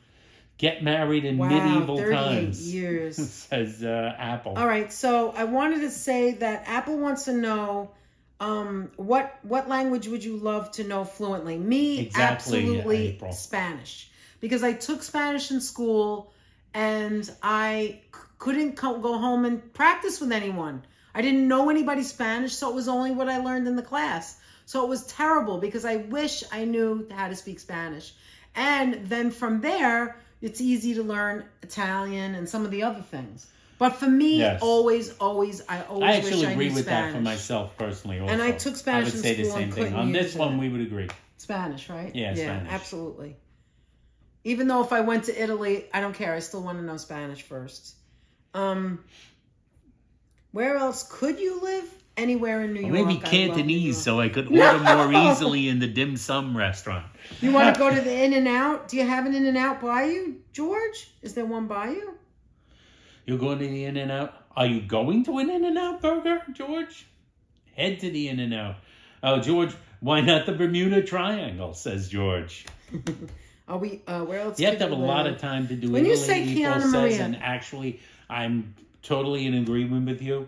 Get married in Wow, medieval 38 times. years. Says Apple. All right, so I wanted to say that Apple wants to know what language would you love to know fluently? Me, Exactly, absolutely April. Spanish. Because I took Spanish in school and I couldn't go home and practice with anyone. I didn't know anybody Spanish, so it was only what I learned in the class. So it was terrible because I wish I knew how to speak Spanish. And then from there, it's easy to learn Italian and some of the other things. But for me, Yes. I always I wish actually I agree knew with Spanish. that for myself personally also. And I took Spanish I would in say the school same and thing. couldn't On this use one, it. we would agree. Spanish, right? Yeah, Yeah, Spanish. absolutely. Even though if I went to Italy, I don't care. I still want to know Spanish first. Where else could you live? Anywhere in New York. Maybe I love New Cantonese York. so I could No! order more easily in the dim sum restaurant. You want to go to the In-N-Out? Do you have an In-N-Out by you, George? Is there one by you? You're going to the In-N-Out? Are you going to an In-N-Out burger, George? Head to the In-N-Out. Oh, George, why not the Bermuda Triangle, says George. Are we? Where else? You have could to have a you lot live? of time to do When it. you say April Keanu says, Maria- and actually, I'm totally in agreement with you.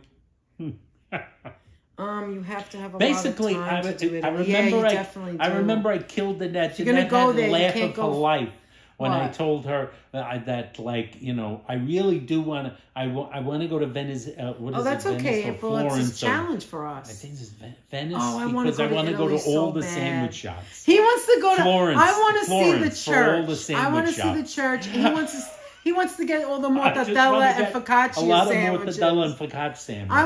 You have to have a Basically, lot of time to do it. I Yeah, you remember definitely do. I remember I killed the net. If you're gonna go had the there, you laugh can't of her go- life when I What? told her that like, I really do want to. I want to go to Venice. What is Oh, that's it? okay, Venice or April. It's Florence a or- challenge for I us. think it's Venice Oh, I wanna because go I to want to go to Italy all so the bad. sandwich shops. He wants to go to. Florence, I want to see the Florence, for all the church. I want to see sandwich the church, and he wants to get all the I just mortadella wanna and get focaccia a lot sandwiches. of mortadella and focaccia sandwiches.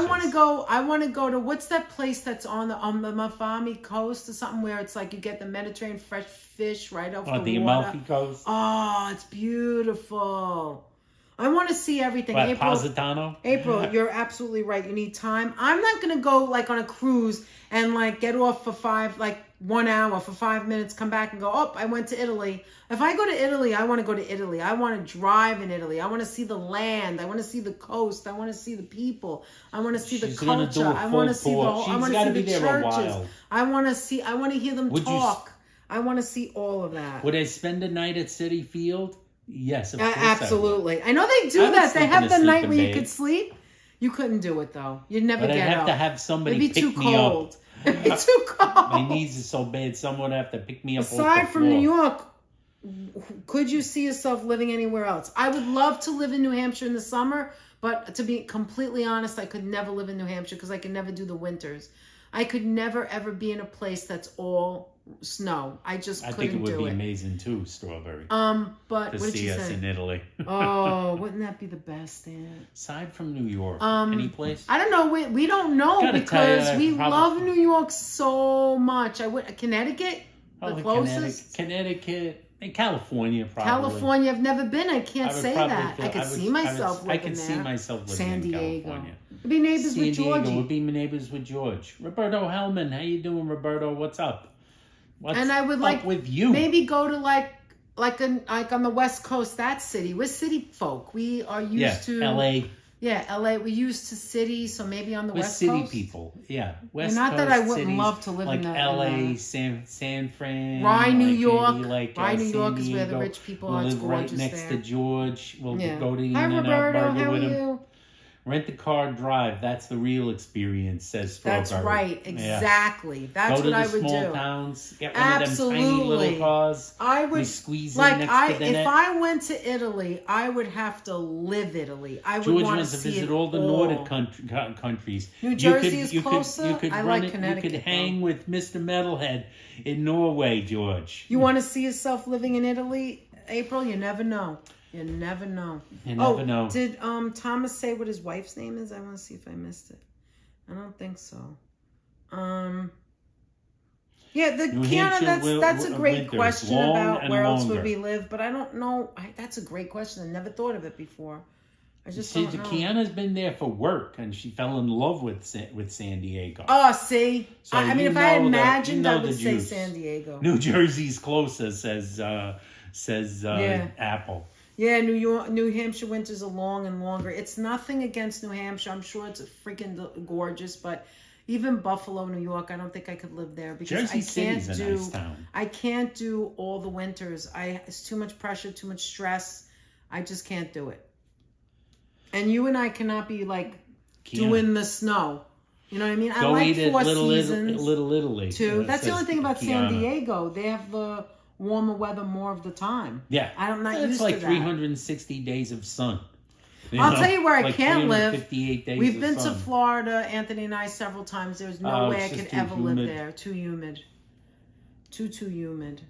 I want to go to what's that place that's on the Mafami coast or something where it's like you get the Mediterranean fresh fish right off the the water. Amalfi Coast. Oh, it's beautiful. I want to see everything. What, April, Positano? April, you're absolutely right. You need time. I'm not going to go like on a cruise and like get off for 1 hour for 5 minutes, come back and go, oh, I went to Italy. If I go to Italy, I want to go to Italy. I want to drive in Italy. I want to see the land. I want to see the coast. I want to see the people. I want to see She's the gonna do culture. a I want to full see the tour. whole, I She's want to gotta see be the there a churches. while. I want to hear them Would you- talk. I want to see all of that. Would I spend a night at City Field? Yes, of course. Absolutely. I know they do I would that. They sleep have in the a night where sleeping you bag. could sleep. You couldn't do it though. You'd never But I'd get have up. to have somebody It'd be pick too me up. cold. It'd be too cold. My knees are so bad, someone would have to pick me up. off Aside the from floor. New York, could you see yourself living anywhere else? I would love to live in New Hampshire in the summer, but to be completely honest, I could never live in New Hampshire because I could never do the winters. I could never ever be in a place that's all snow. I just I couldn't think it would do be it. amazing too, Strawberry, But to what did see you us say? in Italy. Oh, wouldn't that be the best, Dan? Aside from New York, any place? I don't know. We don't know Gotta tell you, because we probably- love New York so much. I would Connecticut, the Probably closest. Connecticut, and California, probably. California, I've never been. I I can't would say probably that. feel- I could see I myself living could there. see myself living San in Diego. California. Be neighbors San with Diego Georgie. would be neighbors with George. Roberto Hellman, how you doing, Roberto? What's up? What's And I would up like with you? maybe go to like on the West Coast, that city. We're city folk. We are used to L.A. Yeah, LA. We're used to cities, so maybe on the We're West city Coast. people. Yeah, West Not Coast that I wouldn't cities, love to live like in that. L.A., San Fran, Rye, New like York. maybe like Rye, New San York is where the Diego. rich people We'll are. It's live right gorgeous next there. to George. We'll go to Hi, In-N-Out Roberto. Burger How with are him. you? Rent the car, drive. That's the real experience, says Strawberry. That's right. Exactly. That's Go what I to would the small do. towns. Get one of them tiny little Absolutely. cars. I would We squeeze in like next to the if net. I went to Italy, I would have to live Italy. I would George want wants to to see visit it all the Nordic countries. New Jersey is you closer? Could I run like it, Connecticut, You could hang with Mr. Metalhead in Norway, George. You want to see yourself living in Italy, April? You never know. You never know. You never know. Did Thomas say what his wife's name is? I want to see if I missed it. I don't think so. Yeah, the New Kiana. Hampshire That's a great winters, question long about and where else longer. would we live, but I don't know. That's a great question. I never thought of it before. I just don't know. Kiana's been there for work, and she fell in love with San Diego. Oh, see, So I mean, you if I know imagined, I the would say juice. San Diego. New Jersey's closer, says Yeah. Apple. Yeah, New Hampshire winters are long and longer. It's nothing against New Hampshire. I'm sure it's freaking gorgeous, but even Buffalo, New York, I don't think I could live there because Jersey I can't City's a do. nice town. I can't do all the winters. It's too much pressure, too much stress. I just can't do it. And you and I cannot be like doing the snow. You know what I mean? I like eat at four Little seasons Italy too. That's the says only thing about Kiana. San Diego. They have the warmer weather more of the time. Yeah, I'm not it's used like to that. 360 days of sun. I'll tell you where I like can't live. 358 days We've of been to sun. Florida, Anthony and I, several times. There's no Oh, way I it's could just too ever live humid. there. Too humid. Too humid.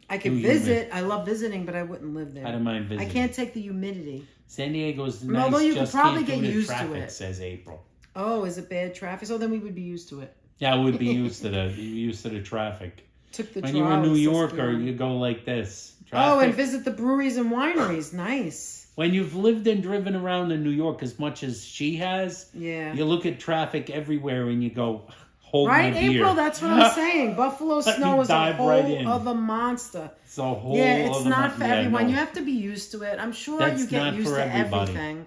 I could Too visit. humid. I love visiting, but I wouldn't live there. I don't mind visiting. I can't take the humidity. San Diego's And nice. although you could just probably can't do get the used to traffic, it. says April. Oh, is it bad traffic? So then we would be used to it. Yeah, I would be used to the traffic. Took the When you're a trial New and Yorker, Susquehanna. you go like this. Oh, and Traffic. visit the breweries and wineries. Nice. When you've lived and driven around in New York as much as she has, Yeah. you look at traffic everywhere and you go, hold Right, my beer. April? That's what I'm saying. Buffalo Let snow me is a dive right in. whole other monster. It's a whole Yeah, it's other not for everyone. no. You have to be used to it. I'm sure That's you get not used for to everybody. everything.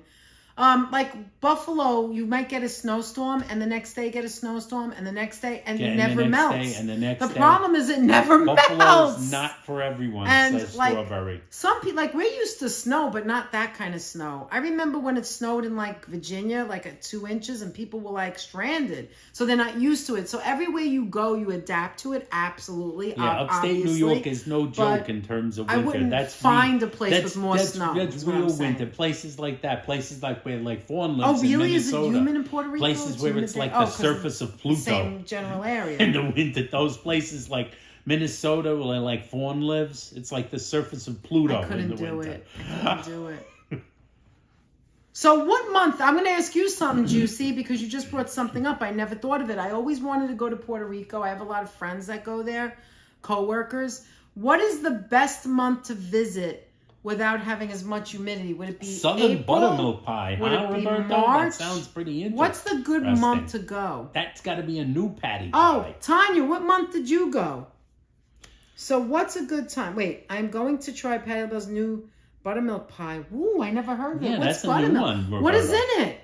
Like Buffalo, you might get a snowstorm, and the next day get a snowstorm, and the next day, and Yeah, it and never the next melts. day, and the next The day. problem is it never Buffalo's melts. not for everyone, And, says like, Strawberry. Some people, like, we're used to snow, but not that kind of snow. I remember when it snowed in, like, Virginia, like, at 2 inches, and people were, like, stranded. So they're not used to it. So everywhere you go, you adapt to it, absolutely. Yeah, upstate obviously. New York is no joke but in terms of I winter. wouldn't That's find a place with more that's, snow. That's is what real I'm saying. winter. Places like that. Places like where like Fawn Oh, lives in really? Is it Minnesota. humid in Puerto Rico? Places where humid it's there? like Oh, the 'cause surface of Pluto. Same general area. In the winter, those places like Minnesota where like Fawn lives, it's like the surface of Pluto I couldn't in the do winter. it. I couldn't do it. So what month? I'm going to ask you something, Juicy, because you just brought something up. I never thought of it. I always wanted to go to Puerto Rico. I have a lot of friends that go there, co-workers. What is the best month to visit without having as much humidity? Would it be Southern April? buttermilk pie, Would huh, it be Roberto? March? That sounds pretty interesting. What's the good month to go? That's got to be a new patty Oh, pie. Tanya, what month did you go? So what's a good time? Wait, I'm going to try Patty LaBelle's new buttermilk pie. Ooh, I never heard of it. Yeah, What's that's a new buttermilk? one, What is Roberto. in it?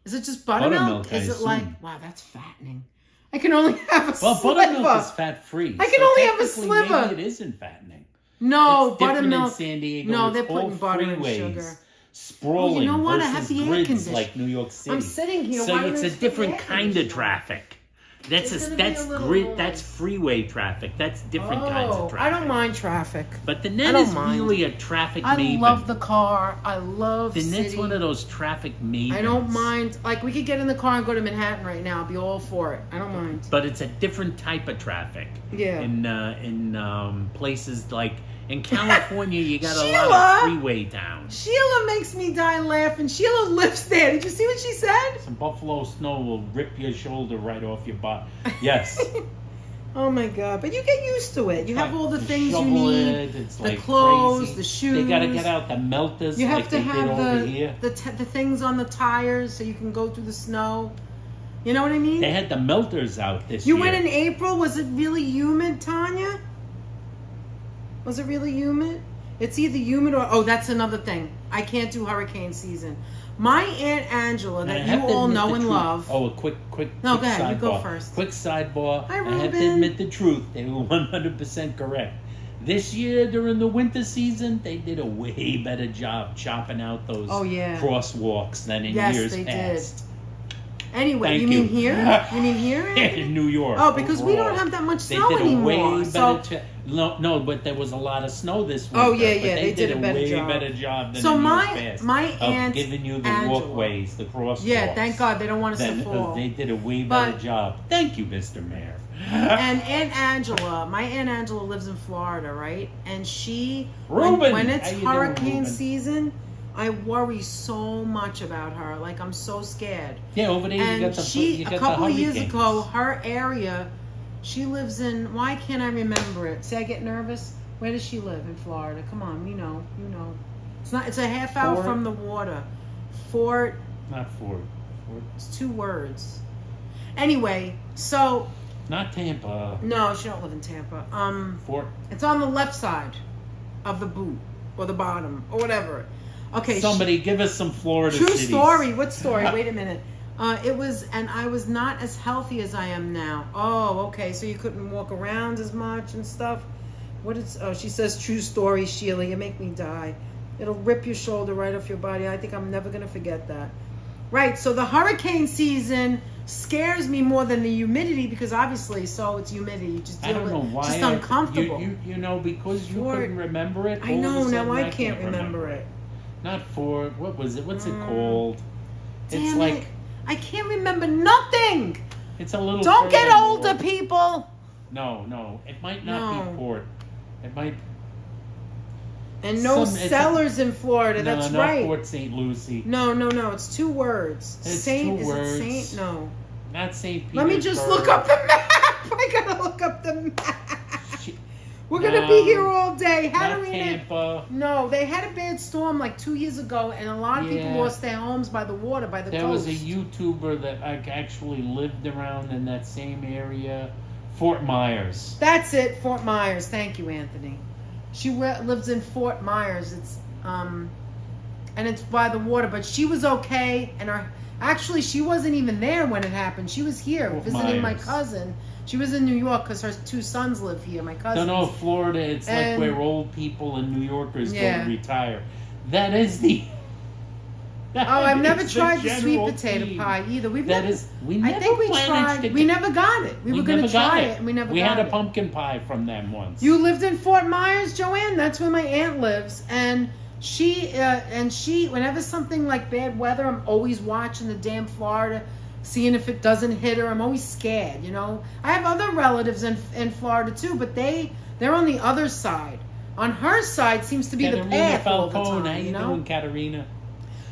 Is it just buttermilk? Buttermilk, I Is it assume. like, wow, that's fattening. I can only have a Well, sliver. buttermilk is fat-free. I can only have a technically, sliver. Maybe it isn't fattening. No, It's different buttermilk. in San Diego. No, It's they're putting all butter and freeways, sugar. Sprawling Oh, you know what? I versus have the air grids condition- like New York City. I'm sitting here. So why it's don't a I put the different air kind of conditioner on? traffic. That's It's gonna be a little noise. that's freeway traffic. That's different kinds of traffic. I don't mind traffic. But then I that don't is mind. really a traffic I maven. love the car. I love Then that's city. one of those traffic mavens. I don't mind. Like, we could get in the car and go to Manhattan right now. I'll be all for it. I don't mind. But it's a different type of traffic. Yeah. In places like in California, you got a Sheila! lot of freeway towns. Sheila makes me die laughing. Sheila lives there. Did you see what she said? Some buffalo snow will rip your shoulder right off your butt. Yes. Oh my God! But you get used to it. You have all the things you shovel need: it, it's the like clothes, crazy. the shoes. They gotta get out the melters You have like to they have did over here. the things on the tires so you can go through the snow. You know what I mean? They had the melters out this You year. went in April. Was it really humid, Tanya? Was it really humid? It's either humid or that's another thing. I can't do hurricane season. My Aunt Angela, And I that have you to all admit know the and truth. love. Oh, a quick No, quick go ahead. sidebar. You go first. Quick sidebar. Hi, I have to Ruben. admit the truth. They were 100% correct. This year during the winter season, they did a way better job chopping out those crosswalks than in years they past. did. Anyway, Thank you mean here? You mean here? Anthony? In New York. Oh, because we overall. don't have that much They snow did a anymore. way So, better no, but there was a lot of snow this winter. Oh, yeah, but yeah, they did a better way job. better job than So in my- years past my of Aunt giving you the Angela. walkways, the crosswalks. yeah, thank God they don't want us to fall. They did a way But- better job. Thank you, Mr. Mayor. And Aunt Angela, my Aunt Angela lives in Florida, right? And she, Ruben, when it's how you doing, hurricane Ruben? season, I worry so much about her. Like, I'm so scared. Yeah, over there you And got the she, you a got couple the of years hurricanes. ago, her area, she lives in, why can't I remember it? See, I get nervous. Where does she live in Florida? Come on, you know. It's a half hour Fort? from the water. Fort, Not Fort. it's 2 words. Anyway, so, Not Tampa. no, she don't live in Tampa. Fort. It's on the left side of the boot, or the bottom, or whatever. Okay. Somebody give us some Florida True cities. story. What story? Wait a minute. It was, and I was not as healthy as I am now. Oh, okay. So you couldn't walk around as much and stuff. She says true story, Sheila. You make me die. It'll rip your shoulder right off your body. I think I'm never gonna forget that. Right. So the hurricane season scares me more than the humidity because obviously, so it's humidity. You just I deal don't with know it. why. Just uncomfortable. You know, because you Fort- couldn't remember it. I all of a know now. sudden I can't remember it. Not Fort. What was it? What's it called? Damn It's it. like I can't remember nothing. it's a little. Don't get further older, north. people. No. It might not No. be Port. It might. And no Some- it's cellars in Florida. No, That's not right. Port St. Lucie. No. It's 2 words. It's Saint. 2 Is words. it Saint? No. Not St. Petersburg. Let me just look up the map. I gotta look up the map. Shit. We're gonna No, be here all day. How Not do we know? Tampa. No, they had a bad storm like 2 years ago, and a lot of people Yeah. lost their homes by the water, by the There coast. was a YouTuber that actually lived around in that same area, Fort Myers. That's it, Fort Myers. Thank you, Anthony. She lives in Fort Myers. It's and it's by the water, but she was okay. And actually, she wasn't even there when it happened. She was here Fort visiting my Myers. cousin. She was in New York because her 2 sons live here. My cousin. No, Florida. It's And- like where old people and New Yorkers go Yeah. to retire. That is the. Oh, I've never is the tried the sweet general potato theme. pie either. We've That never. is. We never I think we managed tried. to We never got it. We were going to never got try it, and we never We got had it. a pumpkin pie from them once. You lived in Fort Myers, Joanne? That's where my aunt lives. And she, whenever something like bad weather, I'm always watching the damn Florida, seeing if it doesn't hit her. I'm always scared, you know? I have other relatives in Florida too, but they're on the other side. On her side seems to be the Katerina path all the Falcone, how time, you you know? doing, Katerina?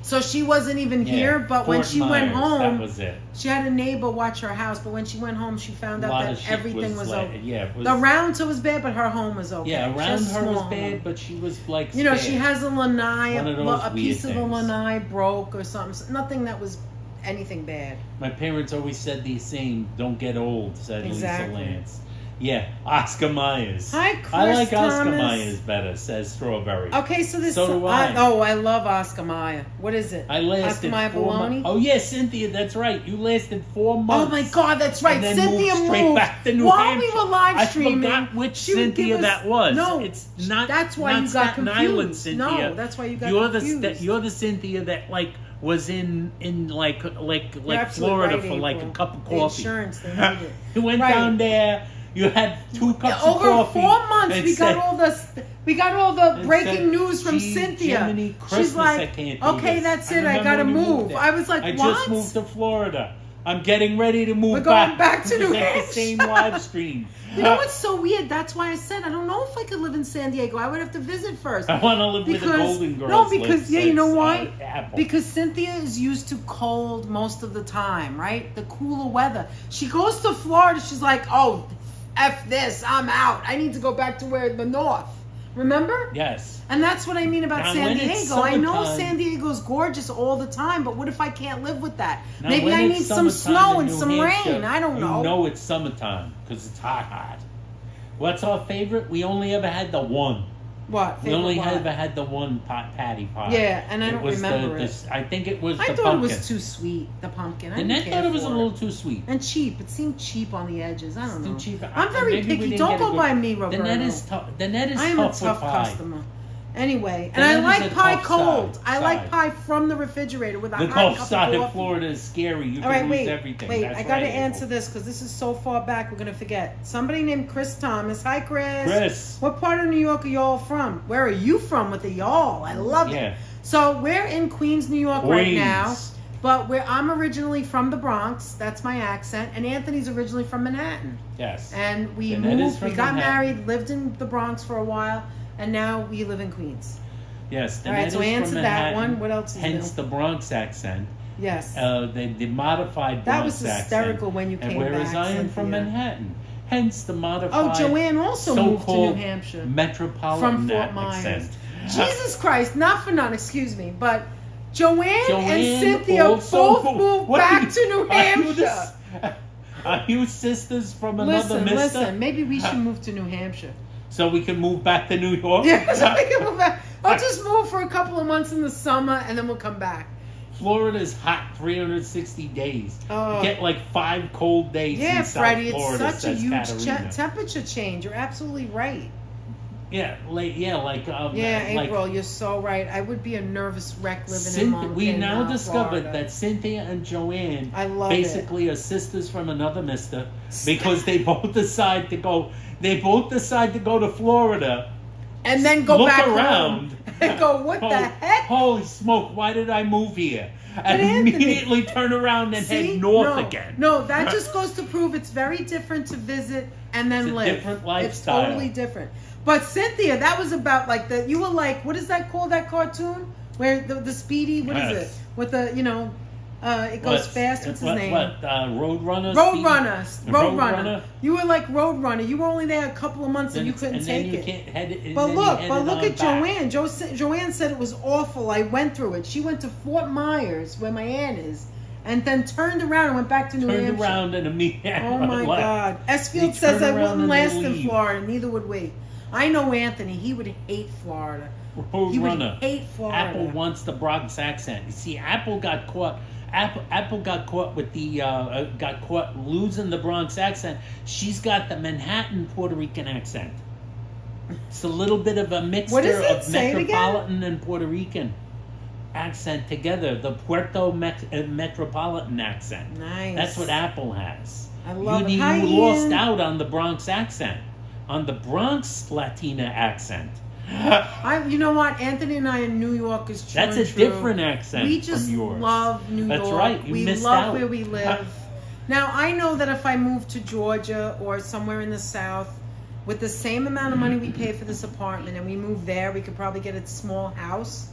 So she wasn't even Yeah, here, but when Fort she went Myers, home, that was it. she had a neighbor watch her house, but when she went home, she found A out lot that of shit everything was like, okay. yeah, it was, The round was bad, but her home was okay. yeah, She around has a her was small bad, home. but she was like You know, scared. she has a lanai, One of those a piece of weird the things. lanai broke or something. So nothing that was anything bad. My parents always said the same, don't get old, said Exactly. Lisa Lance. Yeah, Oscar Myers. Hi, Chris I like Oscar Thomas. Myers better, says Strawberry. Okay, so this. So do I. I love Oscar Mayer. What is it? I lasted Oscar Mayer 4 bologna? months. Oh, yeah, Cynthia, that's right. You lasted 4 Oh months. my God, that's right. And then Cynthia moved straight back to New while Hampshire. we were live streaming. I forgot which she would Cynthia give us- that was. No, it's not. that's why not you got Staten confused. Island Cynthia. No, that's why you got you're confused. You're the Cynthia that like was in like You're absolutely Florida right, for like a April. cup of The coffee. insurance, they need it. You went Right. down there. You had 2 cups of Over coffee. 4 months, and we said- got all the and breaking said, news from "Gee, Cynthia. Jiminy She's Christmas, I like, can't do okay, this." that's it. I remember gotta when you moved move. there. I was like, I what? just moved to Florida. I'm getting ready to move We're going back to New It's like Hampshire. the same live stream. You know what's so weird? That's why I said I don't know if I could live in San Diego. I would have to visit first. I want to live with the Because- Golden Girls. no, because- live, yeah, you know says, why? Apple. Because Cynthia is used to cold most of the time, right? The cooler weather. She goes to Florida, she's like, oh, F this, I'm out. I need to go back to where the north. Remember? Yes. And that's what I mean about Now, San when it's Diego. I know summertime- San Diego's gorgeous all the time, but what if I can't live with that? Now, Maybe when I it's need some summertime snow in and New some Hampshire, rain. I don't know. You know it's summertime because it's hot. What's our favorite? We only ever had the one. What? We Favorite only what? ever had the one patty pie. Yeah, and I It don't was remember it. I think it was I the thought pumpkin. it was too sweet, the pumpkin. I And didn't then care thought it was a for little too sweet. And cheap. It seemed cheap on the edges. I don't Too know. cheap. I'm very Maybe we picky. didn't Don't get a go good- by me, Roberto. The net is tough. The net is I am a tough with tough pie. customer. Anyway, The and I net is like a pie tough cold. side. I like pie from the refrigerator with a The hot Gulf cup side of of coffee. Florida is scary. You All can right, lose wait, everything. wait. That's I got to right, answer April. this because this is so far back. We're gonna forget. Somebody named Chris Thomas. Hi, Chris. Chris. What part of New York are y'all from? Where are you from with the y'all? I love Yeah. it. So we're in Queens, New York right now. Queens. But I'm originally from the Bronx. That's my accent. And Anthony's originally from Manhattan. Yes. And we And that is moved. We from got Manhattan. married, lived in the Bronx for a while, and now we live in Queens. Yes. All right, net so is answer from that Manhattan, one. What else is hence new? the Bronx accent. Yes. The modified That Bronx was accent. hysterical when you And came whereas back, I am from Cynthia. Manhattan, hence the modified. Oh, Joanne also moved to New so-called Hampshire metropolitan from Fort Myers. accent. Jesus Christ, not for none, excuse me, but Joanne and Joanne Cynthia also both moved What are back you- to New are you Hampshire. this- Are you sisters from another mister? Listen, maybe we should move to New Hampshire. So we can move back to New York? Yeah, so we can move back. I'll just move for a couple of months in the summer and then we'll come back. Florida is hot 360 days. Oh. You get like 5 cold days Yeah, in South Freddie, Florida, it's such a says huge Katerina. temperature change. You're absolutely right. Yeah, like Yeah, like April, you're so right. I would be a nervous wreck living in Montana, we now discovered Florida. that Cynthia and Joanne I love basically are sisters from another mister because they both decide to go. They both decide to go to Florida, and then go look back around, home and go, what the heck? Holy smoke! Why did I move here? And Anthony- immediately turn around and See? head north No, again. No, that just goes to prove it's very different to visit and then It's a live. different lifestyle. It's totally different. But Cynthia, that was about like you were like, what is that called, that cartoon? Where the Speedy, what is Yes. it? With the, it goes fast. What's his name? Roadrunner? Roadrunner. You were like Roadrunner. You were only there a couple of months and you couldn't take it. But look at Joanne. Joanne said it was awful. I went through it. She went to Fort Myers, where my aunt is, and then turned around and went back to New Hampshire. Turned around and immediately Oh my left. God. Esfield They says I turn around wouldn't and last they in leave. Florida. Neither would we. I know Anthony. He would hate Florida. He would Roadrunner. hate Florida. Apple wants the Bronx accent. You see, Apple got caught. Apple got caught with the got caught losing the Bronx accent. She's got the Manhattan Puerto Rican accent. It's a little bit of a mixture What is it? of Say it again. metropolitan and Puerto Rican accent together. The metropolitan accent. Nice. That's what Apple has. I love it. You Hi, lost Ian. out on the Bronx accent, on the Bronx Latina accent. You know what? Anthony and I in New York is true. That's and a true. different accent We just from yours. love New That's York. right. You we missed love out. where we live. Now I know that if I moved to Georgia or somewhere in the South, with the same amount of money we pay for this apartment, and we move there, we could probably get a small house,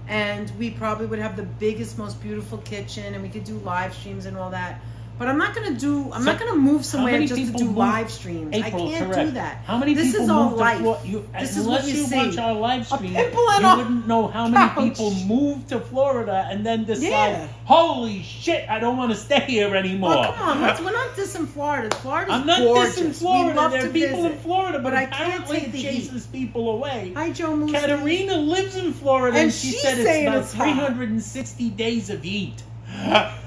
and we probably would have the biggest, most beautiful kitchen, and we could do live streams and all that. But I'm not gonna move somewhere many just to people do move- live streams. April, I can't correct. do that. How many this people is all move to life. Florida? This is Unless what you you see. watch our live stream, pimple in you a wouldn't know how many couch. people move to Florida and then decide, Yeah. holy shit, I don't want to stay here anymore. Well, come on, we're not dissing Florida. Florida's I'm not gorgeous. dissing We Florida. love There to are people visit. in Florida, but I can't apparently take it the heat. chases people away. Hi, Joe Moose. Katerina lives in Florida, And and she she's said it's saying about it's hot. 360 days of heat.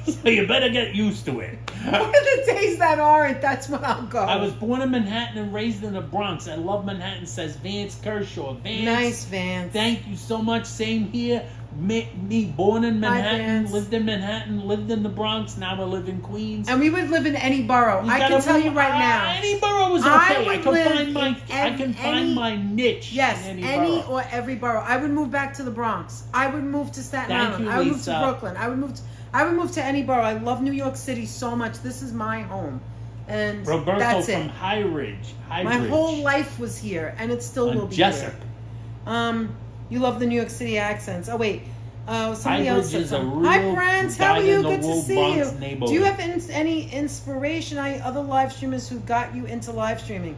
So you better get used to it. What are the days that aren't? That's when I'll go. I was born in Manhattan and raised in the Bronx. I love Manhattan, says Vance Kershaw. Vance, Nice, Vance. thank you so much. Same here. Me born in Hi, Manhattan, Vance. lived in Manhattan, lived in the Bronx. Now I live in Queens. And we would live in any borough. You I gotta can tell you move- right now. Any borough is I okay. I would can live find my in I can any- find my niche. Yes, in any borough. or every borough. I would move back to the Bronx. I would move to Staten Thank Island. you, I would move Lisa. to Brooklyn. I would move to any borough. I love New York City so much. This is my home. And Roberto that's from it. High Ridge. My whole life was here, and it still will On be Jessup. here. You love the New York City accents. Oh wait, Somebody else said is a something. real Hi, Brent. How are you? Good to dyed-in-the-wool see Bronx you. neighborhood. Do you have any inspiration? Other live streamers who got you into live streaming?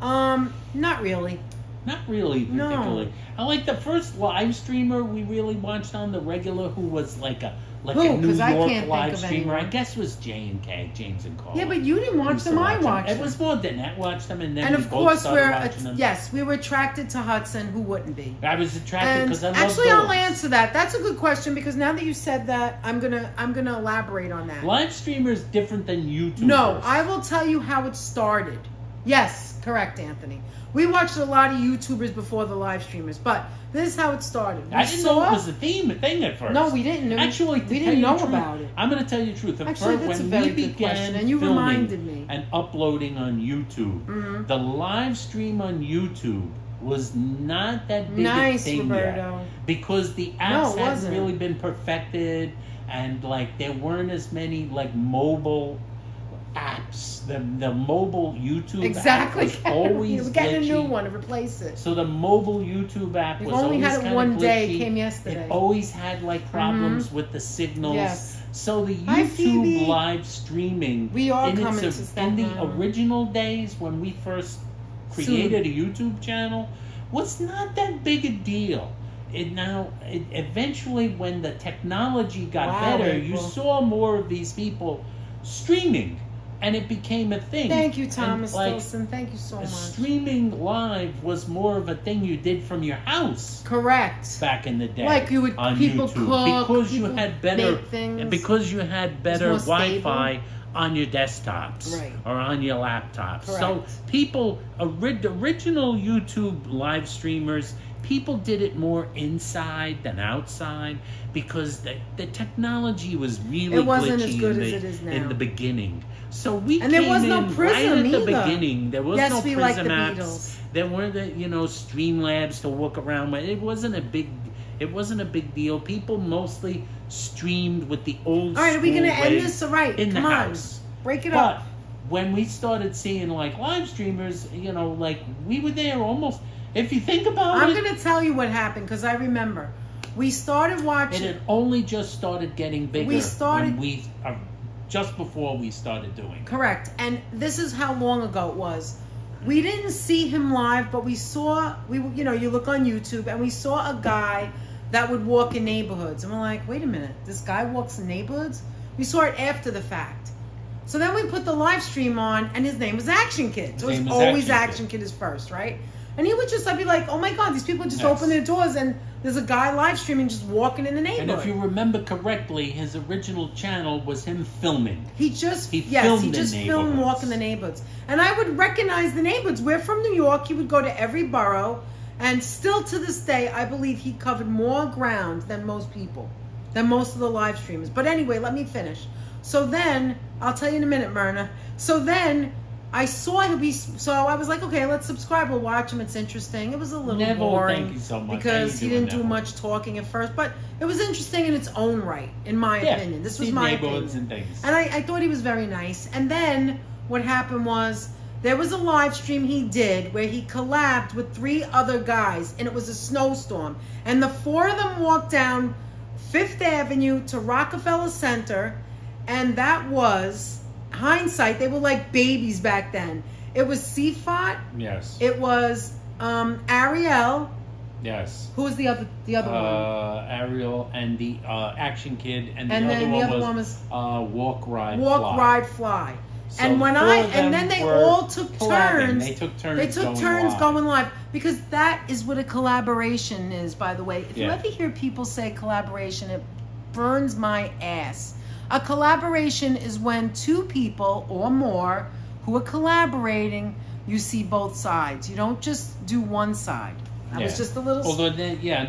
Not really. Not really particularly. No. I like the first live streamer we really watched on the regular, who was like a Who? New 'Cause I York can't think live of streamer. I anyone. guess was J&K, James and Carl. Yeah, but you didn't watch them. I watched them. It was more than that. Watched them, and then And we of both course, started watching them. we were attracted to Hudson. Who wouldn't be? I was attracted And because I love actually, dogs. I'll answer that. That's a good question because now that you said that, I'm gonna elaborate on that. Live streamers different than YouTubers. No, I will tell you how it started. Yes, correct, Anthony. We watched a lot of YouTubers before the live streamers, but this is how it started. I didn't know it was a thing at first. No, we didn't know. Actually, we didn't know about it. I'm going to tell you the truth. Actually, that's a very good question, and you reminded me. And uploading on YouTube, the live stream on YouTube was not that big a thing Roberto. yet, because the apps hadn't wasn't. really been perfected, and like there weren't as many like mobile apps. The mobile YouTube app was always We're getting glitchy. a new one to replace it. So the mobile YouTube app We've was only always had it kinda one day. glitchy. It came yesterday. It always had like problems with the signals. Yes. So the Hi, YouTube Phoebe. live streaming We are in coming its to in Staten the Island. original days when we first created a YouTube channel was not that big a deal. Eventually when the technology got better, you April. saw more of these people streaming, and it became a thing. Thank you, And, Thomas like, Wilson. Thank you so much. streaming live was more of a thing you did from your house Correct. back in the day. Like you would on people YouTube, cook because you people had better make things. because you had better more stable. Wi-Fi on your desktops Right. or on your laptops. So Correct. people, original YouTube live streamers, people did it more inside than outside because the technology was really It wasn't glitchy as good in as the, it is now. in the beginning. So we And there came was no in Prism right at the either. beginning. There was Yes, no we Prism like the apps. Beatles. There weren't the Streamlabs to walk around with. It wasn't a big deal. People mostly streamed with the old All right, are we school going to end ways this? All right, in come the on. house. Break it But up. when we started seeing like live streamers, like we were there almost. If you think about I'm it, going to tell you what happened because I remember. We started it watching. had only just started getting bigger. We started- when we just before we started doing. Correct. And this is how long ago it was. We didn't see him live, but you look on YouTube and we saw a guy that would walk in neighborhoods. And we're like, wait a minute, this guy walks in neighborhoods? We saw it after the fact. So then we put the live stream on and his name was Action Kid. So His it's name was always Action Action Kid is first, right? And he would just, I'd be like, oh my God, these people just Yes. open their doors and there's a guy live streaming just walking in the neighborhood. And if you remember correctly, his original channel was him filming. He just filmed in filmed neighborhoods. walking the neighborhoods. And I would recognize the neighborhoods. We're from New York. He would go to every borough. And still to this day, I believe he covered more ground than most people, than most of the live streamers. But anyway, let me finish. So then, I'll tell you in a minute, Myrna. So then, I saw him. So I was like, okay, let's subscribe. We'll watch him. It's interesting. It was a little Neville, boring thank you so much. because How he you doing, didn't do Neville? much talking at first. But it was interesting in its own right, in my opinion. This was see my neighborhoods opinion. and things. And I thought he was very nice. And then what happened was there was a live stream he did where he collabed with 3 other guys, and it was a snowstorm. And the 4 of them walked down Fifth Avenue to Rockefeller Center, and that was hindsight. They were like babies back then. It was Sifat. Yes. It was Ariel. Yes. Who was the other one? Ariel and the Action Kid, and And the then other the other one one was was Walk, Ride, Walk, Fly. Ride, Fly. So And when 4 I of them and then they were all took collabing. turns. They took turns. They took going turns live. going live because that is what a collaboration is. By the way, if you Yeah. ever hear people say collaboration, it burns my ass. A collaboration is when 2 people or more who are collaborating, you see both sides. You don't just do one side. That was just a little. Although,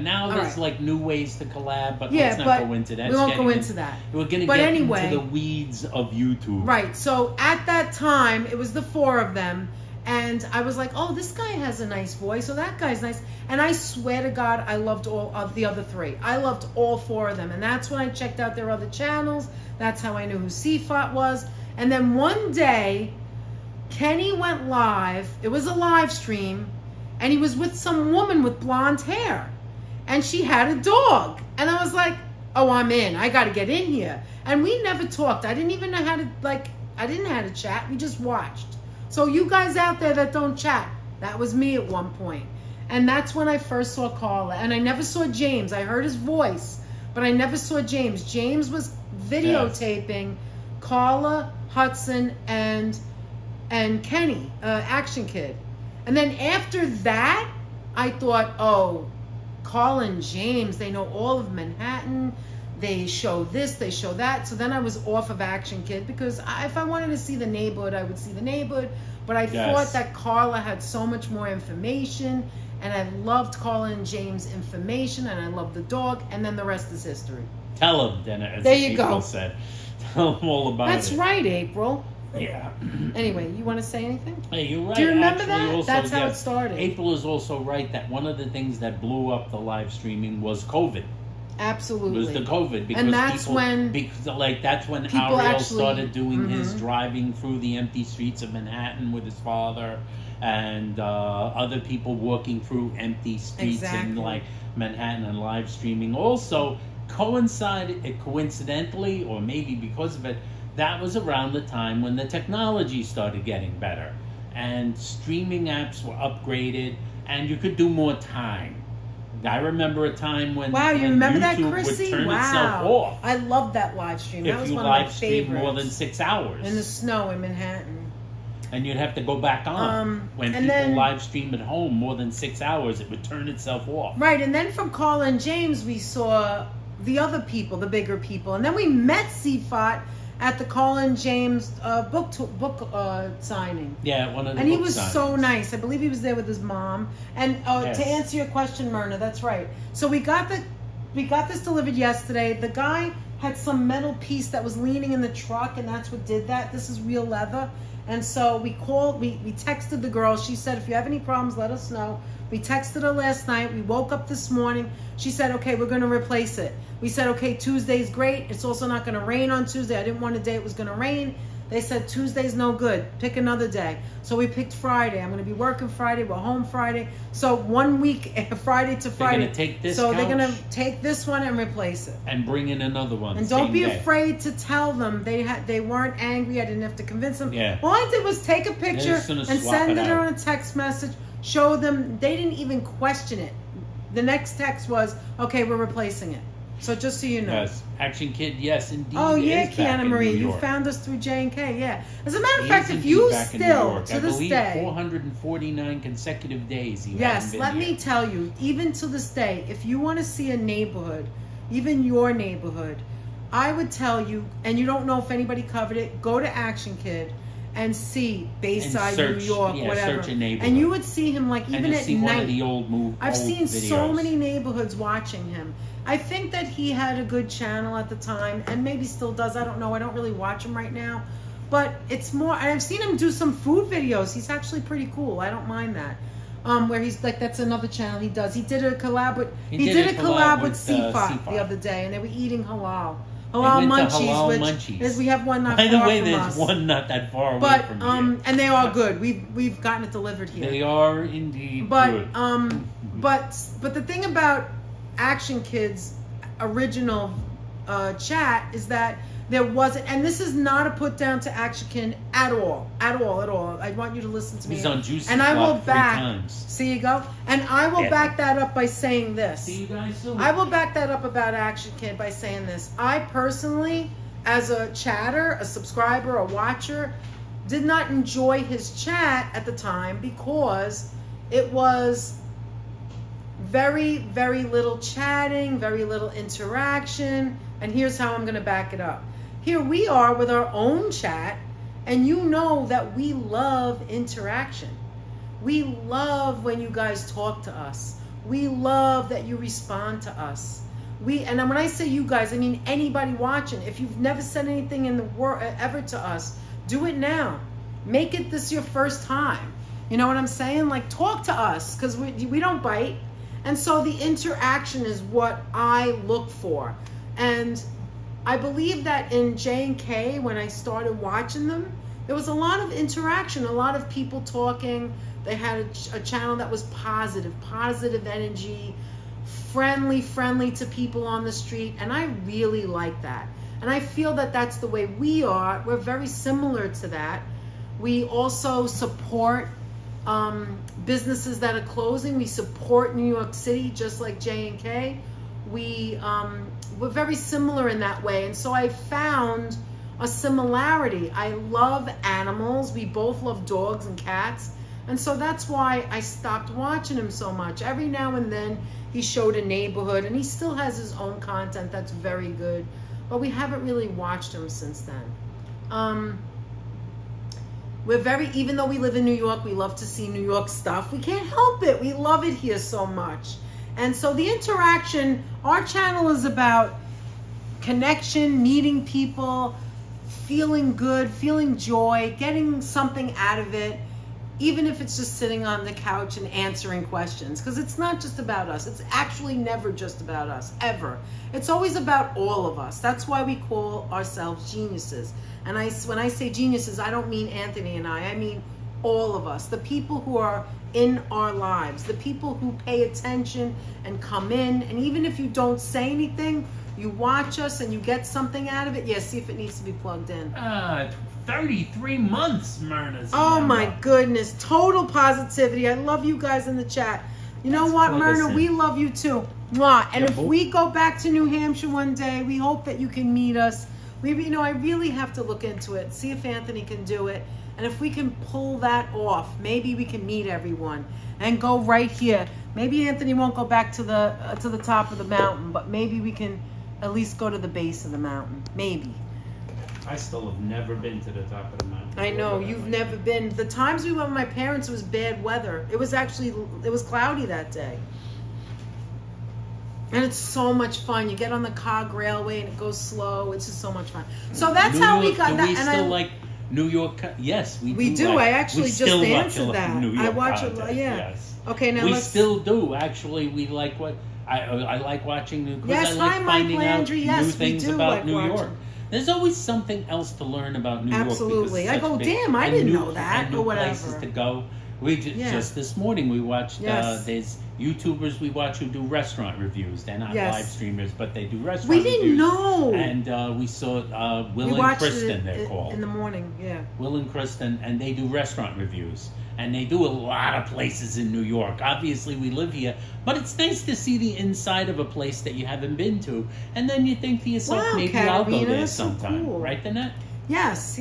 now All there's right. like new ways to collab, but Yeah, let's not but go into that. we won't go into that. We're gonna But get anyway- into the weeds of YouTube. Right. So at that time, it was the 4 of them. And I was like, oh, this guy has a nice voice. So that guy's nice. And I swear to God, I loved all of the other 3. I loved all 4 of them. And that's when I checked out their other channels. That's how I knew who Sifat was. And then one day, Kenny went live. It was a live stream. And he was with some woman with blonde hair. and she had a dog. And I was like, oh, I'm in. I got to get in here. And we never talked. I didn't even know how to, I didn't know how to chat. We just watched. So you guys out there that don't chat, that was me at one point. And that's when I first saw Carla. And I never saw James. I heard his voice, but I never saw James. James was videotaping Carla, Hudson, and Kenny, Action Kid. And then after that, I thought, oh, Carla and James, they know all of Manhattan. They show this, they show that. So then I was off of Action Kid because if I wanted to see the neighborhood, I would see the neighborhood. But I thought that Carla had so much more information, and I loved Carla and James' information, and I loved the dog, and then the rest is history. Tell them, then, as there you April go. said. Tell them all about That's it. right, April. Yeah. Anyway, you want to say anything? Hey, you're right. Do you remember Actually, that? also, That's how it started. April is also right that one of the things that blew up the live streaming was COVID. Absolutely. It was the COVID, because and that's people, when that's when people Ariel actually started doing his driving through the empty streets of Manhattan with his father, and other people walking through empty streets in like Manhattan and live streaming. Also, coincidentally, or maybe because of it, that was around the time when the technology started getting better, and streaming apps were upgraded, and you could do more time. I remember a time when you remember YouTube that, Chrissy? would turn itself off. I loved that live stream. That If was you one of my live streamed favorites. more than 6 hours. In the snow in Manhattan. And you'd have to go back on. When and people then, live stream at home more than 6 hours, it would turn itself off. Right, and then from Carla and James, we saw the other people, the bigger people. And then we met Seafot at the Carla and James book signing. Yeah, one of the And he book was signings. so nice. I believe he was there with his mom. And Yes. to answer your question, Myrna, that's right. So we got this delivered yesterday. The guy had some metal piece that was leaning in the truck, and that's what did that. This is real leather. And so we texted the girl. She said, if you have any problems, let us know. We texted her last night. We woke up this morning. She said, okay, we're going to replace it. We said, okay, Tuesday's great. It's also not going to rain on Tuesday. I didn't want a day it was going to rain. They said Tuesday's no good. Pick another day. So we picked Friday. I'm going to be working Friday. We're home Friday. So 1 week, Friday to Friday. They're going to take this So couch they're going to take this one and replace it. and bring in another one. And don't same be day. afraid to tell them. They weren't angry. I didn't have to convince them. Yeah. All I did was take a picture just gonna and swap send it it out. on a text message. Show them. They didn't even question it. The next text was, okay, we're replacing it. So just so you know. Yes. Action Kid, yes, indeed. Oh yeah, is back Kiana in Marie, New you York. found us through J&K. Yeah. As a matter of He fact, is if indeed you back in New still York. to I this believe day, 449 consecutive days he yes, hasn't been let here. me tell you, even to this day, if you want to see a neighborhood, even your neighborhood, I would tell you, and you don't know if anybody covered it, go to Action Kid and see Bayside, search, New York, yeah, whatever. search a neighborhood. And you would see him like And even you'll at see night. one of the old I've old seen videos. so many neighborhoods watching him. I think that he had a good channel at the time, and maybe still does. I don't know. I don't really watch him right now. But it's more, and I've seen him do some food videos. He's actually pretty cool. I don't mind that. Where he's like, that's another channel he does. He did a collab with, he did a collab with Seafot the other day, and they were eating halal. Halal went to munchies, Halal which Munchies. is, we have one not By the far way, from there's us. one not that far away But from here. and they are good. We've gotten it delivered here. They are indeed But good. but the thing about Action Kids original chat is that there wasn't, and this is not a put down to Action Kid at all. I want you to listen to me. He's on Juicy and I will Block 3 back. times. See you go. And I will Yeah. back that up by saying this. See you guys soon. I will back that up about Action Kid by saying this. I personally, as a chatter, a subscriber, a watcher, did not enjoy his chat at the time because it was very, very little chatting, very little interaction. And here's how I'm going to back it up. Here we are with our own chat, and you know that we love interaction. We love when you guys talk to us. We love that you respond to us. And when I say you guys, I mean anybody watching. If you've never said anything in the world ever to us, do it now. Make it this your first time. You know what I'm saying? Like, talk to us, because we don't bite. And so the interaction is what I look for. And I believe that in J&K, when I started watching them, there was a lot of interaction, a lot of people talking. They had a channel that was positive energy, friendly to people on the street, and I really like that. And I feel that that's the way we are. We're very similar to that. We also support businesses that are closing. We support New York City, just like J&K. We're very similar in that way. And so I found a similarity. I love animals. We both love dogs and cats. And so that's why I stopped watching him so much. Every now and then he showed a neighborhood, and he still has his own content that's very good. But we haven't really watched him since then. Even though we live in New York, we love to see New York stuff. We can't help it. We love it here so much. And so the interaction, our channel is about connection, meeting people, feeling good, feeling joy, getting something out of it, even if it's just sitting on the couch and answering questions. Because it's not just about us. It's actually never just about us, ever. It's always about all of us. That's why we call ourselves geniuses. And when I say geniuses, I don't mean Anthony and I mean all of us. The people who are in our lives, the people who pay attention and come in. And even if you don't say anything, you watch us and you get something out of it. Yeah, see if it needs to be plugged in. 33 months, Myrna's. Oh my goodness. Total positivity. I love you guys in the chat. You know what, Myrna? We love you too. Mwah. And if we go back to New Hampshire one day, we hope that you can meet us. I really have to look into it, see if Anthony can do it. And if we can pull that off, maybe we can meet everyone and go right here. Maybe Anthony won't go back to the top of the mountain, but maybe we can at least go to the base of the mountain. Maybe. I still have never been to the top of the mountain. I know, you've never been. The times we went with my parents, it was bad weather. It was cloudy that day. And it's so much fun. You get on the cog railway and it goes slow. It's just so much fun. So that's how we got that. We still like New York. Yes, we do. I actually just answered that. I watch it. Yeah. Yes. Okay, now we still do. Actually, we like what I like watching new. Yes, I like finding out new things about New York. There's always something else to learn about New York. Absolutely. I go, damn, I didn't know that, or whatever. Places to go. We just this morning we watched. There's YouTubers we watch who do restaurant reviews. They're not live streamers, but they do restaurant reviews. We didn't know. And we saw Will and Kristen. They're called in the morning. Yeah. Will and Kristen, and they do restaurant reviews. And they do a lot of places in New York. Obviously, we live here, but it's nice to see the inside of a place that you haven't been to, and then you think to yourself, maybe I'll go there sometime. So cool. Right, Danette? Yes.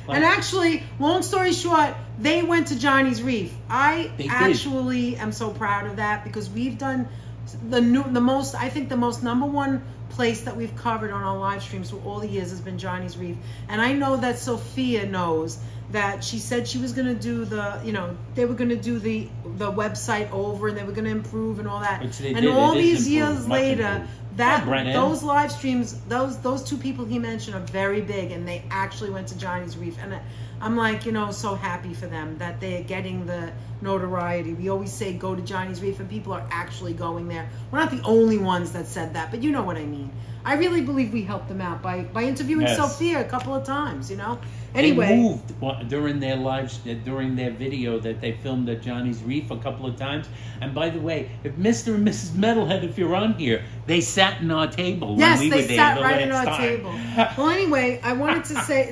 And actually, long story short, they went to Johnny's Reef. I am so proud of that because we've done the most #1 place that we've covered on our live streams for all the years has been Johnny's Reef. And I know that Sophia knows that she said she was going to do they were going to do the website over and they were going to improve and all that. And all these years later, those live streams, those two people he mentioned are very big, and they actually went to Johnny's Reef. And I'm like, so happy for them that they're getting the notoriety. We always say go to Johnny's Reef, and people are actually going there. We're not the only ones that said that, but you know what I mean. I really believe we helped them out by interviewing Sophia a couple of times, Anyway, they moved during their video that they filmed at Johnny's Reef a couple of times. And by the way, if Mr. and Mrs. Metalhead, if you're on here, they sat in our table when we were there. Yes, they sat right in our table. Well, anyway, I wanted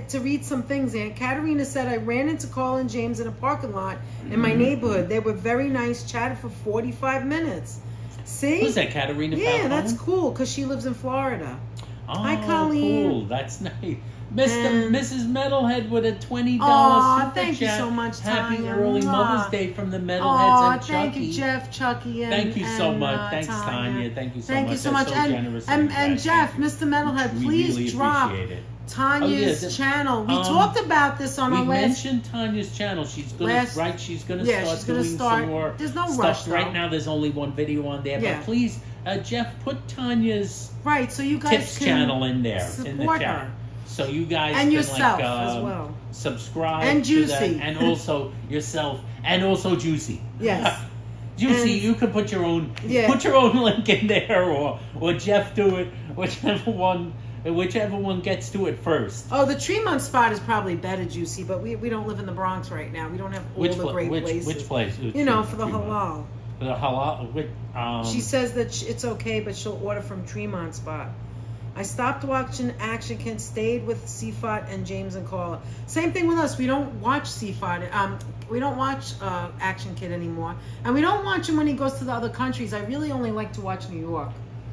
to read some things. Aunt Katerina said, I ran into Carl and James in a parking lot in my neighborhood. They were very nice, chatted for 45 minutes. See? Who's that, Katerina? Yeah, that's cool because she lives in Florida. Oh, hi, Colleen. Cool. That's nice. Mrs. Metalhead with a $20 super thank you so much, Tanya. Happy early Mother's Day from the Metalheads and Chucky. Thank you, Jeff, Chucky, and thank you so much. Thanks, Tanya. Thank you so much. Thank you so much. And Jeff, Mr. Metalhead, please really drop Tanya's channel. We talked about this on our last. We mentioned Tanya's channel. She's gonna She's gonna start doing some more. There's no stuff. rush though. Right now, there's only one video on there. But please, Jeff, put Tanya's so you guys tips can channel in there in the chat. Her. So you guys and can yourself as well. Subscribe and Juicy. To that, and also yourself, and also Juicy. Yes. Juicy, you can put your own link in there, or Jeff do it, whichever one gets to it first. Oh, the Tremont spot is probably better, Juicy, but we don't live in the Bronx right now. We don't have all the great places. Which place? For the halal. The halal with She says that it's okay, but she'll order from Tremont Spot. I stopped watching Action Kid, stayed with Seafot and James and Carla. Same thing with us. We don't watch Seafot. We don't watch Action Kid anymore, and we don't watch him when he goes to the other countries. I really only like to watch New York.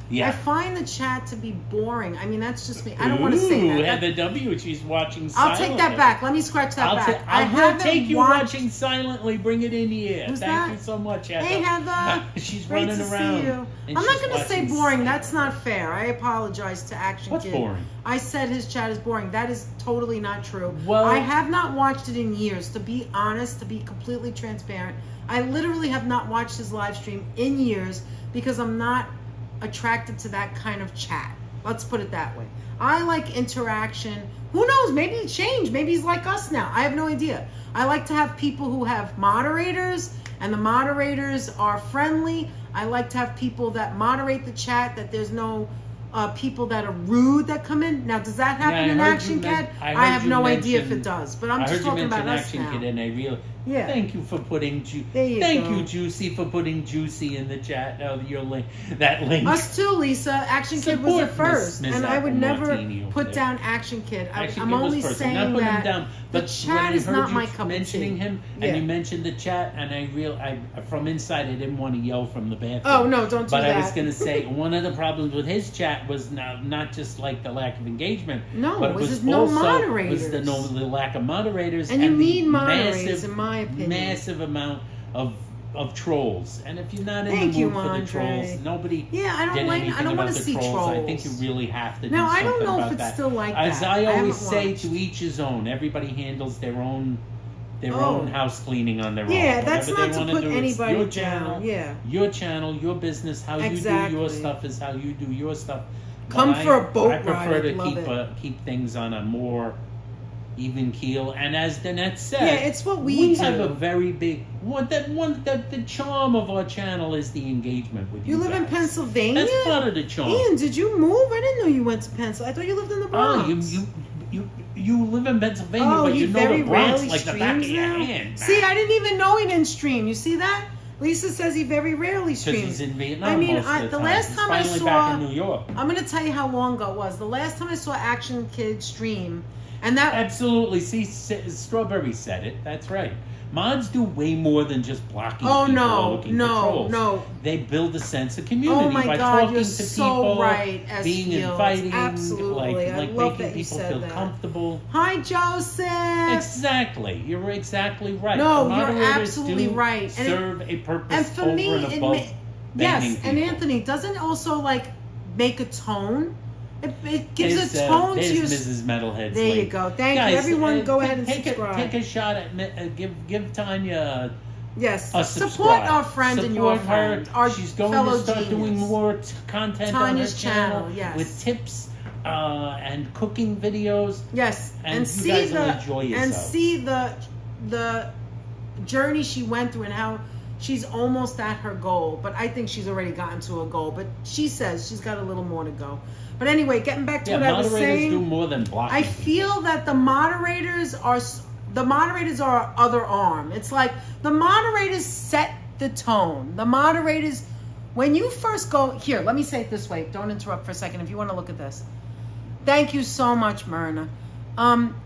Yeah. I find the chat to be boring. I mean, that's just me. I don't want to say that. Heather W. She's watching I'll silently. take that back. Let me scratch that back. I will haven't take you watched... watching silently. Bring it in here. Who's Thank that? you so much, Heather. Hey, Heather. She's Great running to around. see you. and I'm not she's going to say watching boring. silently. That's not fair. I apologize to Action What's Kid. boring? I said his chat is boring. That is totally not true. Well- I have not watched it in years. To be honest, to be completely transparent, I literally have not watched his live stream in years because I'm not attracted to that kind of chat. Let's put it that way. I like interaction. Who knows? Maybe he changed. Maybe he's like us now. I have no idea. I like to have people who have moderators, and the moderators are friendly. I like to have people that moderate the chat, that there's no people that are rude that come in. Now, does that happen in Action Kid? I have no idea if it does, but I'm just talking about us Action now. Kid, and I really Yeah. thank you for putting There you thank go. you, Juicy, for putting Juicy in the chat. Now your link, that link. Us too, Lisa. Action Kid was the Support first, Miss and I would Apple never Martini over put there. down Action Kid. Action I'm Kid was only first. saying I'm not putting him that down. the But chat when I is heard not you my cup of mentioning tea. him, Yeah. and you mentioned the chat, and I from inside I didn't want to yell from the bathroom. Oh no, don't do But that. I was going to say one of the problems with his chat was not just like the lack of engagement, No, but it was just no also moderators. the lack of moderators, And you the need moderators, massive, in my opinion. massive amount of trolls. And if you're not in Thank the you, mood for the Andre. trolls, nobody Yeah, I don't did like. anything I don't want about to the see trolls. I think trolls. you really have to do Now, I something don't know about if it's that. still like As that. I always haven't say, watched. to each his own. Everybody handles their own Oh. house cleaning on their own. Yeah, that's Whatever not they to wanna put do, it's anybody your down. channel, Yeah. your channel, your business. How you do Exactly. your stuff is how you do your stuff. Come But for a boat I prefer ride, to I'd love keep things on a more even keel. And as Danette said, Yeah, it's what we do. have a very big the charm of our channel is the engagement with you. You live in guys. Pennsylvania? That's part of the charm. Ian, did you move? I didn't know you went to Pennsylvania. I thought you lived in the Bronx. You live in Pennsylvania, Oh, but he you know very the Bronx rarely like the back of streams your now. hand. See, I didn't even know he didn't stream. You see that? Lisa says he very rarely Because streams. he's in Vietnam I mean, most of the time. last He's time I finally saw- back in New York. I'm going to tell you how long ago it was. The last time I saw Action Kid stream, and that Absolutely. See, Strawberry said it. That's right. Mods do way more than just blocking Oh, people or no, looking for no, trolls. no. They build a sense of community Oh my by God, talking you're to so people, right, S. being Fields. inviting, Absolutely. I like love making that you people said feel that. comfortable. Hi, Joseph. Exactly. You're exactly right. No, The you're moderators absolutely do right. And it- serve a purpose And for over me, and it above yes, banging and people. Anthony doesn't also like make a tone. It gives There's, a tone to your. Mrs. Metalhead's There you link. go. Thank Guys, you, everyone. Go ahead and take subscribe. take a shot at give Tanya Yes, a support subscribe. our friend and your Support her. friend, our She's going fellow to start genius. doing more content Tanya's on her channel, yes. with tips and cooking videos. Yes, And and you see guys will the enjoy and yourself. see the journey she went through and how she's almost at her goal. But I think she's already gotten to a goal. But she says she's got a little more to go. But anyway, getting back to Yeah, what I was moderators saying, do more than blocking. I feel that the moderators are our other arm. It's like the moderators set the tone. The moderators, when you first go here, let me say it this way. Don't interrupt for a second if you want to look at this. Thank you so much, Myrna.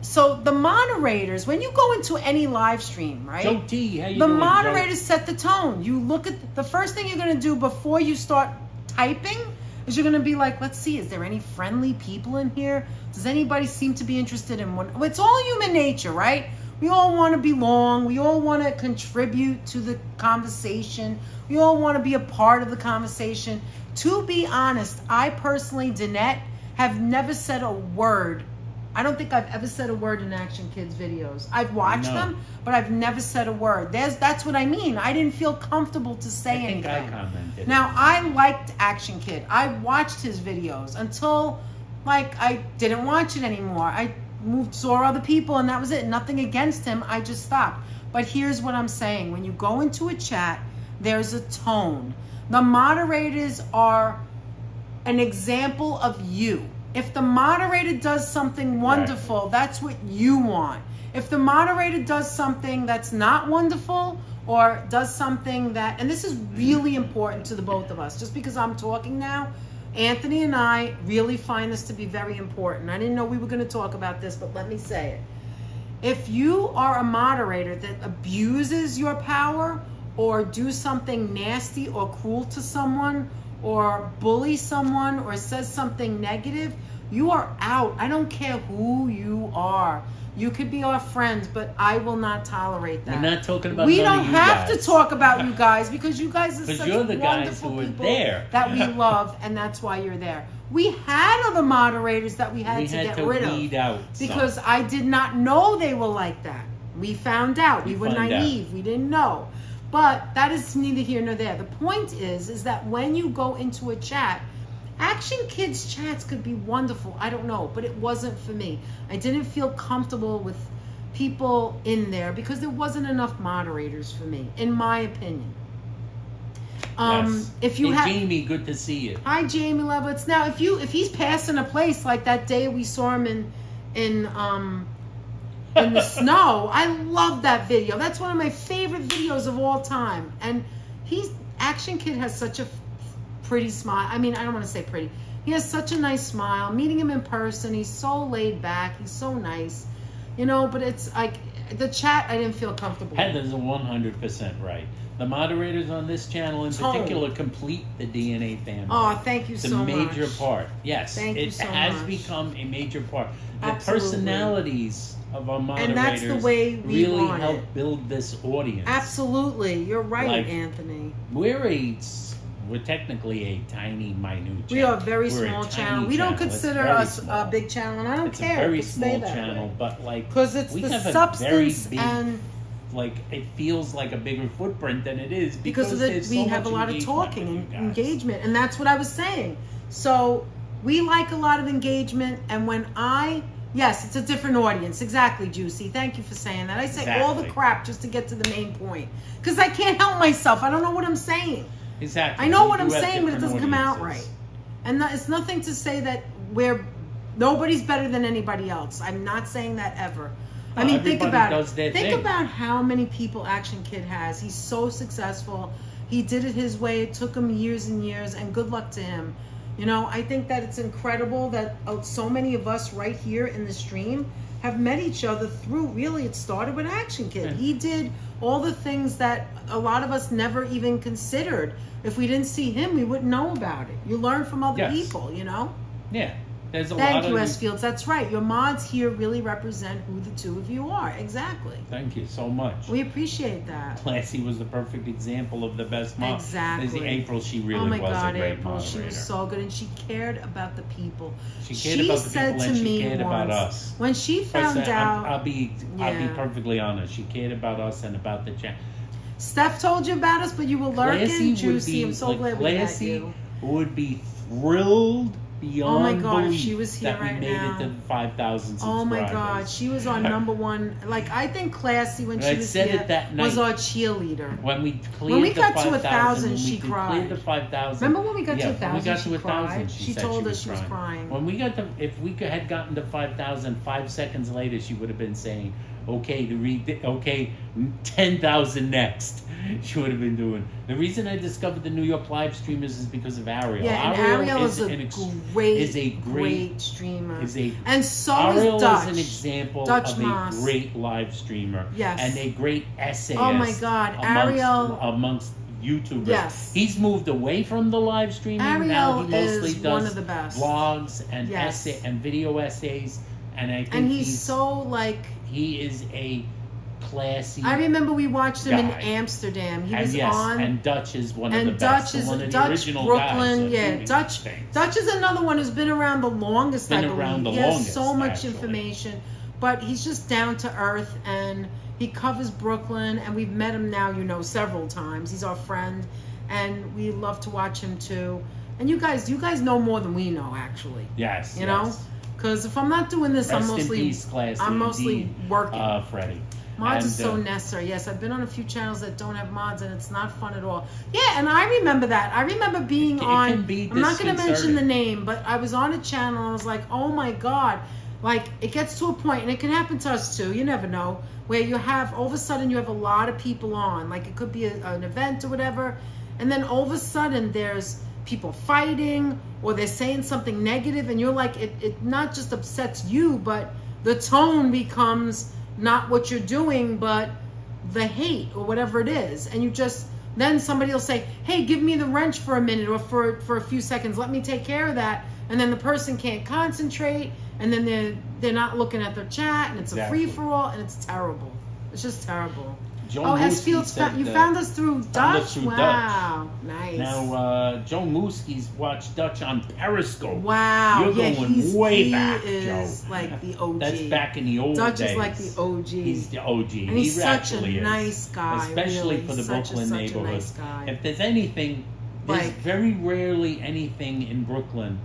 So the moderators, when you go into any live stream, right? Joe T, how you The doing, moderators set the tone. You look at the first thing you're going to do before you start typing is you're going to be like, let's see, is there any friendly people in here? Does anybody seem to be interested in one? It's all human nature, right? We all want to belong. We all want to contribute to the conversation. We all want to be a part of the conversation. To be honest, I personally, Danette, have never said a word. I don't think I've ever said a word in Action Kids videos. I've watched them, but I've never said a word. That's what I mean. I didn't feel comfortable to say anything. I think I commented. Now, I liked Action Kid. I watched his videos until, I didn't watch it anymore. I saw other people, and that was it. Nothing against him. I just stopped. But here's what I'm saying. When you go into a chat, there's a tone. The moderators are an example of you. If the moderator does something wonderful, that's what you want. If the moderator does something that's not wonderful or does something that, and this is really important to the both of us, just because I'm talking now, Anthony and I really find this to be very important. I didn't know we were going to talk about this, but let me say it. If you are a moderator that abuses your power or do something nasty or cruel to someone or bully someone or says something negative, you are out. I don't care who you are. You could be our friends, but I will not tolerate that. We're not talking about We none don't of you have guys. to talk about you guys because you guys are Because such you're the guys wonderful who are people there. that we love, and that's why you're there. We had other moderators that we had to get rid of weed out because some. I did not know they were like that. We found out. We were found naive. out. We didn't know. But that is neither here nor there. The point is that when you go into a chat, Action Kids chats could be wonderful. I don't know, but it wasn't for me. I didn't feel comfortable with people in there because there wasn't enough moderators for me, in my opinion. Yes. If you hey, have Jamie, good to see you. Hi, Jamie Levitz. Now, if he's passing a place like that day we saw him in the snow, I love that video. That's one of my favorite videos of all time. And Action Kid has such a pretty smile. I mean, I don't want to say pretty. He has such a nice smile. Meeting him in person, he's so laid back. He's so nice, you know. But it's like the chat, I didn't feel comfortable with. Heather's 100% right. The moderators on this channel in particular complete the DNA family. Oh, thank you so much. It's a major part. Yes, Thank you so it has much. become a major part. The Absolutely. Personalities of our moderators And that's the way we really want help it. build this audience. Absolutely, you're right, Like, Anthony. We're technically a tiny, minute channel. We are a very We're small tiny channel. We don't channel. It's consider very us small. a big channel, and I don't It's care. a very But stay small that channel, way. but like Because it's we the have a substance very big, and like it feels like a bigger footprint than it is because of there's we so have a much lot of engagement talking with you and guys. engagement, and that's what I was saying. So we like a lot of engagement, and when yes, it's a different audience. Exactly, Juicy. Thank you for saying that. I say all the Exactly. crap just to get to the main point because I can't help myself. I don't know what I'm saying. Exactly. I know We what I'm do have saying, but it different doesn't come out audiences. right. And it's nothing to say that nobody's better than anybody else. I'm not saying that ever. I mean, think everybody about does it. their Think thing. about how many people Action Kid has. He's so successful. He did it his way. It took him years and years, and good luck to him. You know, I think that it's incredible that so many of us right here in the stream have met each other through, really, it started with Action Kid. Yeah. He did all the things that a lot of us never even considered. If we didn't see him, we wouldn't know about it. You learn from other Yes. people, you know? Yeah. There's a Thank lot you, of S. Fields. That's right. Your mods here really represent who the two of you are. Exactly. Thank you so much. We appreciate that. Classy was the perfect example of the best mod. Exactly. There's April, she really Oh my was God, a great April, moderator. she was so good, and she cared about the people. She cared about the said people to and she me cared about once, us. when she found First, out, I'll be Yeah. perfectly honest. She cared about us and about the chat. Steph told you about us, but you were lurking. Juicy, I'm so glad we met Classy you. would be thrilled beyond Oh my God, if belief she was here that we right made now. it to 5,000 subscribers. Oh my God, she was our number one. Like, I think Classy, when And she I was said here, it that was night. our cheerleader. When we cleared When we the got to 5,000, 1,000, when she we cried. cleared the 5,000. Remember when we got to Yeah, 1,000, when we got she to 1,000, cried? she She said told she us she was crying. When we got to, if we had gotten to 5,000, 5 seconds later, she would have been saying, okay, 10,000 next. She would have been doing. The reason I discovered the New York live streamers is because of Ariel. Yeah, and Ariel is a great streamer. And so Ariel is Dutch. is an example Dutch of Moss. a great live streamer. Yes. And a great essayist. Oh my God, Ariel. Amongst YouTubers. Yes. He's moved away from the live streaming. Now Ariel he mostly is does one of the best. vlogs and Yes. and video essays. And I think And he's so like. he is a classy. I remember we watched him in guy. Amsterdam. He and was yes, on. and Dutch is one of And the best. Dutch is one of the Dutch original Brooklyn, guys yeah. doing Dutch things. Dutch is another one who's been around the longest. Been I believe around the he has longest, so much actually. information, but he's just down to earth, and he covers Brooklyn. And we've met him now, several times. He's our friend, and we love to watch him too. And you guys know more than we know, actually. Yes. You know, because if I'm not doing this, Rest in peace, Classy, I'm mostly indeed, working. Freddie. Mods And, is so necessary. Yes, I've been on a few channels that don't have mods, and it's not fun at all. Yeah, and I remember that. I remember being It on. can be I'm not going to mention disconcerting. the name, but I was on a channel and I was like, oh my God, like it gets to a point, and it can happen to us too, you never know, where you have, all of a sudden you have a lot of people on, like it could be an event or whatever, and then all of a sudden there's people fighting, or they're saying something negative, and you're like, it not just upsets you, but the tone becomes not what you're doing, but the hate or whatever it is. And you just, then somebody will say, hey, give me the wrench for a minute, or for a few seconds, let me take care of that. And then the person can't concentrate, and then they're not looking at their chat, and it's a free-for-all, and it's terrible. It's just terrible. Joe S. Fields, you found us through Dutch? Wow, nice. Now, Joe Mooskie's watched Dutch on Periscope. Wow. You're going way back, He Joe. is like the OG. That's back in the old Dutch days. is like the OG. He's the OG. And he's he such a actually nice guy, especially really. for the Such Brooklyn a neighborhood. nice guy. If there's anything, there's Like- very rarely anything in Brooklyn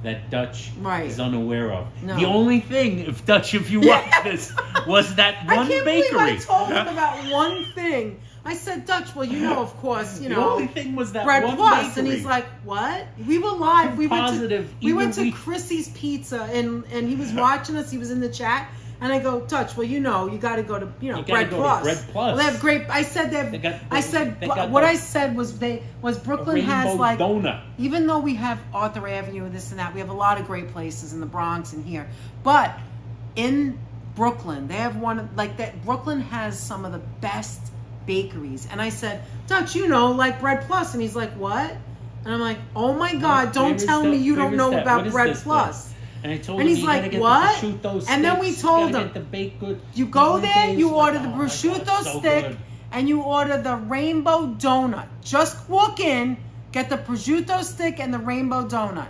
that Dutch Right. is unaware of. No. The only thing, if you watch this, was that one I can't bakery. believe I told him about one thing. I said, Dutch, well, you know, of course, you The know. only thing was that Bread one Plus, bakery. and he's like, "What?" We were live. We Positive, went to even we- Chrissy's Pizza, and he was watching us. He was in the chat, and I go, "Dutch, well, you know, you got to go to You gotta Bread go to Plus. Bread Plus. Well, they have great. I said They got- I said they got what the- I said was Brooklyn has Rainbow like donut. even though we have Arthur Avenue and this and that, we have a lot of great places in the Bronx and here, but in Brooklyn they have one like that. Brooklyn has some of the best bakeries, and I said, Dutch, you know, like Bread Plus, and he's like, what? And I'm like, oh my God, don't tell me you don't know about Bread Plus. And I told And him, he's you like, gotta get what? the prosciutto And then we sticks, told you gotta him, get the baked good. You go He's there, like, you oh order my the God, prosciutto so stick, good. and you order the rainbow donut. Just walk in, get the prosciutto stick and the rainbow donut.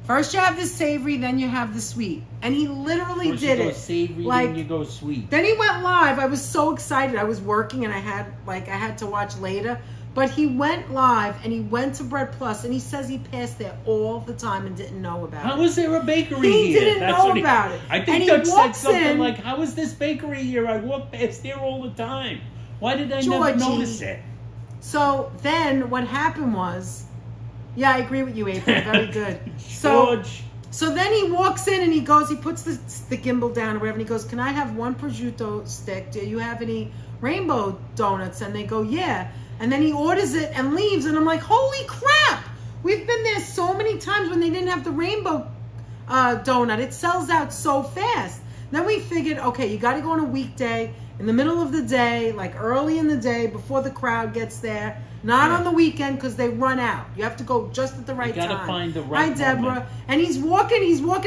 First you have the savory, then you have the sweet. And he literally First did you go it. savory, Like, then you go sweet. then he went live. I was so excited. I was working and I had to watch later. But he went live and he went to Bread Plus, and he says he passed there all the time and didn't know about it. How is there a bakery He here? didn't know what about it. I And think he Dutch said walks something in- like, how is this bakery here? I walk past there all the time. Why did I never Georgie. notice it? So then what happened was, yeah, I agree with you, April. Very good. So George. So then he walks in and he goes, he puts the gimbal down or whatever, and he goes, can I have one prosciutto stick? Do you have any rainbow donuts? And they go, yeah. And then he orders it and leaves, and I'm like, holy crap! We've been there so many times when they didn't have the rainbow donut. It sells out so fast. Then we figured, okay, you got to go on a weekday, in the middle of the day, like early in the day, before the crowd gets there. Not on the weekend, because they run out. You have to go just at the right time. You gotta find the right Hi, Deborah. moment. And he's walking,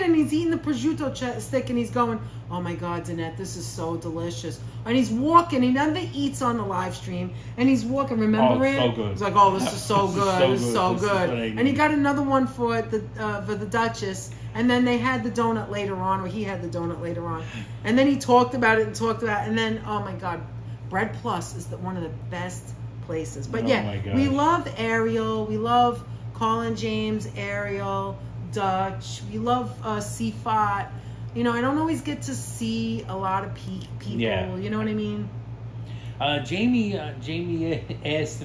and he's eating the prosciutto stick, and he's going, oh my God, Danette, this is so delicious. And he's walking, he never eats on the live stream, and he's walking, remember it? so good. He's like, oh, this is so good, this is so This is good. what I And he need. got another one for the Duchess, and then they had the donut later on, or he had the donut later on. And then he talked about it, and then, oh my God, Bread Plus is one of the best places. But Oh yeah, my gosh. we love Ariel, we love Colin James, Ariel, Dutch, we love CFOT. You know, I don't always get to see a lot of people. Yeah. You know what I mean? Jamie asked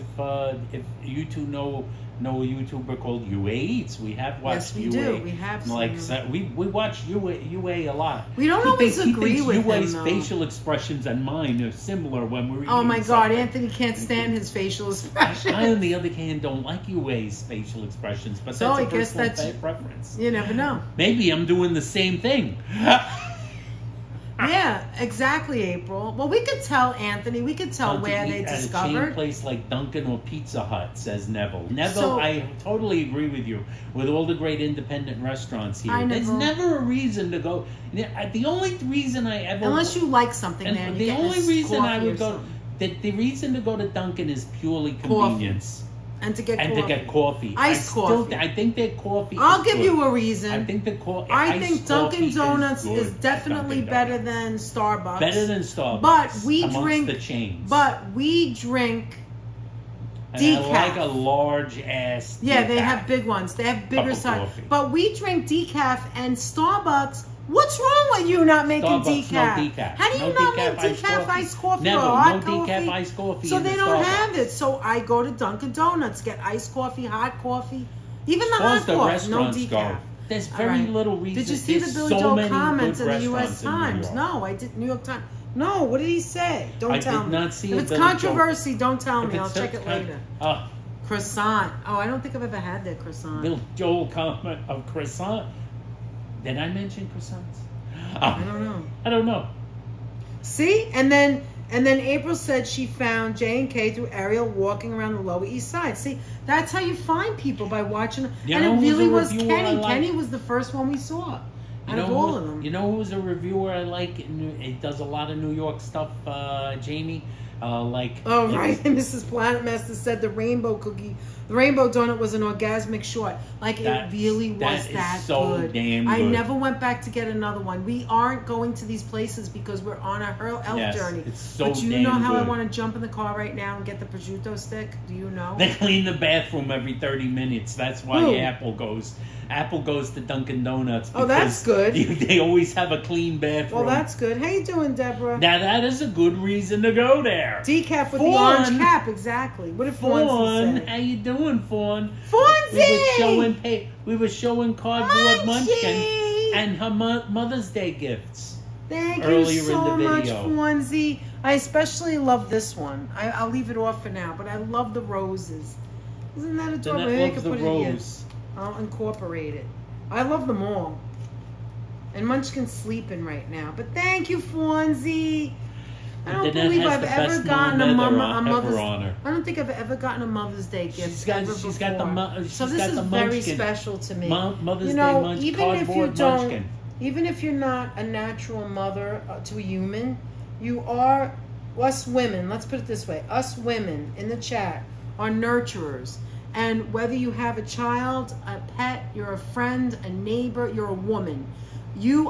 if you two know a YouTuber called UA Eats. We have watched Yes, we UA. do. We have Like some. we watch UA a lot. We don't He always thinks- agree he thinks with UA's him, though. facial expressions and mine are similar when we're Oh eating my God, something. Anthony can't stand his facial expressions. I, on the other hand, don't like UA's facial expressions, but So that's I a guess personal that's- preference. You never know. Maybe I'm doing the same thing. Yeah, exactly, April. Well, we could tell Anthony. We could tell where they At a chain discovered. place like Dunkin' or Pizza Hut, says Neville. Neville, So- I totally agree with you. With all the great independent restaurants here, I there's never- never a reason to go. The only reason I ever Unless you like something there. and And you the get only this reason I coffee would or go something. the reason to go to Dunkin' is purely Coffee. convenience And to get and coffee. to get coffee. Iced coffee. I think their coffee. I'll is give good. you a reason. I think the coffee. I think Dunkin' Donuts is good at definitely Dunkin' better Donuts. than Starbucks. Better than Starbucks. But we amongst drink- the chains. But we drink and decaf. I like a large ass. Yeah, they decaf. have big ones. They have bigger of size. coffee. But we drink decaf, and Starbucks. What's wrong with you not making Starbucks, decaf? no decaf. How do you No not decaf make decaf iced coffee Never. or hot No coffee? decaf iced coffee. So in they the don't Starbucks. have it. So I go to Dunkin' Donuts, get iced coffee, hot coffee, even the As far hot as the coffee, no restaurants decaf. go, There's All very right. little reason. Did you see the There's Billy so Joel many comments good in the U.S. restaurants in New Times? York. No, I did. New York Times. No, what did he say? Don't I tell did me. not see If a it's Billy Joel. controversy, don't tell If me. I'll it's check it later. Croissant. Oh, I don't think I've ever had that croissant. Bill Joel comment of croissant. Did I mention croissants? I don't know. I don't know. See, and then April said she found J&K through Ariel walking around the Lower East Side. See, that's how you find people, by watching. You and know it who's really a was reviewer I Kenny. like? Kenny was the first one we saw out of all of them. You know who's a reviewer I like? It does a lot of New York stuff. Jamie, like. Oh right, and Mrs. Planet Master said the rainbow donut was an orgasmic short. Like it really was that so good. Damn I good. never went back to get another one. We aren't going to these places because we're on a elf journey. It's so but you damn know how good. I want to jump in the car right now and get the prosciutto stick? Do you know? They clean the bathroom every 30 minutes. That's why Who? Apple goes. Apple goes to Dunkin' Donuts. Oh, that's good. They always have a clean bathroom. Well, that's good. How you doing, Deborah? Now that is a good reason to go there. Decaf with Fawn. the orange cap, exactly. What did Fawn Fawn, say? how you doing, Fawn? Fonzie! We were showing cardboard Munchie! Munchkin and her Mother's Day gifts. Thank you earlier in so the much, video. Fonzie. I especially love this one. I'll leave it off for now, but I love the roses. Isn't that adorable? Maybe I Jeanette could loves put the it here. rose. I'll incorporate it. I love them all. And Munchkin's sleeping right now. But thank you, Fonzie. I don't Jeanette believe has I've the ever best gotten a mom Mother's ever on her. I don't think I've ever gotten a Mother's Day gift. She's got the So this is very special to me. Mother's You know, Day munch, even if you cardboard don't, Munchkin. even if you're not a natural mother to a human, you are, us women, let's put it this way, us women in the chat are nurturers. And whether you have a child, a pet, you're a friend, a neighbor, you're a woman.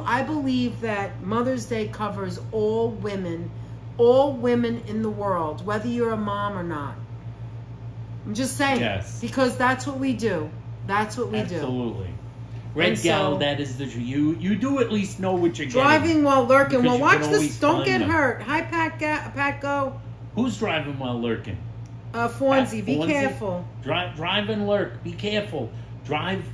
I believe that Mother's Day covers all women in the world, whether you're a mom or not. I'm just saying. Yes. Because that's what we do. That's what we do. Absolutely. Red And gal, so- that is the you do at least know what you're Driving getting. while lurking. Because Well, you can watch this. always Don't find get them. hurt. Hi, Pat Go. Who's driving while lurking? Fonzie, be Fonzie? careful. Drive and lurk. Be careful. Drive.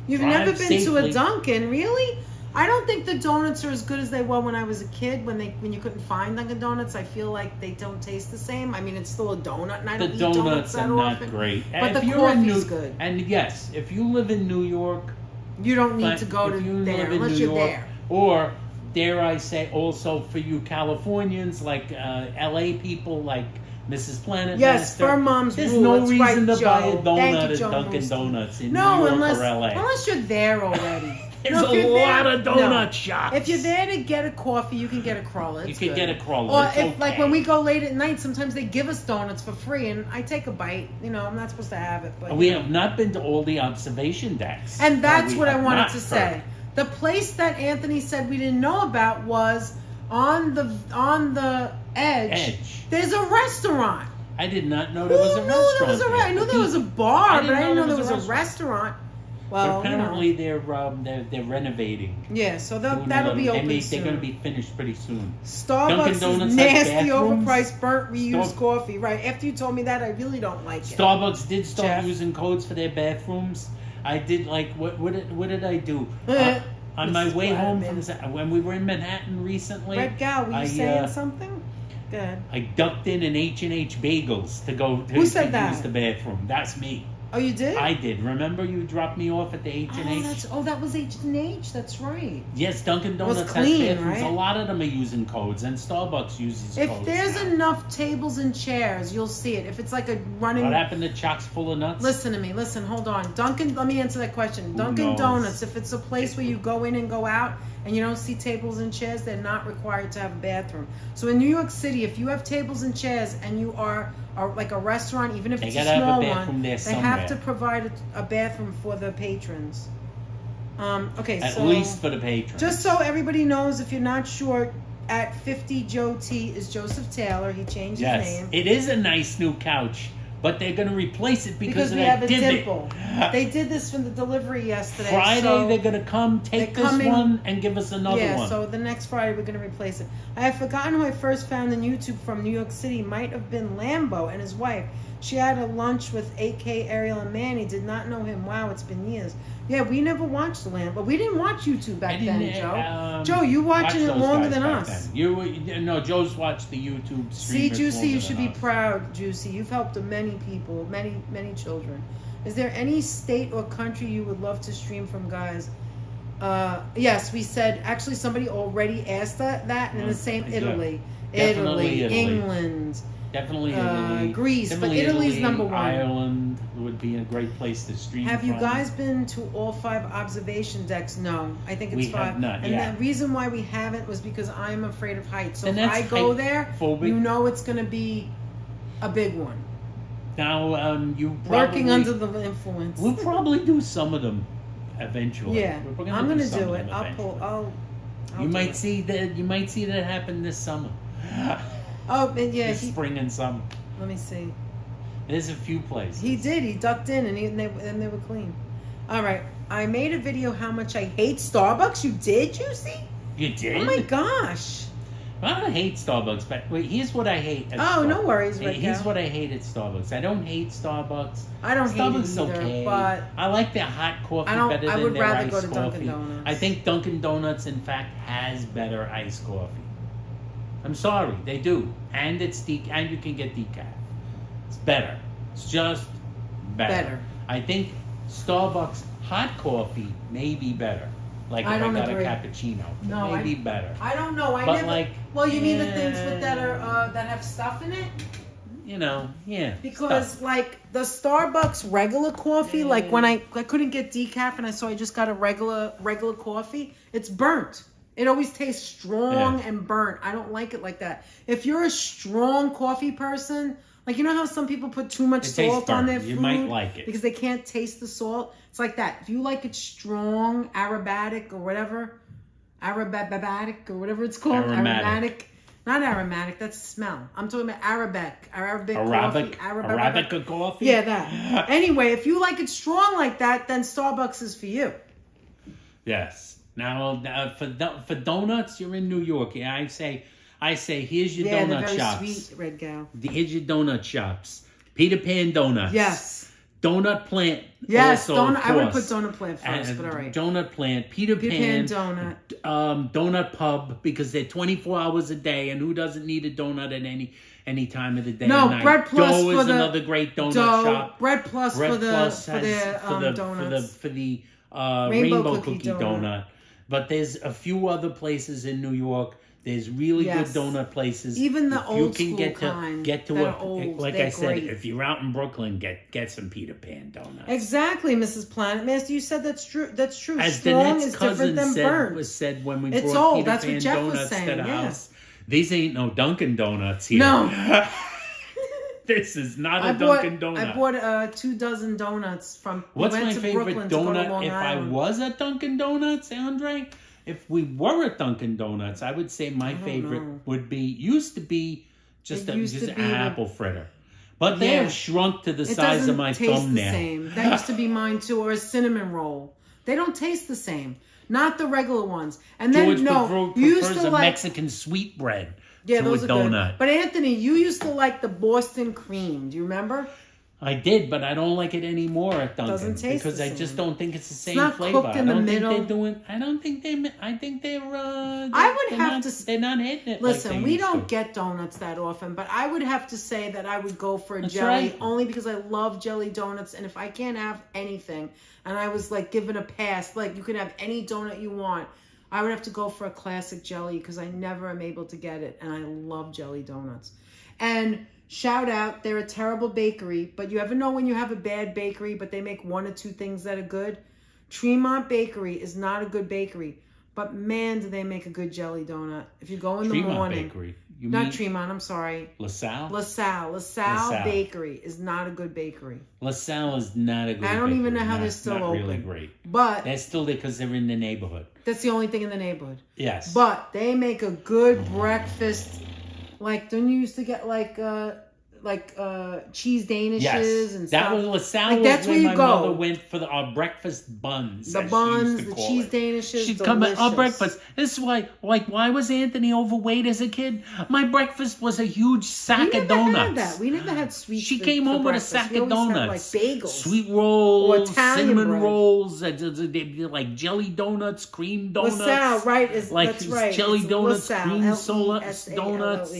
You've Drive never been to a safely. Dunkin', really? I don't think the donuts are as good as they were when I was a kid. When you couldn't find Dunkin' Donuts, I feel like they don't taste the same. I mean, it's still a donut, and I The don't eat donuts donuts that are not often. great. But If the you're in coffee's New- good. And yes, if you live in New York, You don't need but to go to if you there live in unless New you're York, there. or dare I say, also for you Californians, like LA people, like Mrs. Planet Yes, Master, Fur Mom's there's rule. no That's reason right, to buy a Joe. Thank donut you, at Joe Dunkin' Moosey. Donuts in No, New York unless or LA. you're there already. There's No, if a you're there- lot of donut no. shops. If you're there to get a coffee, you can get a crawler. You It's can good. get a crawler. Or It's if, like, okay. when we go late at night, sometimes they give us donuts for free, and I take a bite. You know, I'm not supposed to have it, but We you know. have not been to all the observation decks. And that's We what I have wanted not to heard. say. The place that Anthony said we didn't know about was on the edge. There's a restaurant. I did not know there was a Who knew restaurant. there was a there. I knew there was a bar, I but didn't I didn't know know there there was a restaurant. But Well, apparently you know. they're renovating. Yeah, so Doing a that'll be little- open They're soon. going to be finished pretty soon. Starbucks Dunkin' is Donuts has nasty, bathrooms. overpriced, burnt, reused Star- coffee. Right. After you told me that, I really don't like it. Starbucks did start Jeff. using codes for their bathrooms. I did like what did I do? On my Mrs. way home Blackman. from when we were in Manhattan recently, Red Gal, were you saying something? Good. I ducked in an H&H Bagels to go to, Who said to that? use the bathroom. That's me. Oh, you did? I did. Remember you dropped me off at the H&H? That was H&H. That's right. Yes, Dunkin' was Donuts clean, has bathrooms. right? A lot of them are using codes, and Starbucks uses If codes. there's now. enough tables and chairs, you'll see it. If it's like a running. What happened to Chock's Full of Nuts? Listen to me. Listen, hold on. Dunkin', let me answer that question. Dunkin' knows? Donuts, if it's a place where you go in and go out and you don't see tables and chairs, they're not required to have a bathroom. So in New York City, if you have tables and chairs and you are like a restaurant, even if They it's a gotta have a small bathroom one, there they have to somewhere. provide a bathroom for the patrons. Okay, At so least for the patrons. just so everybody knows, if you're not sure, at 50 Joe T is Joseph Taylor. He changed his name. It is a nice new couch, but they're going to replace it because of we that have a divot. dimple. They did this from the delivery yesterday. Friday so they're going to come take they're this coming- one and give us another yeah, one. so the next Friday we're going to replace it. I have forgotten who I first found on YouTube from New York City. Might have been Lambo and his wife. She had a lunch with AK, Ariel, and Manny. Did not know him. Wow, it's been years. Yeah, we never watched the land, but we didn't watch YouTube back then, Joe. Joe, you watch watching it those longer guys than back us. then. No, Joe's watched the YouTube See, streamers Juicy, you longer should than be us. proud, Juicy. You've helped many people, many children. Is there any state or country you would love to stream from, guys? Yes, we said, actually somebody already asked that in the same Italy. Definitely Italy. England. Definitely Italy. Greece, Definitely but Italy's Italy, number one. Ireland would be a great place to stream Have you from. guys been to all 5 observation decks? No, I think it's We 5. have not and yet. the reason why we haven't was because I'm afraid of heights. So And if that's I go there, height-phobic. you know it's going to be a big one. Now, you probably... Working under the influence. We'll probably do some of them eventually. Yeah, We're I'm going to some do of it. them I'll you do might it. see that. You might see that happen this summer. Oh, and yeah, This spring and summer. let me see. There's a few places. He did. He ducked in, and they were clean. All right. I made a video how much I hate Starbucks. You did, Juicy? You did? Oh my gosh. I don't hate Starbucks, but wait, here's what I hate. At Oh, no Starbucks. worries, Red Here's Cow. what I hate at Starbucks. I don't hate Starbucks. I don't hate it Starbucks either, okay, but I like their hot coffee I don't- better I than would their rather iced go to coffee. Dunkin' Donuts. I think Dunkin' Donuts, in fact, has better iced coffee. I'm sorry, they do, and it's and you can get decaf. It's better. It's just better. I think Starbucks hot coffee may be better. Like I if I don't got agree. a cappuccino, No, it may be better. I don't know. I But never. like, Well, you mean the things with that are that have stuff in it? You know, yeah. Because stuff. like the Starbucks regular coffee, like when I couldn't get decaf and I just got a regular coffee, it's burnt. It always tastes strong and burnt. I don't like it like that. If you're a strong coffee person, like you know how some people put too much It tastes salt on their burnt. food, You might like it. because they can't taste the salt. It's like that. If you like it strong, aromatic or whatever, aromatic or whatever it's called, aromatic. Not aromatic, that's smell. I'm talking about Arabic coffee. Arabica coffee? Yeah, that. Anyway, if you like it strong like that, then Starbucks is for you. Yes. Now, for donuts, you're in New York. Yeah, I say, here's your Yeah, they're donut very shops. sweet, Red Gal. Here's your donut shops. Peter Pan Donuts. Yes. Donut Plant. Yes, also, I would course. put Donut Plant first, but all right. Donut Plant, Peter Pan Donut. Donut Pub, because they're 24 hours a day, and who doesn't need a donut at any time of the day? No, and night? Bread Plus Dough for is the another great donut dough. shop. Bread Plus for Plus the has donuts. for the Rainbow rainbow cookie cookie donut. But there's a few other places in New York. There's really good donut places. Even the If old you can school kind get to that a are old, like they're I said, great. if you're out in Brooklyn, get some Peter Pan donuts. Exactly, Mrs. Planet Master. You said that's true. That's true. As Strong Danette's is different cousin than burnt. said when we It's brought old. Peter That's what Pan Jeff was donuts saying, to the yeah. house. These ain't no Dunkin' Donuts here. No. This is not a Dunkin' Donut. I bought 2 dozen donuts from. What's we went my to favorite Brooklyn to go to donut Long if Island. I was at Dunkin' Donuts, Andre? If we were at Dunkin' Donuts, I would say my favorite would be, used to be just It used to an be apple fritter. But they Yeah. have shrunk to the It size doesn't of my taste thumbnail. the same. That used to be mine too, or a cinnamon roll. They don't taste the same. Not the regular ones. And then George you used prefers to a like Mexican sweetbread yeah, to those a are donut. good. But Anthony, you used to like the Boston cream. Do you remember? I did, but I don't like it anymore at Dunkin'. Doesn't taste because the I just same. don't think it's the same not flavor. cooked I in the don't think middle. they're doing. I don't think they. I think they're. I would have not, to They're not hitting it. Listen, like they we used don't to. get donuts that often, but I would have to say that I would go for a That's jelly right. only because I love jelly donuts. And if I can't have anything, and I was like given a pass, like you can have any donut you want, I would have to go for a classic jelly because I never am able to get it, and I love jelly donuts. And shout out, they're a terrible bakery, but you ever know when you have a bad bakery, but they make 1 or 2 things that are good? Tremont Bakery is not a good bakery, but man, do they make a good jelly donut. If you go in the Tremont morning. Bakery. You Not mean Tremont, I'm sorry. LaSalle? LaSalle Bakery is not a good bakery. LaSalle is not a good I don't even bakery. know how they're Not- still not open. really great. But They're still there because they're in the neighborhood. that's the only thing in the neighborhood. Yes. But they make a good breakfast. Like, don't you used to get like cheese danishes Yes, and that stuff. was LaSalle. Like, that's where where you my go. mother went for our breakfast buns. The as she buns, used to the call cheese it. danishes, She'd delicious. come at our breakfast. This is why, why was Anthony overweight as a kid? My breakfast was a huge sack of donuts. We never had that. We never had sweets. She for- came for home with a breakfast. sack We of always donuts, had, like, bagels, sweet rolls, or Italian cinnamon bread. rolls, like jelly donuts, cream donuts. LaSalle, right? That's right. Jelly It's donuts, LaSalle, cream L-E-S-A-L-L-E. donuts.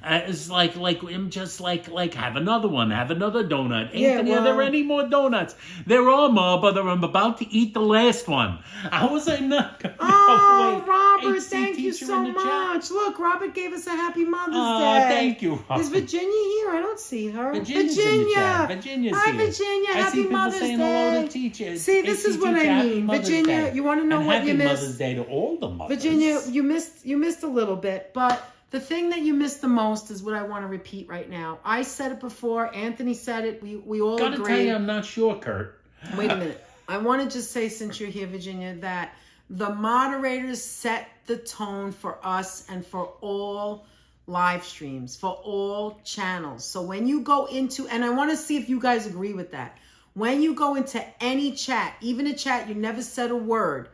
It's like I'm just like have another one, have another donut. Yeah, Anthony, are there any more donuts? There are, Ma, but I'm about to eat the last one. How was I not going to Oh, Robert, HC thank you teacher so in the chat. much. Look, Robert gave us a happy Mother's Oh, Day. thank you, Robert. Is Virginia here? I don't see her. Virginia's in the chat. Virginia's Hi, here. Virginia. I see Happy people Mother's saying Day. hello to teachers. See, this HC is what teacher, I happy mean. Mother's Virginia, Day. you want to know And what happy you missed? Mother's Day to all the mothers. Virginia, you missed a little bit, but the thing that you missed the most is what I want to repeat right now. I said it before. Anthony said it. We all Gotta agree. tell you, I'm not sure, Kurt. Wait a minute. I want to just say, since you're here, Virginia, that the moderators set the tone for us and for all live streams, for all channels. So when you go into, and I want to see if you guys agree with that. When you go into any chat, even a chat you never said a word,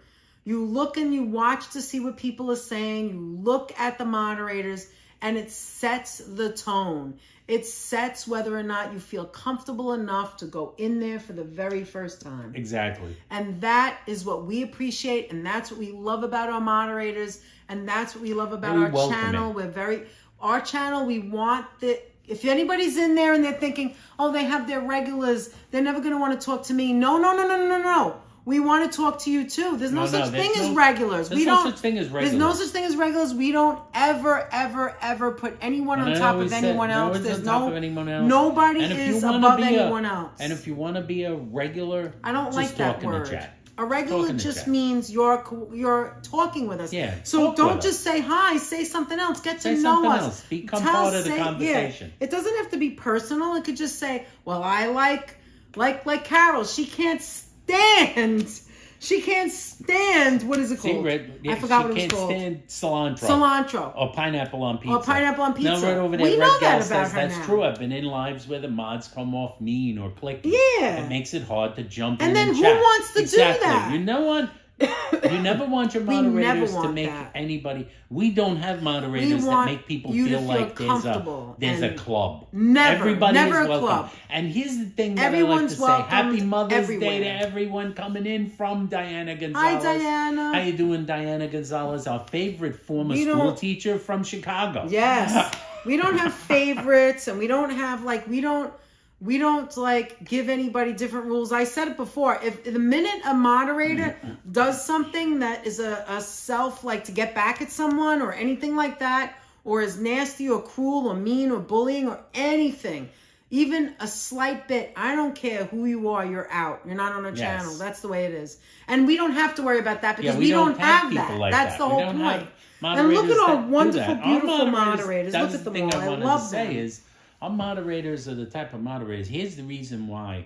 you look and you watch to see what people are saying. You look at the moderators, and it sets the tone. It sets whether or not you feel comfortable enough to go in there for the very first time. Exactly. And that is what we appreciate, and that's what we love about our moderators, and that's what we love about Very our welcoming. channel. Our channel, we want if anybody's in there and they're thinking, oh, they have their regulars, they're never going to want to talk to me. No. We want to talk to you too. There's no such thing as regulars. There's no such thing as regulars. There's no such thing as regulars. We don't ever put anyone on top of anyone else. There's nobody is above anyone else. And if you want to be a regular, I don't like that talk in the word. chat. A regular just means you're talking with us. Yeah. So don't just say hi. Say something else. Get to know us. Else. Become part of the conversation. Yeah. It doesn't have to be personal. It could just say, well, I like Carol. She can't stand. What is it called? I forgot what it's called. She can't stand cilantro. Cilantro. Or pineapple on pizza. Now, right over there, we know that about says, her that's now. true. I've been in lives where the mods come off mean or clicky. Yeah. It makes it hard to jump in And then and who chat. wants to do that? You know what? You never want your We never moderators to want make that. anybody. We don't have moderators that make people feel like there's a club. Everybody never is a welcome. club. And here's the thing that Everyone's I like to say: welcomed Happy Mother's everywhere. Day to everyone coming in from Diana Gonzalez. Hi, Diana. How you doing, Diana Gonzalez? Our favorite former school teacher from Chicago. Yes. We don't have favorites, and we don't have we don't like give anybody different rules. I said it before. If the minute a moderator does something that is a self, like to get back at someone or anything like that, or is nasty or cruel or mean or bullying or anything, even a slight bit, I don't care who you are, you're out. You're not on a channel. That's the way it is. And we don't have to worry about that because we don't have that. That's the whole point. And look at our wonderful, beautiful moderators. Look at them all. I love them. Our moderators are the type of moderators. Here's the reason why.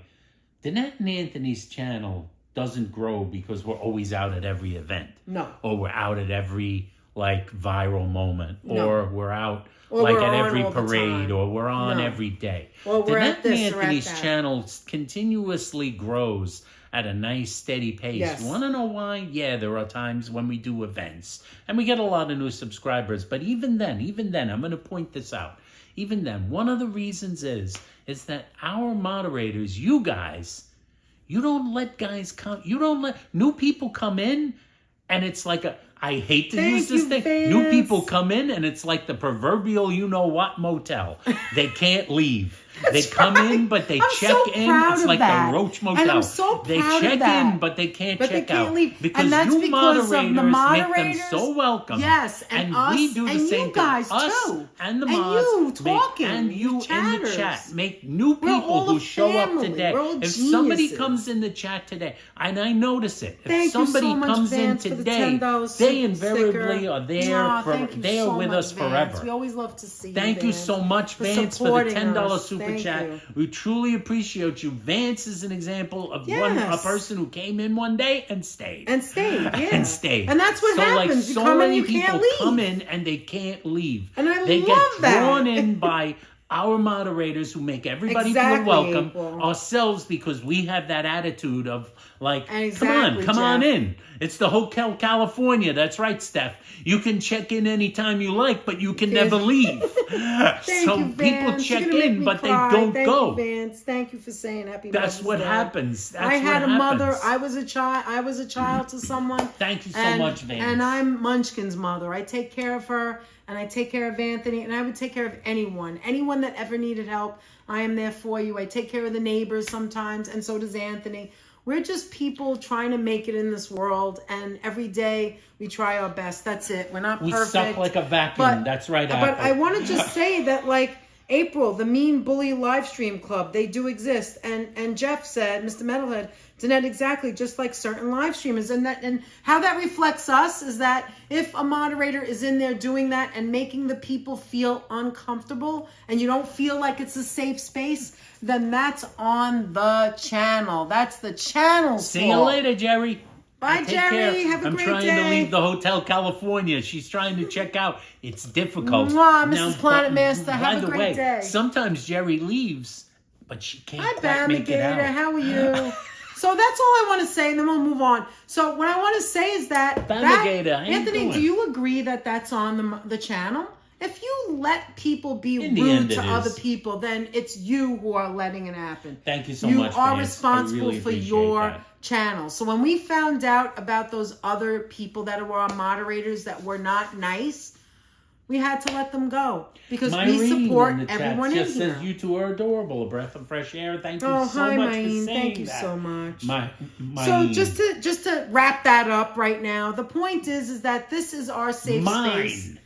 Danette and Anthony's channel doesn't grow because we're always out at every event. No. Or we're out at every viral moment. No. Or we're out or at every parade. Or we're on every day. Or we're Danette at this and or Anthony's at that. channel continuously grows at a nice steady pace. Yes. You want to know why? Yeah, there are times when we do events. And we get a lot of new subscribers. But even then, I'm going to point this out. Even then, one of the reasons is that our moderators, you guys, you don't let guys come, you don't let new people come in, and it's like I hate to use this thing. Vance. New people come in, and it's like the proverbial you-know-what motel. They can't leave. They come in, but they check in. It's like the Roach Motel. And I'm so proud they of check that. in, but they can't But check they can't out. leave. Because And that's you because of the make them so welcome. Yes, and us, we do the and same you guys thing. Us too. and the And mods you talking, and you in the chatters. chat make new We're people all who a show up family. today. We're all If somebody geniuses. comes in the chat today, and I notice it, if Thank you somebody so much, comes Vance, in for the today, $10 they sticker. invariably are there. Thank you they are so with much, us Vance. forever. We always love to see you. Thank you Vance, so much, Vance, for the supporting $10 us. super Thank chat. you. We truly appreciate you. Vance is an example of a person who came in one day and stayed. And stayed, yeah. And stayed. And that's what happens. So You come in, many you people can't leave. come in and they can't leave. And I they love get that. drawn in by our moderators who make everybody Exactly, feel welcome, April. ourselves, because we have that attitude of like, Exactly, come on Jeff. in. It's the Hotel California. That's right, Steph. You can check in anytime you like, but you can never leave. Thank So you, people Vance. check You're gonna make in, me but cry. they don't Thank go. you, Vance. Thank you for saying happy That's Mother's what Day. happens. That's I had what a mother. happens. I was a child to someone. Thank you so much, Vance. And I'm Munchkin's mother. I take care of her, and I take care of Anthony, and I would take care of anyone that ever needed help. I am there for you. I take care of the neighbors sometimes, and so does Anthony. We're just people trying to make it in this world, and every day we try our best. That's it. We're not We perfect. suck like a vacuum. That's right, But Apple. I want to just say that, like, April, the Mean Bully live stream club, they do exist. And Jeff said, Mr. Metalhead, Danette, exactly, just like certain live streamers. And how that reflects us is that if a moderator is in there doing that and making the people feel uncomfortable and you don't feel like it's a safe space, then that's on the channel. That's the channel's See you fault. later, Jerry. Bye, Take Jerry. care. Have a I'm great trying day. to leave the Hotel California. She's trying to check out. It's difficult. Mwah, Mrs. Planet Master. By Have a the great way, day. Sometimes Jerry leaves, but she can't Hi, quite make it Bamigator. out. How are you? So that's all I want to say, and then we'll move on. So what I want to say is that, Bamigator, how you Anthony, doing? do you agree that that's on the channel? If you let people be In the rude end, to it other is. people, then it's you who are letting it happen. Thank you so You much, are Vance. responsible I really for appreciate your that. channel. So when we found out about those other people that were our moderators that were not nice, we had to let them go because we Myrene support in the chat everyone in just here. says you two are adorable, a breath of fresh air. Thank you Oh, so hi, much for Myrene. saying Thank you that. so much. My So just to wrap that up right now, the point is that this is our safe space.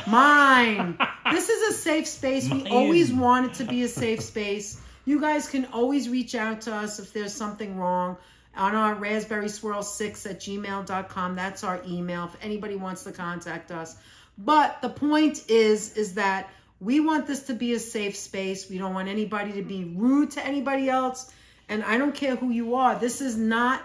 Mine. This is a safe space. We Mine. always want it to be a safe space. You guys can always reach out to us if there's something wrong on our raspberryswirl6@gmail.com. That's our email if anybody wants to contact us. But the point is that we want this to be a safe space. We don't want anybody to be rude to anybody else. And I don't care who you are. This is not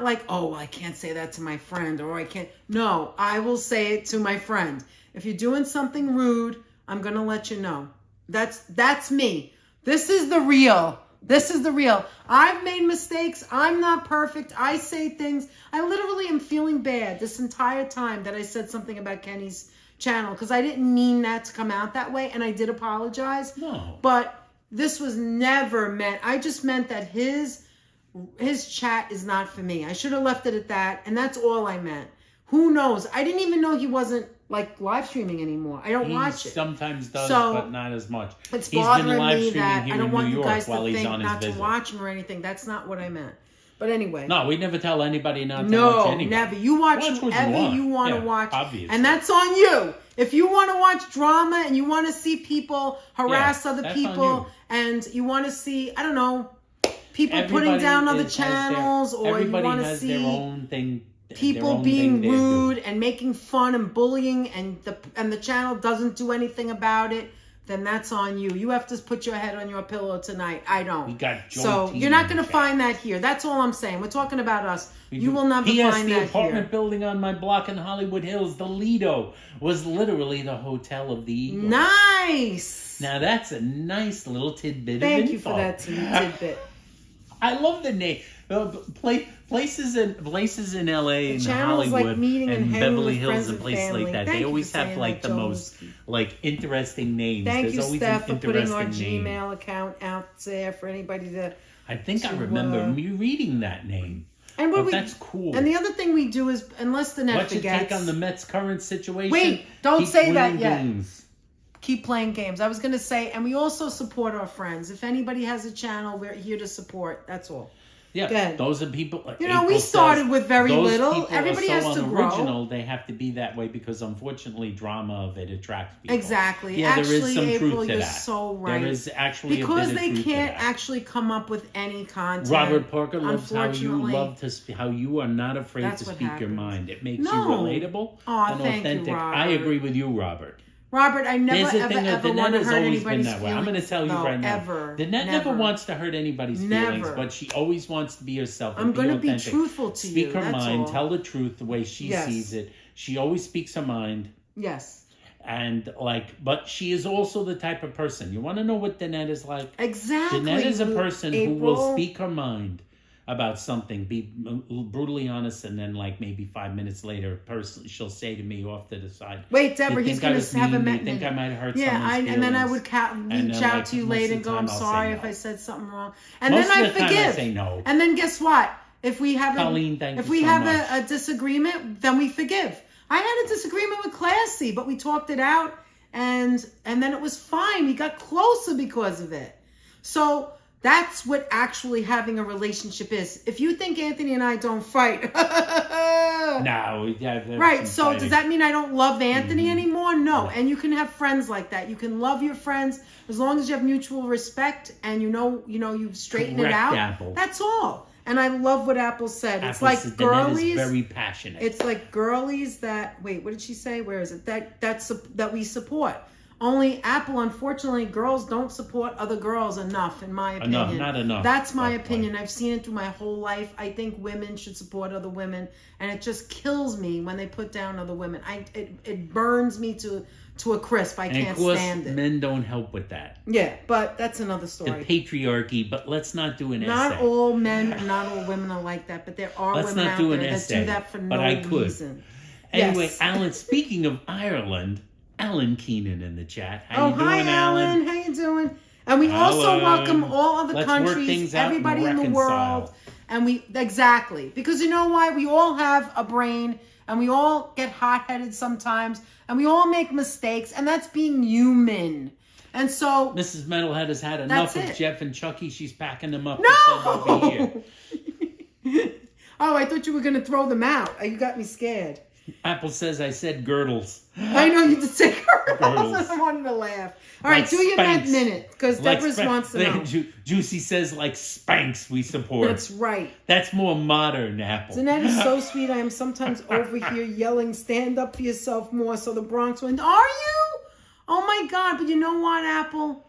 like, oh, well, I can't say that to my friend, or I can't. No, I will say it to my friend. If you're doing something rude, I'm going to let you know. That's me. This is the real. This is the real. I've made mistakes. I'm not perfect. I say things. I literally am feeling bad this entire time that I said something about Kenny's channel because I didn't mean that to come out that way, and I did apologize. No. But this was never meant. I just meant that his chat is not for me. I should have left it at that, and that's all I meant. Who knows? I didn't even know he wasn't like live streaming anymore. I don't watch it. Sometimes does, So, but not as much. It's He's bothering been live me streaming that here I don't in want New you York guys while to he's think on his not to visit. watch him or anything. That's not what I meant. But anyway. No, we never tell anybody not to watch No, anybody. never. You watch Watch what whoever you want to Yeah, watch. obviously. And that's on you. If you want to watch drama and you want to see people harass other that's on people you. and you want to see, I don't know, people putting Everybody down other has their- channels, or you everybody want to has see their own thing. their people own being thing they do. rude and making fun and bullying, and the channel doesn't do anything about it, then that's on you. You have to put your head on your pillow tonight. I don't. We got Joe So T you're not in going the to chat. find that here. That's all I'm saying. We're talking about us. You will never P.S. find the that apartment here. building on my block in Hollywood Hills, the Lido, was literally the Hotel of the Eagle. Nice. Now that's a nice little tidbit Thank of you info. for that tidbit. I love the name. Places in LA and channel's like Hollywood meeting and and hanging Beverly with Hills friends and and places family. like that. Thank They you always for have saying like that, the most Jones. like interesting names. Thank There's you, always Steph, an for putting our interesting name. Gmail account out there for anybody to. I think I to, remember me reading that name. And what But we, that's cool. And the other thing we do is, unless the net What's your forgets, take on the Mets' current situation? Wait, don't Keep say that winning yet. games. keep playing games. I was going to say, and we also support our friends. If anybody has a channel, we're here to support. That's all. Yeah, Good. those are people. Like You know, April we started says, with very those little. people Everybody are so has to grow. unoriginal. They have to be that way because, unfortunately, drama of it attracts people. Exactly. Yeah, Actually, there is some April, truth to you're that. so right. There is actually because a bit of they truth can't to that. actually come up with any content. Robert Parker loves how you Unfortunately, love to how you are not afraid That's to what speak your happens. mind. It makes No. you relatable Aw, and thank you, authentic. Robert. I agree with you, Robert. Robert, I never, There's the ever, thing that ever want to Danette has hurt always been anybody's that way. I'm going to feelings. tell you No, right now. ever. Danette never wants to hurt anybody's feelings, Never. but she always wants to be herself. I'm going to be truthful to Speak you. her That's mind, all. tell the truth the way she Yes. sees it. She always speaks her mind. Yes. and like, but she is also the type of person. You want to know what Danette is like? Exactly. Danette is a person who will April. speak her mind about something, be brutally honest, and then like maybe 5 minutes later, she'll say to me off to the side, Wait, Deborah, "You he's think I going was to have a mean? You minute. think I might have hurt Yeah, someone's and then I feelings?" would reach then, out like, to you most later of and the go, time I'm I'll say sorry no. if I said something wrong. And Most then I of the time forgive. I say no. And then guess what? If we have Colleen, thank if you we so have much. a disagreement, then we forgive. I had a disagreement with Classy, but we talked it out, and then it was fine. We got closer because of it. So that's what actually having a relationship is. If you think Anthony and I don't fight, No, yeah, there's right? some So fighting. does that mean I don't love Anthony anymore? No. And you can have friends like that. You can love your friends as long as you have mutual respect and you know you straighten Correct, it out. Apple. That's all. And I love what Apple said. It's Apple like says Danette girlies. is very passionate. It's like girlies that wait. What did she say? Where is it? That we support. Only Apple, unfortunately, girls don't support other girls enough, in my opinion. Not enough. That's my Okay. opinion. I've seen it through my whole life. I think women should support other women, and it just kills me when they put down other women. It burns me to a crisp. I And can't of course, stand it. men don't help with that. Yeah, but that's another The story. patriarchy, but let's not do an Not essay. all men, not all women are like that, but there are Let's women not out do there an that essay, do that for but no I could. reason. Anyway, Yes. Alan, speaking of Ireland, Alan Keenan in the chat. How Oh, you doing, hi, Alan. How you doing? And we also Alan. welcome all other Let's work countries, things out and everybody in the reconcile. world. And exactly. Because you know why? We all have a brain and we all get hot-headed sometimes and we all make mistakes and that's being human. And so... Mrs. Metalhead has had enough That's of it. Jeff and Chucky. She's packing them up No! to send over here. Oh, I thought you were going to throw them out. You got me scared. Apple says I said girdles. I know you just say girls. Girls. I wanted to laugh. All right, Like do your Spanx. minute because Like Deborah wants to know. Juicy says like Spanx we support. That's right. That's more modern, Apple. Danette is so sweet. I am sometimes over here yelling, stand up for yourself more. So the Bronx went, are you? Oh my God. But you know what, Apple?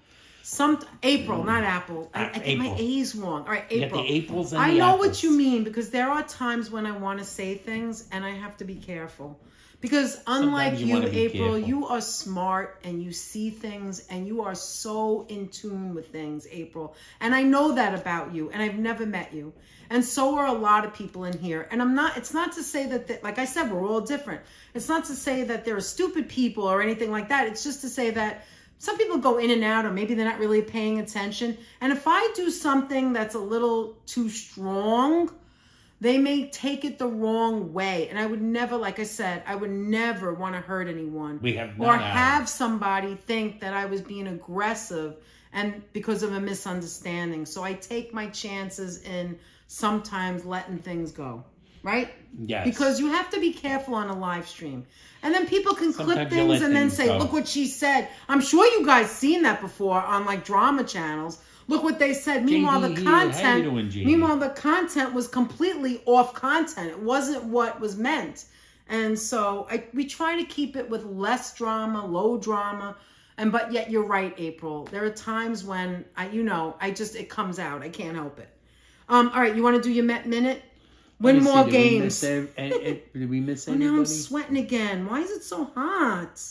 April, not Apple. I get my April. A's wrong. All right, You April. got the April's and I the know apples. what you mean because there are times when I want to say things and I have to be careful. Because unlike Sometimes you you, wanna be April, careful. you are smart and you see things and you are so in tune with things, April. And I know that about you and I've never met you. And so are a lot of people in here. And it's not to say that, like I said, we're all different. It's not to say that there are stupid people or anything like that. It's just to say that some people go in and out or maybe they're not really paying attention. And if I do something that's a little too strong, they may take it the wrong way. And I would never, like I said, I would never want to hurt anyone. We have or not, have somebody think that I was being aggressive and because of a misunderstanding. So I take my chances in sometimes letting things go. Right? Yes. Because you have to be careful on a live stream. And then people can clip Sometimes you things let and then things say, go. look what she said. I'm sure you guys seen that before on like drama channels. Look what they said. Meanwhile, the JD here. How you content, doing, JD? meanwhile, the content was completely off content. It wasn't what was meant. And so we try to keep it with less drama, low drama. But yet you're right, April. There are times when it comes out. I can't help it. All right. You want to do your minute? Win more games. Did we miss Oh, anybody? now I'm sweating again. Why is it so hot?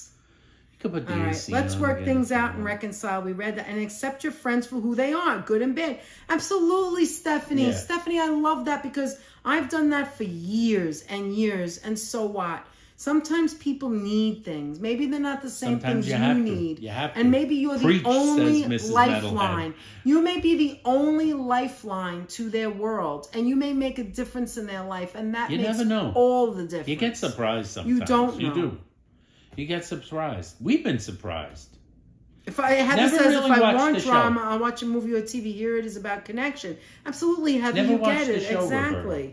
You could put the All right, AC let's on work again things if you out and want. reconcile. We read that. And accept your friends for who they are, good and bad. Absolutely, Stephanie. Yeah. Stephanie, I love that because I've done that for years and years. And so what? Sometimes people need things. Maybe they're not the same Sometimes things you you have to. need. You have to. And maybe you're Preach, the only says Mrs. lifeline. Metalhead. You may be the only lifeline to their world. And you may make a difference in their life. And that You makes never know. all the difference. You get surprised sometimes. You don't You know. do. You get surprised. We've been surprised. If I Heather Never says really if I watched want the show. drama, I'll watch a movie or TV. Here it is about connection. Absolutely, Heather, Never you watched get the it. show, Exactly. Roberta.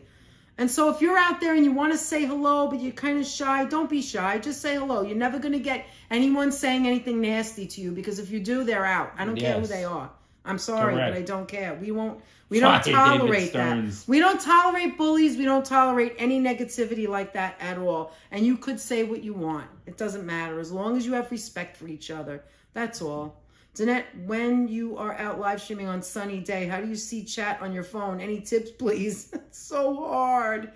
And so if you're out there and you want to say hello, but you're kind of shy, don't be shy. Just say hello. You're never going to get anyone saying anything nasty to you because if you do, they're out. I don't care who Yes. they are. I'm sorry, Correct. but I don't care. We don't Fire David tolerate that. Stearns. We don't tolerate bullies. We don't tolerate any negativity like that at all. And you could say what you want. It doesn't matter as long as you have respect for each other. That's all. Danette, when you are out live streaming on sunny day, how do you see chat on your phone? Any tips, please? It's so hard.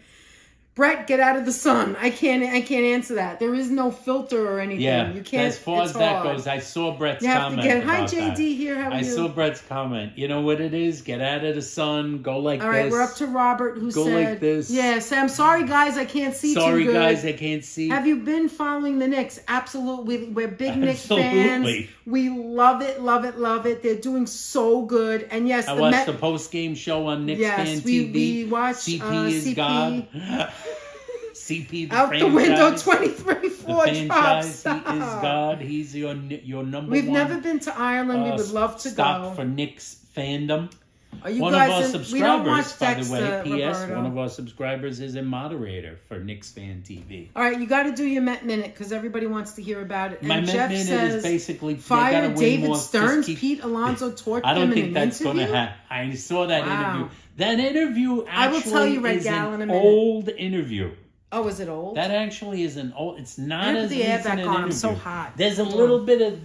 Brett, get out of the sun. I can't answer that. There is no filter or anything. Yeah, You can't. as far as that goes, I saw Brett's You have comment to get. Hi, about JD. that. Here, how are I you? saw Brett's comment. You know what it is? Get out of the sun. Go like this. All right, we're up to Robert, who Go said, like this. Yeah, Sam. Sorry, guys, I can't see Sorry, too good. guys, I can't see. Have you been following the Knicks? Absolutely. We're big Knicks Absolutely. fans. We love it, love it, love it. They're doing so good. And yes, I watched the post-game show on Knicks Fan TV. We watched CP is CP. God. CP, the Out franchise. the window, 23-4 The drops. franchise, he is God. He's your number We've one. never been to Ireland. We would love to stop go. for Knicks fandom. Are you One guys of our we don't watch subscribers, by the way, Dexter, P.S. Roberto. One of our subscribers is a moderator for Knicks Fan TV. All right, you got to do your Met Minute because everybody wants to hear about it. My And Met Jeff Minute says, is basically they fire gotta win David more, Stearns. just keep- Pete Alonso torched I don't him in think an that's going interview. to happen. I saw that Wow. interview. That interview I will actually tell you, Red is Gal, in a an minute. old interview. Oh, is it old? That actually is an old. It's not I'm gonna as put the air recent back an on. I'm interview. so hot. There's a Hold little on. bit of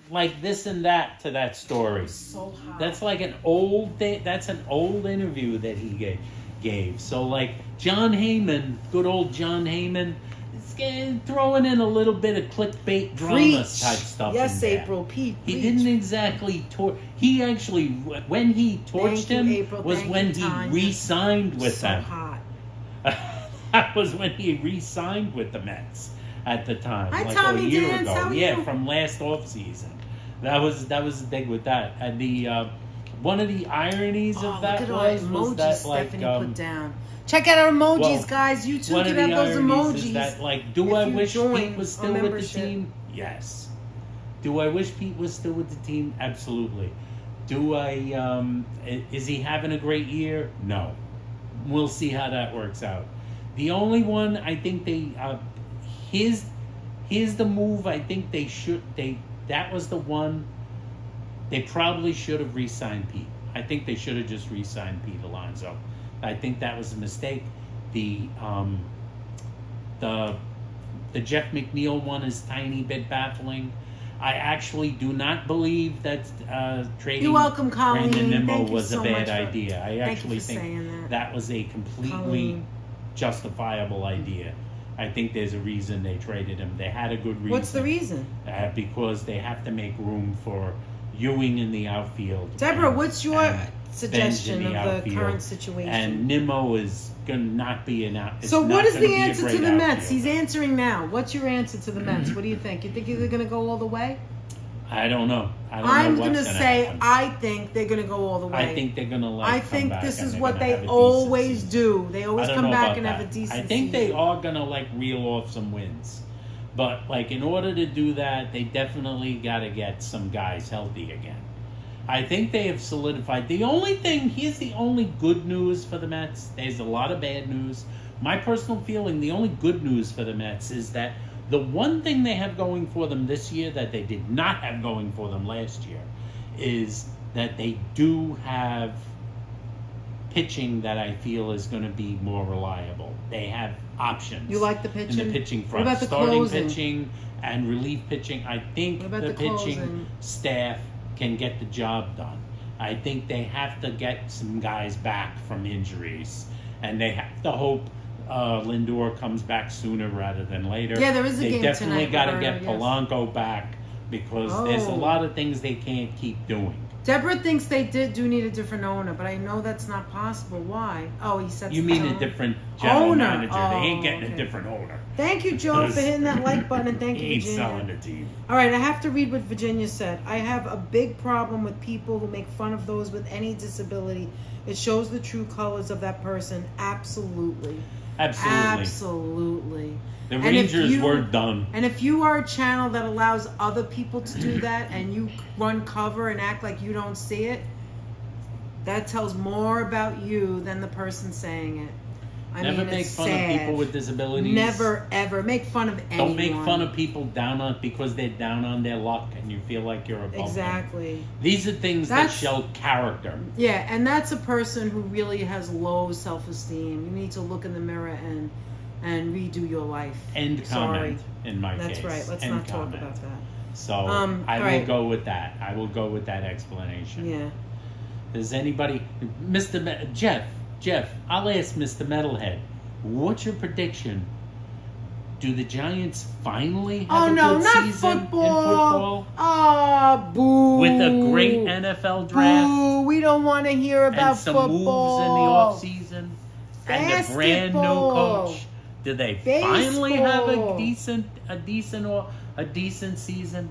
like this and that to that story. So hot. That's like an old thing. That's an old interview that he gave. So like John Heyman, good old John Heyman, is throwing in a little bit of clickbait drama Preach. type stuff. Yes, in there. April. Pete. He preach. didn't exactly He actually, when he torched Thank him, you, April. was Thank when you, he Tanya. re-signed with So them. hot. That was when he re-signed with the Mets at the time, Hi, like Tommy a year Dance, ago. how are Yeah, you? from last offseason. That was the thing with that. And the one of the ironies Oh, of that look at all the was emojis that like Stephanie put down. Check out our emojis, well, guys. You too one can of have the those ironies is emojis. that like, do if I you wish join Pete was our still with the membership. team? Yes. Do I wish Pete was still with the team? Absolutely. Do I? Is he having a great year? No. We'll see how that works out. The only one I think they here's the move I think that was the one they probably should have re-signed Pete. I think they should have just re-signed Pete Alonso. I think that was a mistake. The Jeff McNeil one is tiny bit baffling. I actually do not believe that trading You're welcome, Colleen. Brandon Nimmo Thank you was so a bad much for- idea. I thank you actually for think saying that was a completely Colleen. justifiable idea. I think there's a reason they traded him. They had a good reason. What's the reason? Because they have to make room for Ewing in the outfield. Deborah, and- what's your and suggestion Benz in of the outfield. current situation? And Nimmo is going to not be an out. So it's what not is gonna the be a answer to great the Mets? outfielder. He's answering now. What's your answer to the Mets? What do you think? You think they're going to go all the way? I don't know. I don't I'm know going to what's gonna say happen. I think they're going to go all the way. I think they're going to like. I come think back this and is they're what gonna have they a decent always season. do. They always I don't come know back about and have a that. decent I think season. they are gonna like reel off some wins, but like in order to do that, they definitely got to get some guys healthy again. I think they have solidified. The only thing here's the only good news for the Mets. There's a lot of bad news. My personal feeling, the only good news for the Mets is that the one thing they have going for them this year that they did not have going for them last year is that they do have pitching that I feel is going to be more reliable. They have options. You like the pitching? In the pitching front. What about the Starting closing? pitching and relief pitching. I think What about the the pitching closing? staff can get the job done. I think they have to get some guys back from injuries. And they have to hope Lindor comes back sooner rather than later. Yeah, there is a they game definitely tonight, got to Roberto, get yes. Polanco back because there's a Oh. lot of things they can't keep doing. Deborah thinks they do need a different owner, but I know that's not possible. Why? Oh, he said You mean a different general Owner. manager? They ain't Oh, getting okay. a different owner. Thank you, Joe, for hitting that like button, and thank He you, ain't selling Virginia. the team. All right, I have to read what Virginia said. I have a big problem with people who make fun of those with any disability. It shows the true colors of that person. Absolutely. Absolutely. Absolutely. The And if Rangers you- were done. And if you are a channel that allows other people to do that and you run cover and act like you don't see it, that tells more about you than the person saying it. I Never mean, make it's fun sad. of people with disabilities. Never, ever make fun of anyone. Don't make fun of people down on because they're down on their luck and you feel like you're above them. Exactly. These are things That's- that show character. Yeah, and that's a person who really has low self-esteem. You need to look in the mirror and redo your life. End comment in my case. That's right. Let's End not comment. talk about that. So all I will right. go with that. I will go with that explanation. Yeah. Does anybody, Jeff, I'll ask Mr. Metalhead. What's your prediction? Do the Giants finally have a no, good not season in football. football? Oh, boo. With a great NFL draft? Boo. We don't want to hear about and some football. moves in the offseason? And a brand new coach? Do they finally have a decent season?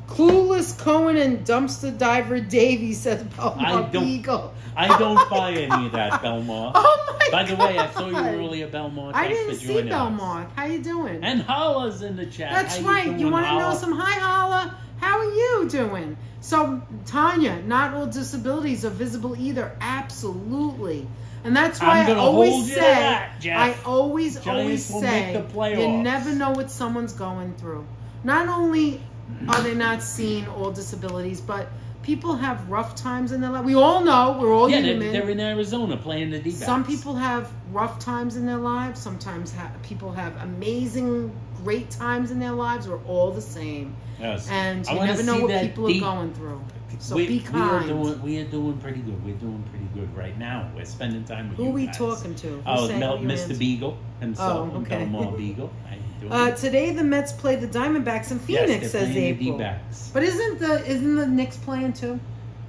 Clueless Cohen and dumpster diver Davey said Belmont Eagle. I don't buy any of that, Belmont. Oh my By the God. way, I saw you earlier, Belmont. I Thanks didn't for see joining Belmont. us. How you doing? And Holla's in the chat. That's How right. doing, You want to know Holla? some hi Holla? How are you doing? So Tanya, not all disabilities are visible either. Absolutely. And that's why I'm I gonna always hold you to say, that, Jeff. I always Giants will say, make the playoffs. you never know what someone's going through. Not only are they not seeing all disabilities, but people have rough times in their life. We all know, we're all human. They're in Arizona playing the D-backs. Some people have rough times in their lives. Sometimes people have amazing, great times in their lives. We're all the same. Yes. And I you wanna never know see what that people are going through. So be kind. We are doing pretty good. We're doing pretty good right now. We're spending time with Who you are we guys. talking to? Oh, Who's saying your Mr. answer? Beagle himself. Oh, okay. Belmont Beagle. How you doing? Today the Mets play the Diamondbacks in Phoenix, yes, they're says playing April. the D-backs. But isn't the Knicks playing too?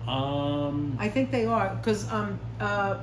I I think they are because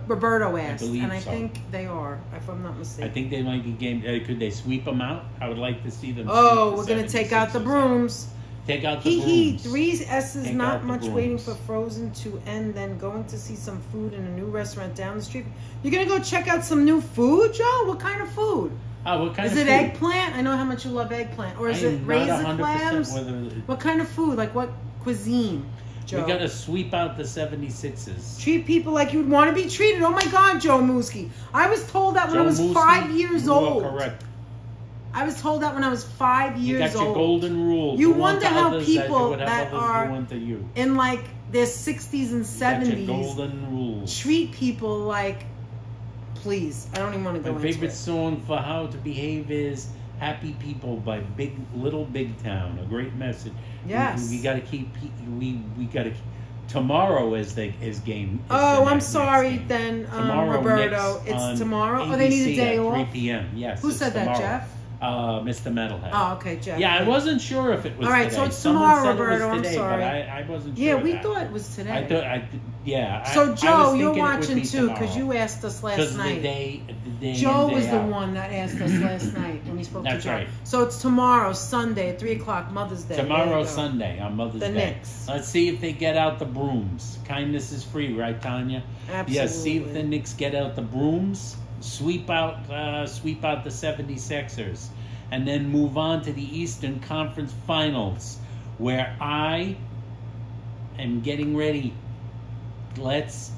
Roberto asked, believe and I so. think they are, if I'm not mistaken. think they might be game. Could they sweep them out? I would like to see them. Oh, sweep we're the gonna take out the 76ers. brooms. Take out the He, brooms. 3 S's, Take not out the much waiting for brooms. Frozen to end, then going to see some food in a new restaurant down the street. You're gonna go check out some new food, Joe? What kind of food? What kind Is of it food? eggplant? I know how much you love eggplant. Or is I it am not raisin 100% clams? whether What kind of food? Like what cuisine, Joe? we gotta sweep out the 76ers. Treat people like you would want to be treated. Oh my God, Joe Mooski. I was told that when I was 5 years you are old. correct. I was told that when I was 5 You years got your old. golden rule. You Do wonder unto how others as you people would have that others are do unto you. in like their 60s and You got your 70s golden rules. treat people like, please, I don't even want to go My into favorite it. song for how to behave is "Happy People" by Little Big Town. A great message. Yes. We gotta keep. We gotta. Tomorrow is game. Is Oh, the I'm next sorry game. then, Tomorrow, Roberto. Knicks on It's tomorrow? Oh, they need a ABC day at off? 3 p.m. Yes. Who it's said that, tomorrow. Jeff? Mr. Metalhead. Oh, okay, Jeff. Yeah, I wasn't sure if it was All right, today. so it's Someone tomorrow, said Roberto, it I'm was today, sorry. but I wasn't sure. Yeah, of we that. thought it was today. I thought. Yeah. So, I was Joe, you're thinking it would watching be too, because tomorrow. you asked us last Because night. the day Joe in, day was the out. one that asked us last night when we spoke That's to Joe. right. So it's tomorrow, Sunday at 3 o'clock, Mother's Day. There Tomorrow, you go. Sunday, on Mother's The Day. Knicks. Let's see if they get out the brooms. Kindness is free, right, Tanya? Absolutely. Yeah. See if the Knicks get out the brooms, sweep out the 76ers, and then move on to the Eastern Conference Finals, where I am getting ready. Let's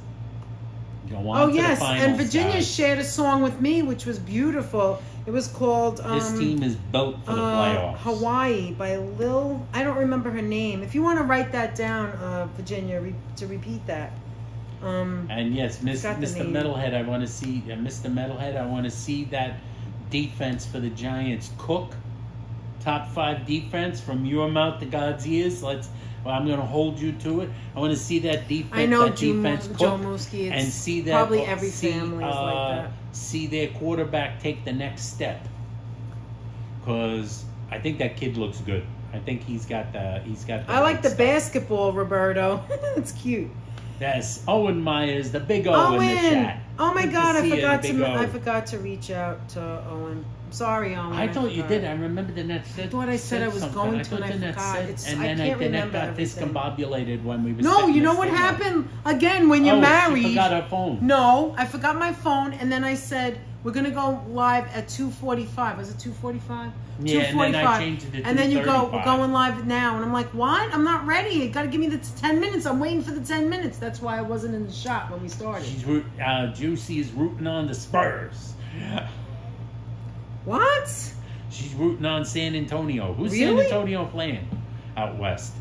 go on Oh, to yes, the finals, and Virginia guys. shared a song with me, which was beautiful. It was called This team is built for the playoffs. Hawaii by Lil. I don't remember her name. If you want to write that down, Virginia, to repeat that. And yes, Got the Mr. name. Metalhead, I want to see Mr. Metalhead. I want to see that defense for the Giants cook. Top 5 defense from your mouth to God's ears. I'm going to hold you to it. I want to see that defense. I know that defense cook, Joe Mooski. It's and see that probably every family is like that. See their quarterback take the next step. Because I think that kid looks good. I think he's got the. I like right the stuff. basketball, Roberto. It's cute. That's Owen Myers, the big O in the chat. Oh my Good to God! see you, the big O. I forgot to reach out to Owen. I'm sorry, Owen. I thought you forgot. did. I remember the net said. I thought I said I was something. going I to, thought and I the net forgot. said, It's- and I then can't the net remember got everything. discombobulated when we were. No, setting you know this what thing up. happened again when you're married. She forgot her phone. No, I forgot my phone, and then I said we're gonna go live at 2:45. Was it 2:45? Yeah, and then I changed it to And then you go, we're 2:35. going live now, and I'm like, what? I'm not ready. You gotta give me the 10 minutes. I'm waiting for the 10 minutes. That's why I wasn't in the shot when we started. Juicy is rooting on the Spurs. What? She's rooting on San Antonio. Who's Really? San Antonio playing out west?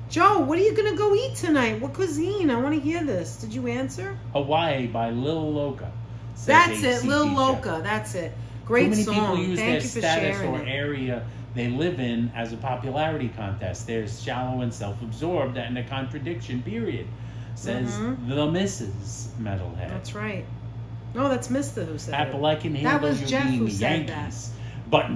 Joe, what are you gonna go eat tonight? What cuisine? I want to hear this. Did you answer? Hawaii by Lil Loca. says That's a it, Lil CT Loca. chef. That's it. Great Too many song. people use Thank their you for status sharing or it. area they live in as a popularity contest. They're shallow and self-absorbed and a contradiction, period. says the Mrs. Metalhead. That's right. No, that's Mr. who said Apple, it. I can handle That was you Jeff being who the said Yankees. But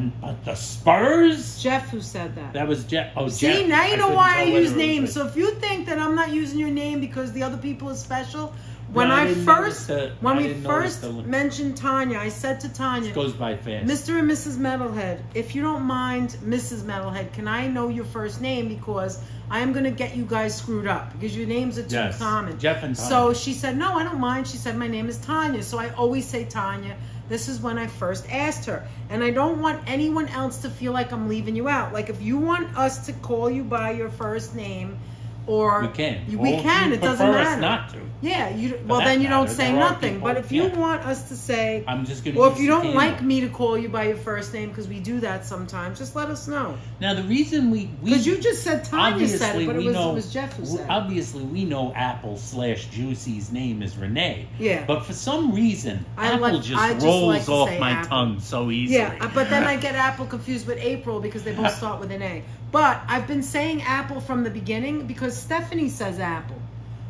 the Spurs? Jeff who said that. That was Jeff. Oh, See, Jeff. now you know couldn't why I tell whether use it was names. a- So if you think that I'm not using your name because the other people are special, when No, I I didn't first, notice the- when I we didn't notice first the- mentioned Tanya, I said to Tanya, It goes by fast. Mr. and Mrs. Metalhead, if you don't mind, Mrs. Metalhead, can I know your first name because I am going to get you guys screwed up because your names are too Yes. common. Jeff and Tanya. So she said, no, I don't mind. She said, my name is Tanya. So I always say Tanya. This is when I first asked her. And I don't want anyone else to feel like I'm leaving you out. Like if you want us to call you by your first name, or we can. we Well, can. you It doesn't prefer us matter. not to. Yeah, For well that then you don't matter, say there are nothing. people- But if you yeah. want us to say, I'm just going to. or if you don't like me to call you by your first name, because we do that sometimes, just let us know. Now the reason we Because you just said Tanya said it, but we it know, was Jeff who said it. Obviously, we know Apple/Juicy's name is Renee. Yeah. But for some reason, I Apple like- just I just rolls like to off say my Apple. tongue so easily. Yeah, but then I get Apple confused with April because they both start with an A. But I've been saying Apple from the beginning because Stephanie says Apple.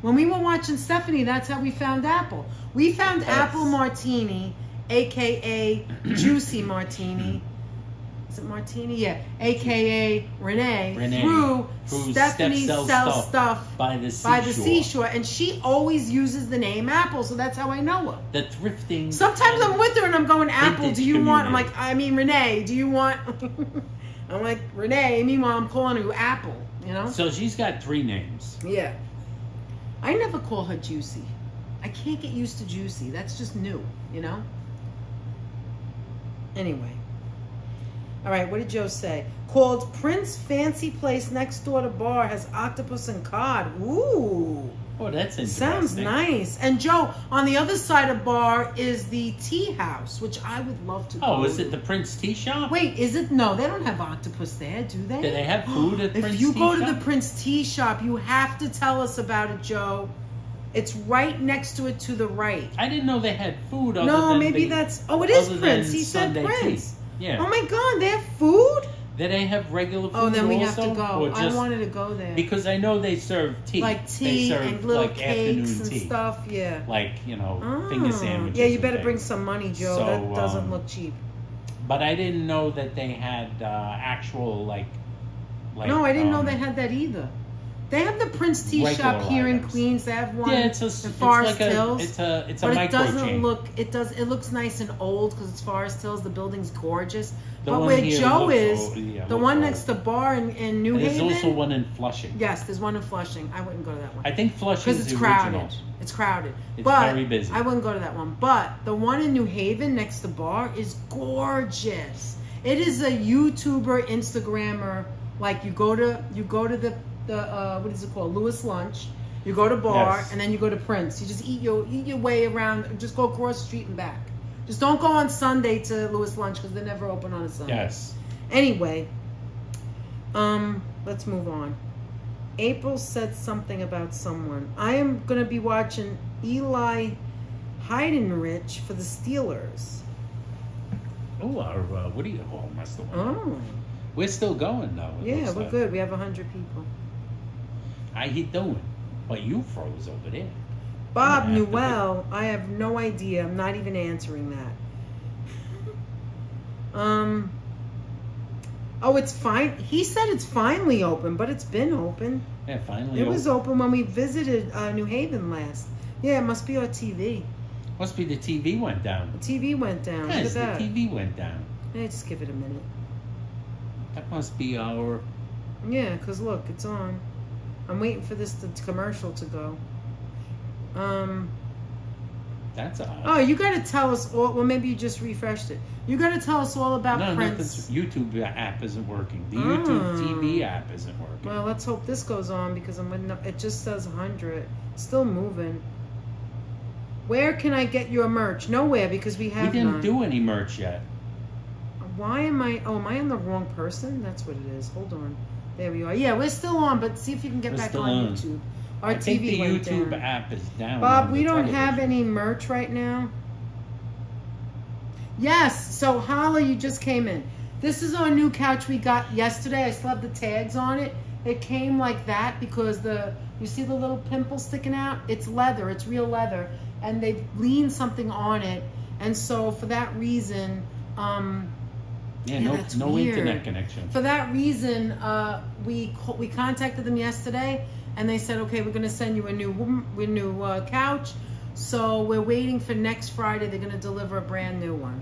When we were watching Stephanie, that's how we found Apple. We found Yes. Apple Martini, aka Juicy Martini. Is it Martini? Yeah, aka Renee through Stephanie Steph sells stuff by the seashore. and she always uses the name Apple, so that's how I know her. The thrifting. Sometimes I'm with her and I'm going, Apple, Vintage do you want? I'm community. like, I mean, Renee, do you want? I'm like, Renee. Meanwhile, I'm calling her Apple. You know? So she's got 3 names. Yeah. I never call her Juicy. I can't get used to Juicy. That's just new. You know. Anyway. All right. What did Joe say? Called Prince Fancy Place next door to bar has octopus and cod. Ooh. Oh, that's interesting. Sounds nice. And Joe, on the other side of bar is the tea house, which I would love to go. Oh, is it the Prince Tea Shop? Wait, is it? No, they don't have octopus there, do they? Do they have food at If Prince you Tea go to Shop? the Prince Tea Shop, you have to tell us about it, Joe. It's right next to it to the right. I didn't know they had food. Other No, than maybe the, that's. Oh, it is other Prince. than He said Sunday Prince. tea. Yeah. Oh my God, they have food? Do they have regular food Oh, then we also, have to go. or I just- wanted to go there. Because I know they serve tea. Like They tea serve, and little like, cakes afternoon and tea. stuff. Yeah. Like, finger Oh. sandwiches. Yeah, you and better bring things. some money, Joe. So, That doesn't look cheap. But I didn't know that they had actual like. No, I didn't know they had that either. They have the Prince Tea regular Shop here in items. Queens. They have one Yeah, it's a. in It's Forest like Hills. It's a but it micro doesn't chain. look. It looks nice and old because it's Forest Hills. The building's gorgeous. The but one where here Joe looks is, old, yeah, the looks one old. next to bar in New There's Haven. also one in Flushing. Yes, there's one in Flushing. I wouldn't go to that one I think Flushing's because it's the crowded. original. It's crowded. It's but very busy. I wouldn't go to that one. But the one in New Haven next to bar is gorgeous. It is a YouTuber, Instagrammer. Like you go to the what is it called? Lewis Lunch. You go to bar Yes. and then you go to Prince. You just eat your way around. Just go across the street and back. Just don't go on Sunday to Lewis Lunch because they're never open on a Sunday. Yes. Anyway, let's move on. April said something about someone. I am going to be watching Eli Heidenrich for the Steelers. Oh, our what do you call must have won. Oh, We're still going though. it yeah, looks we're like. good. We have 100 people. How you doing? But you froze over there. Bob Yeah, Newell, I have no idea. I'm not even answering that. Oh, it's fine. He said it's finally open, but it's been open. Yeah, finally. It was open when we visited New Haven last. Yeah, it must be our TV. Must be the TV went down. The TV went down. Look Yes, at the that. TV went down. Yeah, just give it a minute. That must be our. Yeah, because look, it's on. I'm waiting for this commercial to go. That's odd. Oh, you got to tell us all. Well, maybe you just refreshed it. You got to tell us all about no, Prince. nothing's. YouTube app isn't working. The YouTube TV app isn't working. Well, let's hope this goes on because it just says 100. Still moving. Where can I get your merch? Nowhere because we have we didn't none. do any merch yet. Why am I? Oh, am I on the wrong person? That's what it is. Hold on. There we are. Yeah, we're still on, but see if you can get We're back still on on. YouTube. Our I TV think the went YouTube down. app is down. Bob, on we the don't have television. any merch right now. Yes, so Hala, you just came in. This is our new couch we got yesterday. I still have the tags on it. It came like that because you see the little pimple sticking out? It's leather, it's real leather, and they've leaned something on it, and so for that reason, that's no weird. internet connection. For that reason, we contacted them yesterday, and they said, okay, we're going to send you a new couch. So we're waiting for next Friday. They're going to deliver a brand new one.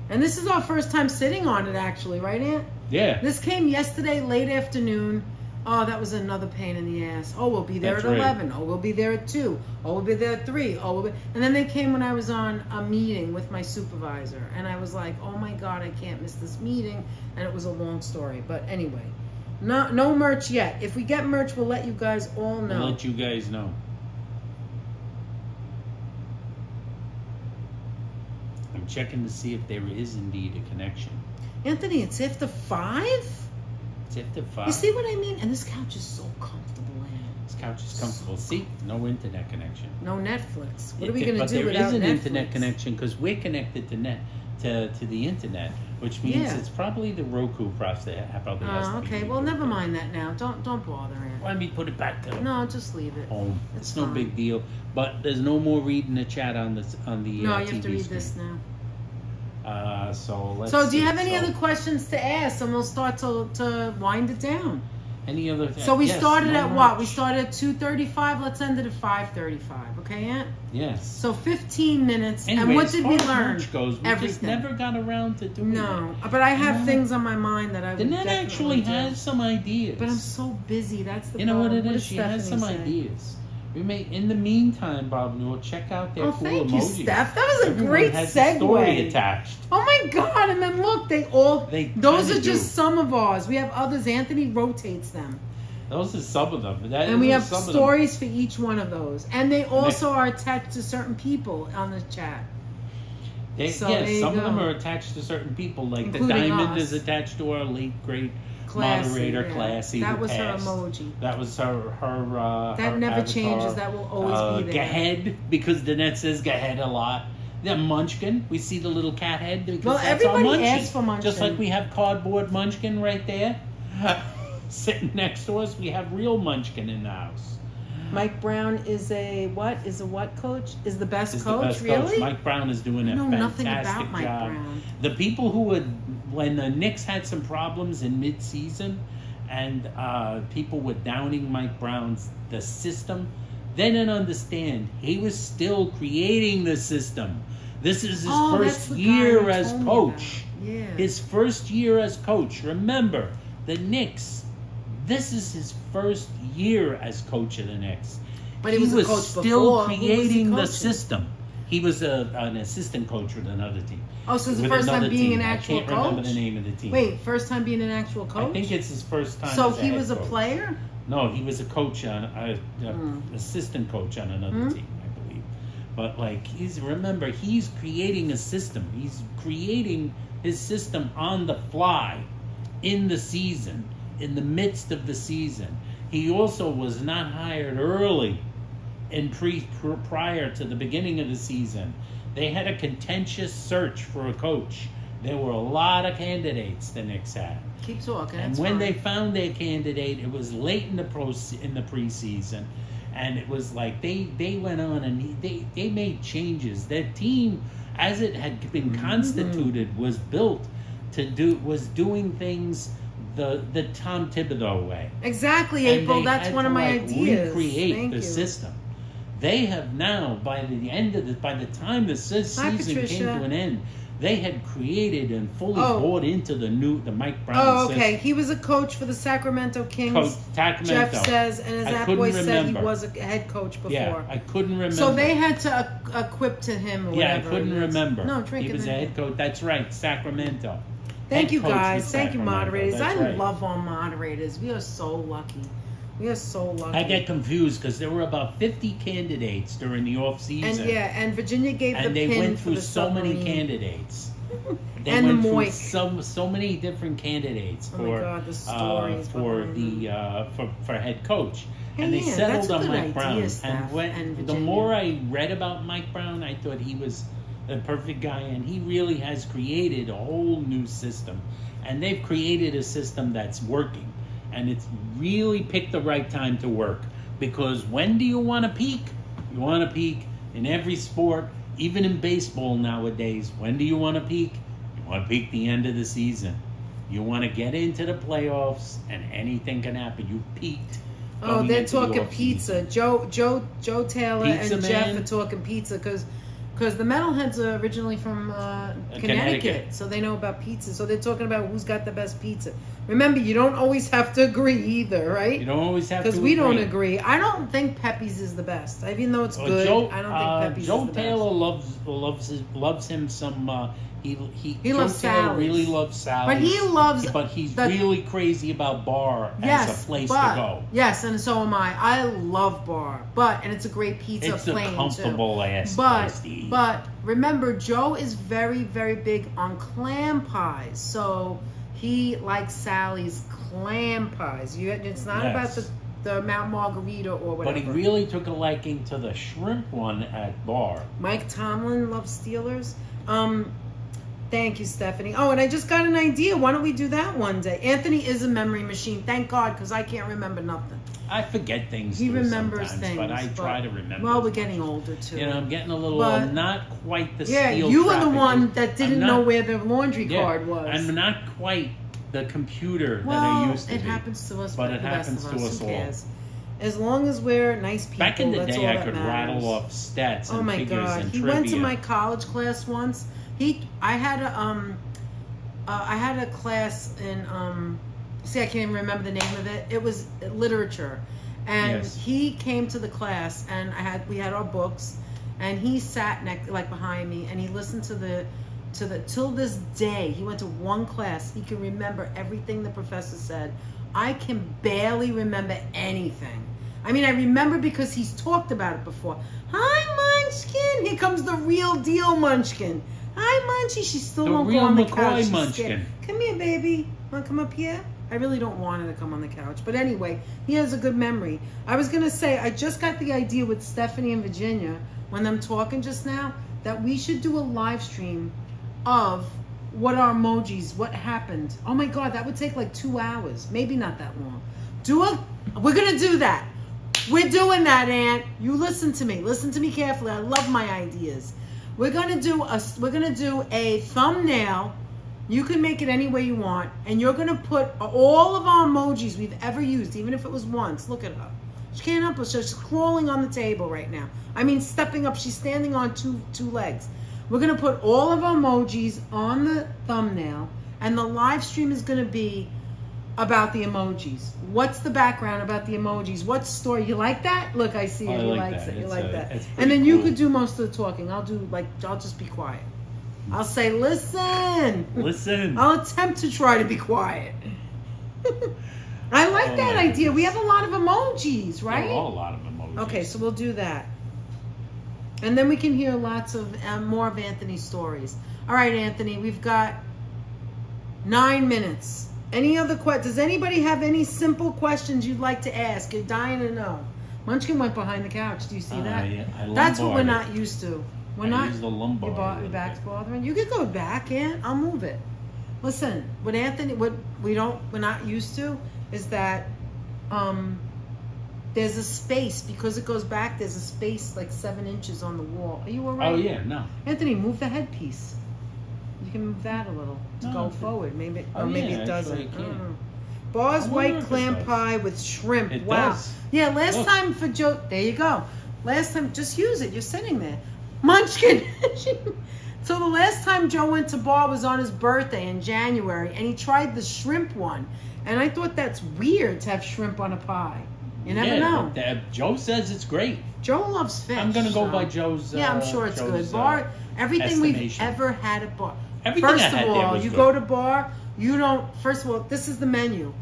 And this is our first time sitting on it, actually, right, Aunt? Yeah. This came yesterday, late afternoon. Oh, that was another pain in the ass. Oh, we'll be there That's at right. 11. Oh, we'll be there at 2. Oh, we'll be there at 3. Oh, and then they came when I was on a meeting with my supervisor. And I was like, oh my God, I can't miss this meeting. And it was a long story. But anyway, no merch yet. If we get merch, we'll let you guys all know. We'll let you guys know. I'm checking to see if there is indeed a connection. Anthony, it's after 5? It's after 5. You see what I mean? And this couch is so comfortable, Ann. This couch is comfortable. See, no internet connection. No Netflix. What are we going to do But without there is an Netflix? internet connection because we're connected to the internet, which means it's probably the Roku probably has to Oh, okay. be Well, never mind that now. Don't bother, Ann. Why don't we put it back to No, just leave it. home? It's It's no fine. big deal. But there's no more reading the chat on the No, you TV have to read screen. this now. So let's. So, do you see. have any So, other questions to ask? And we'll start to wind it down. Any other? So we Yes, started no at what? We merch. started at 2:35. Let's end it at 5:35. Okay, Aunt? Yes. So 15 minutes. Anyway, and what as did far we as learn? merch goes, we just Everything. never got around to doing No, but I have No. things on my mind that I it. would The net definitely actually do. has some ideas. But I'm so busy. That's the You know what problem. it What is? does She has some Stephanie say? ideas. We may, in the meantime, Bob Newell, check out their Oh, cool thank emojis. you, Steph. That was a Everyone great has a story segue. attached. Oh my God! And then look, those kinda are just do. some of ours. We have others. Anthony rotates them, Those are some of them. and we have stories for each one of those. And they also are attached to certain people on the chat. So there Yes, you some of them go. are attached to certain people. Like Including the diamond us. is attached to our late great Classy, moderator, yeah. Classy. That who was passed. her emoji. That was her. That her never avatar. changes. That will always be there. Gahead, because the net says Gahead a lot. The Munchkin, we see the little cat head because Well, that's our everybody Munchkin. asked for Munchkin. Just like we have cardboard Munchkin right there, sitting next to us, we have real Munchkin in the house. Mike Brown is a what? Is a what coach? Is the best Is coach? the best really? coach. Mike Brown is doing I a know nothing fantastic about Mike job. Brown. The people who would, when the Knicks had some problems in mid-season, and people were downing Mike Brown's the system, they didn't understand he was still creating the system. This is his that's first the guy year you as told me coach. about. Yeah. His first year as coach. Remember, the Knicks. This is his first year as coach of the Knicks. But he was a coach still before. Who was he creating the coaching? system. He was an assistant coach with another team. Oh, so it's the With first time another being team. an actual I can't remember coach? the name of the team. Wait, first time being an actual coach? I think it's his first time. So as he head was a coach. player? No, he was a coach on assistant coach on another team, I believe. But like he's creating a system. He's creating his system on the fly in the season, in the midst of the season. He also was not hired early and prior to the beginning of the season. They had a contentious search for a coach. There were a lot of candidates the Knicks had. Keep talking. And That's when fine. they found their candidate, it was late in the preseason, and it was like they went on and they made changes. Their team, as it had been constituted, was doing things the Tom Thibodeau way. Exactly, And April. they That's had one to, of my like, ideas. recreate Thank the you. system. They have now, by the time the season came Patricia. to an end, they had created and fully bought into the Mike Brown Oh, system. okay. He was a coach for the Sacramento Kings. Coach Sacramento. Jeff says, and as I that couldn't boy said, he remember. was a head coach before. Yeah, I couldn't remember. So they had to equip to him or Yeah, I whatever. couldn't it is. remember. No, drink He it was a then. head coach. That's right, Sacramento. Thank Head you coach guys. with Thank you, Sacramento. moderators. That's I right. love all moderators. We are so lucky. We are so lucky. I get confused because there were about 50 candidates during the off season. and Virginia gave and the they pin went for through the so many submarine. candidates. They And the went through Moik. so many different candidates Oh my for God, the stories for behind the for head coach, Hey, and they yeah, settled that's a on good Mike idea, Brown. Steph, And when and the Virginia. more I read about Mike Brown, I thought he was a perfect guy, and he really has created a whole new system, and they've created a system that's working. and it's really picked the right time to work, because when do you want to peak? You want to peak in every sport, even in baseball nowadays. When do you want to peak? You want to peak the end of the season. You want to get into the playoffs, and anything can happen. You peaked. Oh, they're talking pizza. Joe Taylor Pizza and Jeff Man. are talking pizza because the Metalheads are originally from Connecticut, so they know about pizza. So they're talking about who's got the best pizza. Remember, you don't always have to agree either, right? You don't always have to Because we don't agree. I don't think Pepe's is the best. Even though it's good, I don't think Pepe's is the best. Joe Taylor loves him some. He loves Joe Taylor Sally's. really loves Sally's. But he's really crazy about bar as a place to go. Yes, and so am I. I love bar, and it's a great pizza It's plain a comfortable ass place to eat. But remember, Joe is very, very big on clam pies, so he likes Sally's clam pies. It's not about the Mount Margarita or whatever. But he really took a liking to the shrimp one at bar. Mike Tomlin loves Steelers. Thank you, Stephanie. Oh, and I just got an idea. Why don't we do that one day? Anthony is a memory machine. Thank God, because I can't remember nothing. I forget things. He remembers things, but I try to remember. Well, we're getting older too. I'm getting a little not quite the steel. Yeah, you were the traffic. one that didn't know where the laundry card was. I'm not quite the computer that I used to it be. happens to us, but it happens to us Who all. cares? As long as we're nice people. Back in the that's day, all I that could matters. rattle off stats and oh my figures God. and He trivia. went to my college class once. I had a class in I can't even remember the name of it. It was literature, and he came to the class, and we had our books, and he sat behind me, and he listened to the till this day. He went to one class. He can remember everything the professor said. I can barely remember anything. I mean, I remember because he's talked about it before. Hi, Munchkin. Here comes the real deal Munchkin. Hi, Munchie. She still won't go on the couch. She's Munchkin. Come here, baby. Want to come up here? I really don't want her to come on the couch. But anyway, he has a good memory. I was going to say, I just got the idea with Stephanie and Virginia, when I'm talking just now, that we should do a live stream of what are emojis, what happened. Oh my God, that would take like 2 hours. Maybe not that long. We're going to do that. We're doing that, Aunt. You listen to me. Listen to me carefully. I love my ideas. We're gonna do a thumbnail. You can make it any way you want, and you're gonna put all of our emojis we've ever used, even if it was once. Look at her. She can't help it. She's crawling on the table right now. I mean, stepping up. She's standing on two legs. We're gonna put all of our emojis on the thumbnail, and the live stream is gonna be about the emojis. What's the background about the emojis? What's the story? You like that? Look, I see it. He likes it. You like that. And then you could do most of the talking. I'll just be quiet. I'll say, listen. Listen. I'll attempt to try to be quiet. I like that idea. We have a lot of emojis, right? A lot of emojis. Okay, so we'll do that. And then we can hear lots of more of Anthony's stories. All right, Anthony, we've got 9 minutes. Any other questions? Does anybody have any simple questions you'd like to ask? You're dying to know. Munchkin went behind the couch. Do you see that? Yeah, that's what we're not used to. We're not. Use the lumbar. Your back's bothering. You could go back, Aunt. I'll move it. Listen, what Anthony, we're not used to is that there's a space, because it goes back. There's a space like 7 inches on the wall. Are you all right? Oh yeah, no. Anthony, move the headpiece. You can move that a little to go forward. Maybe, maybe it doesn't. I don't know. Bars white clam pie with shrimp. It wow. does. Yeah, last time for Joe. There you go. Last time, just use it. You're sitting there. Munchkin. So the last time Joe went to bar was on his birthday in January, and he tried the shrimp one. And I thought that's weird to have shrimp on a pie. You never know. Joe says it's great. Joe loves fish. I'm gonna go by Joe's. Yeah, I'm sure it's good. Bar. Everything we've ever had at bar. Everything First of all, you good. go to bar, you don't. First of all, this is the menu.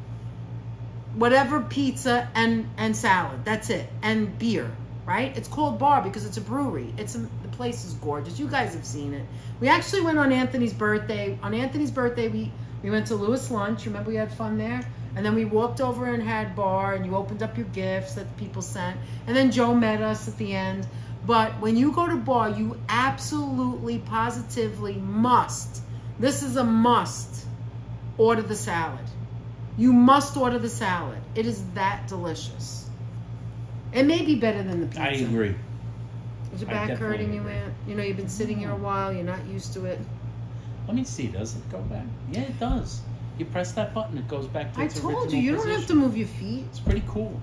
Whatever pizza and salad. That's it. And beer, right? It's called bar because it's a brewery. The place is gorgeous. You guys have seen it. We actually went on Anthony's birthday. On Anthony's birthday, we went to Lewis Lunch. Remember we had fun there? And then we walked over and had bar, and you opened up your gifts that the people sent. And then Joe met us at the end. But when you go to bar, you absolutely, positively must, this is a must, order the salad. You must order the salad. It is that delicious. It may be better than the pizza. I agree. Is your I back definitely hurting you, agree. Aunt? You know, you've been sitting here a while. You're not used to it. Let me see. Does it go back? Yeah, it does. You press that button, it goes back to I its told original you, you don't have to position. move your feet. It's pretty cool.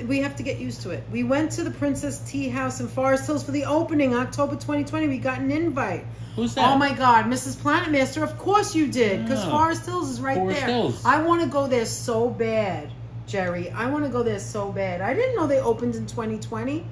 We have to get used to it. We went to the Princess Tea House in Forest Hills for the opening, October 2020. We got an invite. Who's that? Oh my God, Mrs. Planet Master, of course you did, because Yeah. Forest Hills is right Forest there. Hills. I want to go there so bad, Jerry. I want to go there so bad. I didn't know they opened in 2020.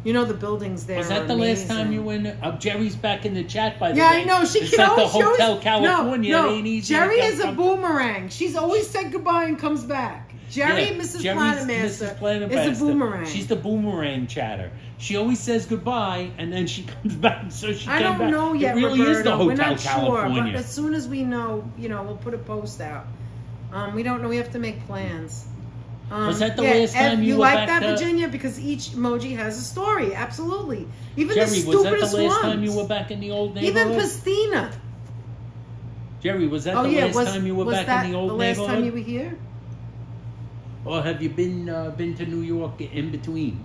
You know the buildings there. Was that are the last time amazing. you went? Jerry's back in the chat, by the Yeah, way. I know. She it's can like the always she Hotel always, California. No, It ain't easy Jerry to get is a from- boomerang. She's always said goodbye and comes back. Jerry, Yeah, Mrs. Jerry's Planet Master, Mrs. Planet is Master. a boomerang. She's the boomerang chatter. She always says goodbye and then she comes back. So she I came don't back. know yet, It really Roberto. is the We're Hotel not sure, California. but as soon as we know, we'll put a post out. We don't know. We have to make plans. Was that the last time you were like back that, to- Virginia? Because each emoji has a story. Absolutely. Even Jerry, the was stupidest that the last ones. time you were back in the old Even neighborhood? Pastina. Jerry, was that Oh the yeah, last time you were was back that in the old the last neighborhood? time you were here? Or have you been to New York in between?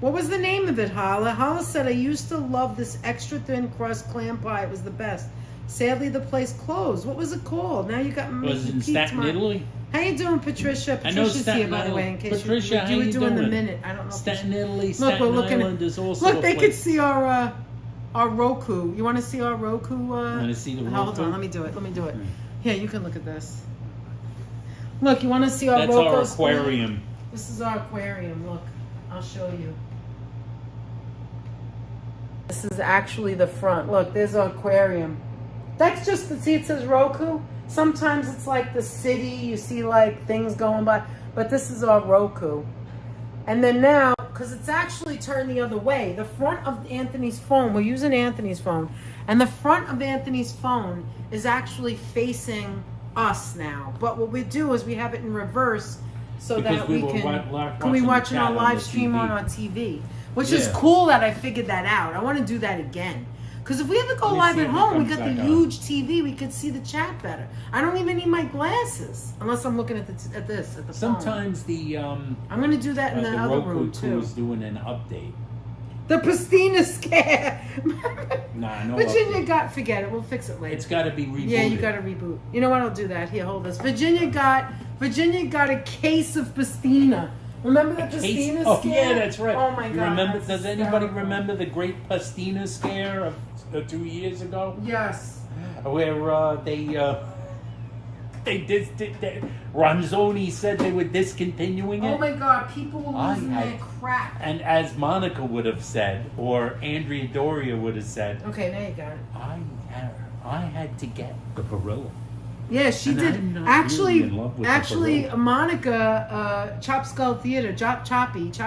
What was the name of it, Hala? Hala said, I used to love this extra thin crust clam pie. It was the best. Sadly, the place closed. What was it called? Now you got me. Was it in Staten Italy? How you doing, Patricia? I know Patricia's here, Staten by the way, in Island. case Patricia, you how were you doing the doing? minute. I don't know. Staten Italy, Look, Staten we're looking Island is also Look, a they place. could see our Roku. You want to see our Roku? Want to see the Hold Roku? on, let me do it. Here, you can look at this. Look, you want to see our That's Roku? our aquarium. This is our aquarium. Look, I'll show you. This is actually the front. Look, there's our aquarium. That's just the, see, it says Roku. Sometimes it's like the city, you see like things going by, but this is our Roku. And then now, because it's actually turned the other way, the front of Anthony's phone, we're using Anthony's phone, and the front of Anthony's phone is actually facing us now. But what we do is we have it in reverse so Because that we we were can watching be the watching chat our on live the stream TV. on our TV, which is Yeah. cool that I figured that out. I want to do that again. Because if we ever go Let me live see at if it home, we comes got the back on. huge TV. We could see the chat better. I don't even need my glasses unless I'm looking at the phone. Sometimes the I'm gonna do that in the other Roku room 2 too. is doing an update. The Pastina scare. Nah, no Virginia update. got. Forget it. We'll fix it later. It's got to be rebooted. Yeah, you got to reboot. You know what? I'll do that. Here, hold this. Virginia got a case of Pastina. Remember the Pastina Oh scare? yeah, that's right. Oh my You God. remember? that's Does anybody hysterical. remember the Great Pastina scare of 2 years ago, Yes. where Ronzoni said they were discontinuing it? Oh my God, people were I losing had- their crap. And as Monica would have said, or Andrea Doria would have said, Okay, now you got it. I had to get the gorilla. Yeah, she And did. I'm not Actually, really in love with the actually, gorilla. Monica, Chop Skull Theater, Chop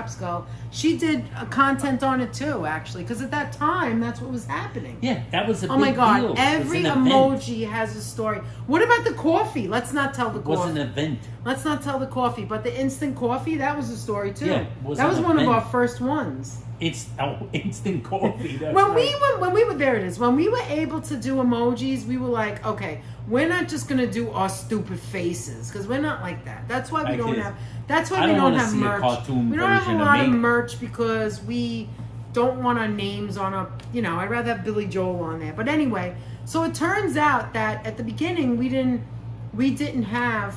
Skull, she did content on it too. Actually, because at that time, that's what was happening. Yeah, that was a Oh big my God! deal. Every It was an event. emoji has a story. What about the coffee? Let's not tell the It was coffee. an event. Let's not tell the coffee, but the instant coffee, that was a story too. Yeah, it was that was an one of event. our first ones. It's instant coffee. That's When right. we were there, it is. When we were able to do emojis, we were like, okay, we're not just gonna do our stupid faces because we're not like that. That's why we Like don't this. have. That's why I we don't don't wanna have see a merch. cartoon We don't have version a of lot of me. merch because we don't want our names on our. I'd rather have Billy Joel on there. But anyway, so it turns out that at the beginning we didn't have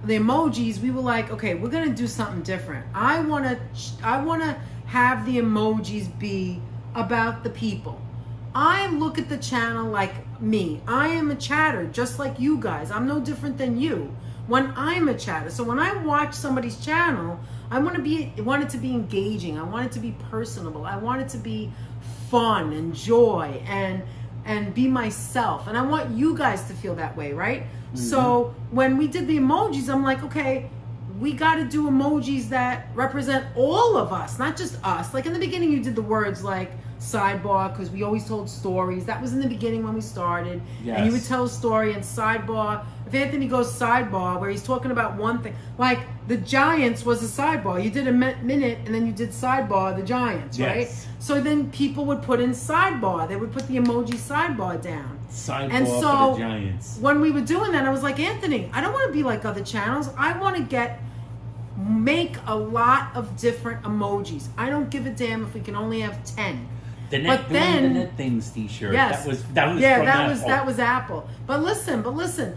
the emojis. We were like, okay, we're gonna do something different. I wanna have the emojis be about the people. I look at the channel like me. I am a chatter just like you guys. I'm no different than you when I'm a chatter. So when I watch somebody's channel, I want it to be engaging. I want it to be personable. I want it to be fun and joy and be myself. And I want you guys to feel that way, right? Mm-hmm. So when we did the emojis, I'm like, okay, we got to do emojis that represent all of us, not just us. Like in the beginning, you did the words like sidebar because we always told stories. That was in the beginning when we started. Yes. And you would tell a story and sidebar. If Anthony goes sidebar where he's talking about one thing, like the Giants was a sidebar. You did a minute, and then you did sidebar the Giants, right? Yes. So then people would put in sidebar. They would put the emoji sidebar down. Sidebar And for so the Giants. when we were doing that, I was like, Anthony, I don't want to be like other channels. I want to make a lot of different emojis. I don't give a damn if we can only have 10. The But net, then- the net things T-shirt. Yes. That was Yeah, from that Apple. was Apple. But listen.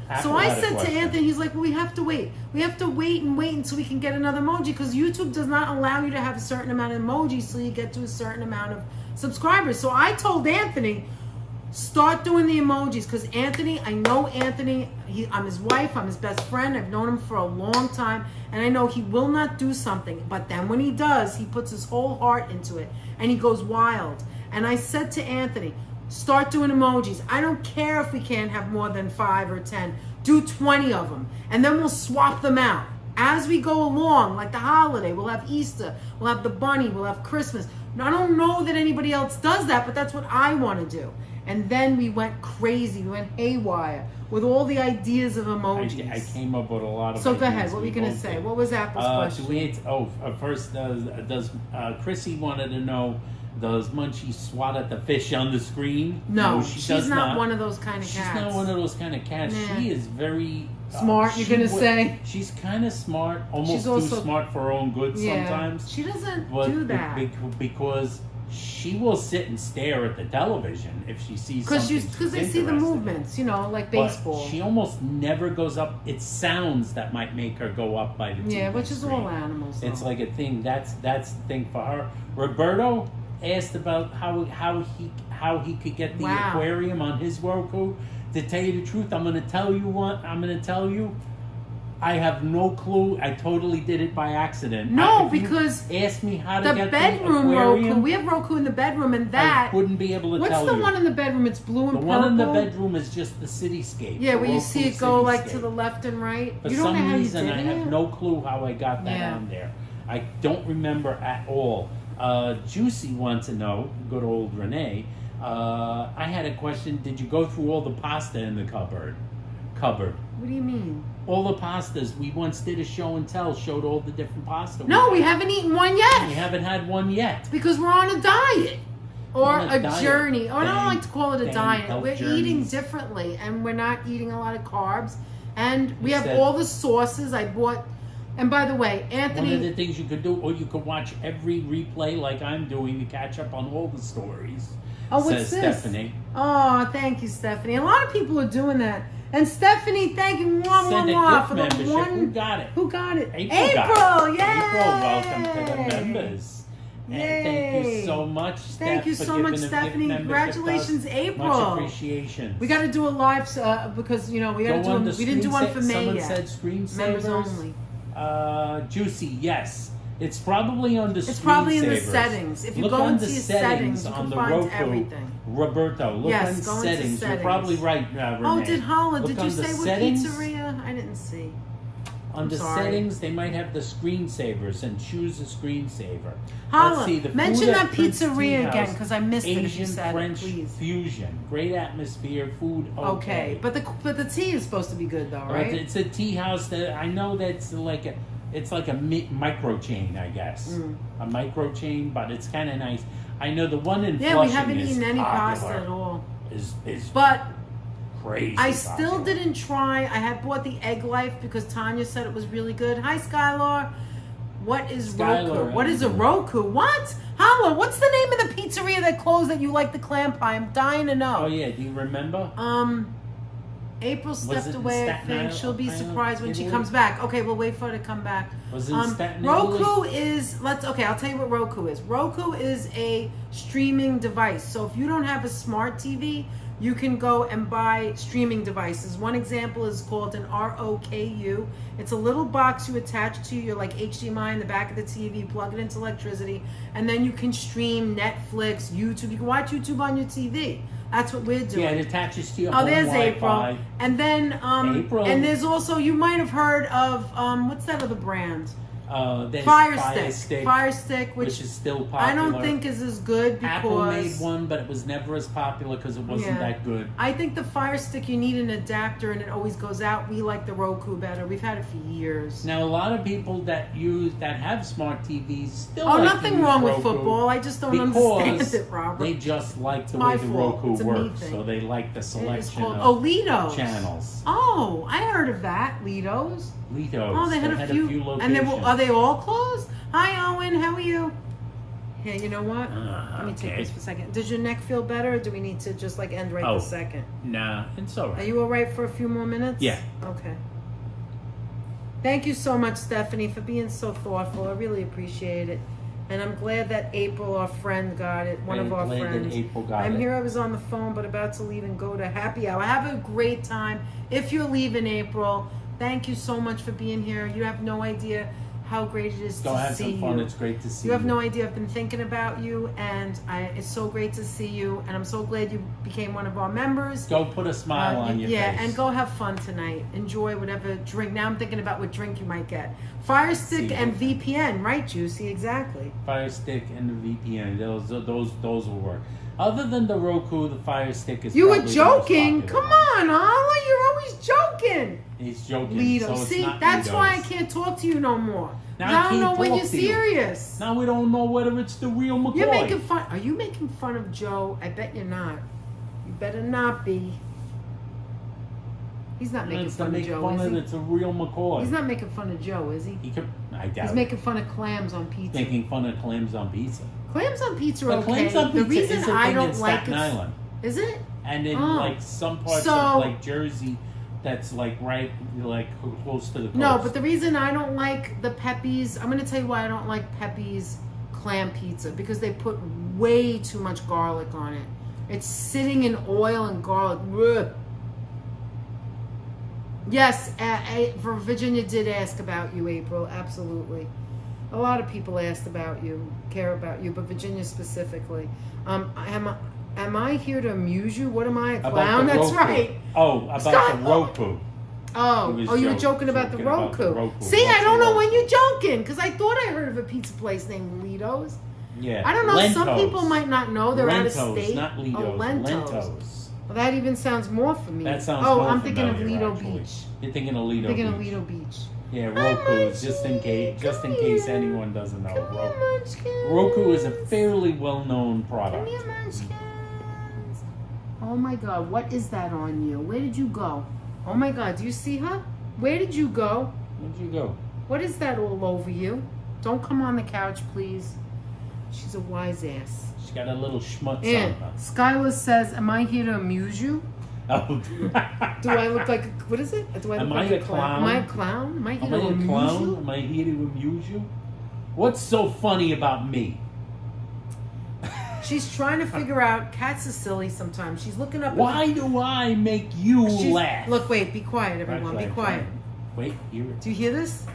Apple So I had a said to question. Anthony, he's like, well, we have to wait. We have to wait until we can get another emoji because YouTube does not allow you to have a certain amount of emojis till you get to a certain amount of subscribers. So I told Anthony, start doing the emojis because Anthony, I know Anthony. I'm his wife. I'm his best friend. I've known him for a long time, and I know he will not do something. But then when he does, he puts his whole heart into it, and he goes wild. And I said to Anthony, start doing emojis. I don't care if we can't have more than 5 or 10. Do 20 of them, and then we'll swap them out as we go along. Like the holiday, we'll have Easter, we'll have the bunny, we'll have Christmas. Now, I don't know that anybody else does that, but that's what I want to do. And then we went crazy. We went haywire with all the ideas of emojis. I came up with a lot of. So go ideas. ahead. What were you We going to both say? did. What was Apple's question? First, does Chrissy wanted to know, does Munchie swat at the fish on the screen? No, she she's does not one of those kind of She's cats. not one of those kind of cats. Nah. She is very Smart, you're gonna say? She's kind of smart, almost She's too also- smart for her own good sometimes. She doesn't But do that. because she will sit and stare at the television if she sees something. Because they see the movements, like But baseball. she almost never goes up. It's sounds that might make her go up by the TV Yeah, which is screen. all animals. It's though. like a thing. That's the thing for her. Roberto asked about how he could get the Wow. aquarium on his Roku. To tell you the truth, I'm gonna tell you. I have no clue. I totally did it by accident. No, If you because ask me how to the get bedroom the aquarium, Roku. We have Roku in the bedroom, and I that. wouldn't be able to What's tell the you. one in the bedroom? It's blue and The purple. one in the bedroom is just the cityscape. Yeah, the where you Roku see it go like cityscape. to the left and right. For You don't know some how reason, you I did have it. no clue how I got that Yeah. on there. I don't remember at all. Juicy wants to know, good old Renee, I had a question. Did you go through all the pasta in the cupboard? What do you mean? All the pastas. We once did a show and tell, showed all the different pasta. No, we had. haven't eaten one We yet haven't had one yet. because we're on a diet or On a a diet. journey. Or I don't Dang- like to call it a dang diet. health We're eating journeys. differently, and we're not eating a lot of carbs. And we have Instead- all the sauces I bought. And by the way, One of the Anthony, things you could do, or you could watch every replay like I'm doing to catch up on all the stories. oh, what's says this? Stephanie. Oh, thank you, Stephanie. A lot of people are doing that. And Stephanie, thank you Send a for gift the membership. one. Who got it? Who got it? April got it. Yay! April, welcome to the members. And thank you Yay. so much, Thank you Steph, so for much, giving a gift Stephanie. membership to us. Congratulations, April. Much appreciation. We got to do a live because we got to Go do. on the We didn't do one for May Someone yet. said screensavers. Members only. Juicy, yes. It's probably under It's probably in the screensavers. settings. If you Look go on into the your settings, you on can the find Roku. everything. Roberto, look Yes, on go into settings. You're settings. probably right, Renee. Oh, did Holla? Look Did on you the say what settings. pizzeria? I didn't see. Under sorry. settings, they might have the screensavers and choose a screensaver. Holla, Let's see, the mention food that at Prince pizzeria Tea again House, because I missed it. If you Asian said French it, please. fusion, great atmosphere, food okay. But the tea is supposed to be good though, right? It's a tea house that I know that's like a micro chain, I guess. A micro chain, but it's kind of nice. I know the one in Yeah, Flushing we haven't is eaten any pasta popular. at all. Is But crazy. I still popular. didn't try. I had bought the Egg Life because Tanya said it was really good. Hi, Skylar. What is Skylar, Roku? What is a Andrew. Roku? What? Holla, what's the name of the pizzeria that closed that you like the clam pie? I'm dying to know. Oh yeah, do you remember? April it stepped in away. I Staten think Island- she'll be Island, surprised when she Italy? comes back. Okay, we'll wait for her to come back. Was it in Staten Roku Island? is I'll tell you what Roku is. Roku is a streaming device. So if you don't have a smart TV, you can go and buy streaming devices. One example is called an ROKU. It's a little box you attach to your HDMI in the back of the TV, plug it into electricity, and then you can stream Netflix, YouTube. You can watch YouTube on your TV. That's what we're doing. Yeah, it attaches to your Oh, home there's Wi-Fi. April. And then April. and there's also, you might have heard of what's that other brand? There's Fire stick. Fire stick, which is still popular. I don't think is as good because Apple made one, but it was never as popular because it wasn't that good. I think the Fire Stick, you need an adapter and it always goes out. We like the Roku better. We've had it for years. Now, a lot of people that have smart TVs still nothing wrong with Roku football. I just don't understand it, Robert. They just like the way the Roku works, so they like the selection of Lido's channels. Oh, I heard of that. Lido's. Oh, they had a few locations. And are they all closed? Hi, Owen. How are you? Hey, you know what? Let me take this for a second. Does your neck feel better, or do we need to just end right this second? Nah, it's all right. Are you all right for a few more minutes? Yeah. Okay. Thank you so much, Stephanie, for being so thoughtful. I really appreciate it. And I'm glad that April, our friend, got it. One of our friends. I'm here. I was on the phone, but about to leave and go to happy hour. Have a great time. If you're leaving, April, thank you so much for being here. You have no idea how great it is to see you. Go have some fun. It's great to see you. You have no idea. I've been thinking about you, and it's so great to see you. And I'm so glad you became one of our members. Go put a smile on your face. Yeah, and go have fun tonight. Enjoy whatever drink. Now I'm thinking about what drink you might get. Fire Stick and VPN, right, Juicy? Exactly. Fire Stick and the VPN. Those will work. Other than the Roku, the Fire Stick is. You were joking. Come on, Alla. You're always joking. He's joking. Lido. So see, that's why I can't talk to you no more. Now I don't know when you're serious. Now we don't know whether it's the real McCoy. You're making fun. Are you making fun of Joe? I bet you're not. You better not be. He's not making fun of Joe, is he? It's a real McCoy. He's not making fun of Joe, is he? I doubt He's making fun of clams on pizza. Making fun of clams on pizza. Clams on pizza are okay. Clams on pizza the reason is a I thing don't in like Staten Island. Is it? And in some parts of Jersey, that's right close to the coast. No, but the reason I don't like the Pepe's, I'm going to tell you why I don't like Pepe's clam pizza, because they put way too much garlic on it. It's sitting in oil and garlic. Ugh. Yes, for Virginia did ask about you, April. Absolutely. A lot of people asked about you, care about you, but Virginia specifically. Am I here to amuse you? What am I, a clown? That's right. Oh, about the Roku. Oh, you were joking about the Roku. See, I don't know when you're joking, because I thought I heard of a pizza place named Lido's. Yeah. I don't know. Lentos. Some people might not know. They're out of state. Not Lido's. Oh, Lentos. Well, that even sounds more for me. That sounds more I'm thinking of familiar, Lido actually. Beach. You're thinking of Lido Beach. Thinking of Lido Beach. Yeah, Roku, just in case anyone doesn't know. Roku is a fairly well-known product. Come here, Munchkins. Oh my God, what is that on you? Where did you go? Oh my God, do you see her? Where did you go? Where'd you go? What is that all over you? Don't come on the couch, please. She's a wise ass. She's got a little schmutz And on her. Skylar says, am I here to amuse you? Oh. Do I look like what is it? Do I look like a clown? Am I a clown? Am I here to amuse you? Am I here to amuse you? What's so funny about me? She's trying to figure out. Cats are silly sometimes. She's looking up. Why do I make you laugh? Look, wait, be quiet, everyone. Be quiet. Wait, hear it. Do you hear this?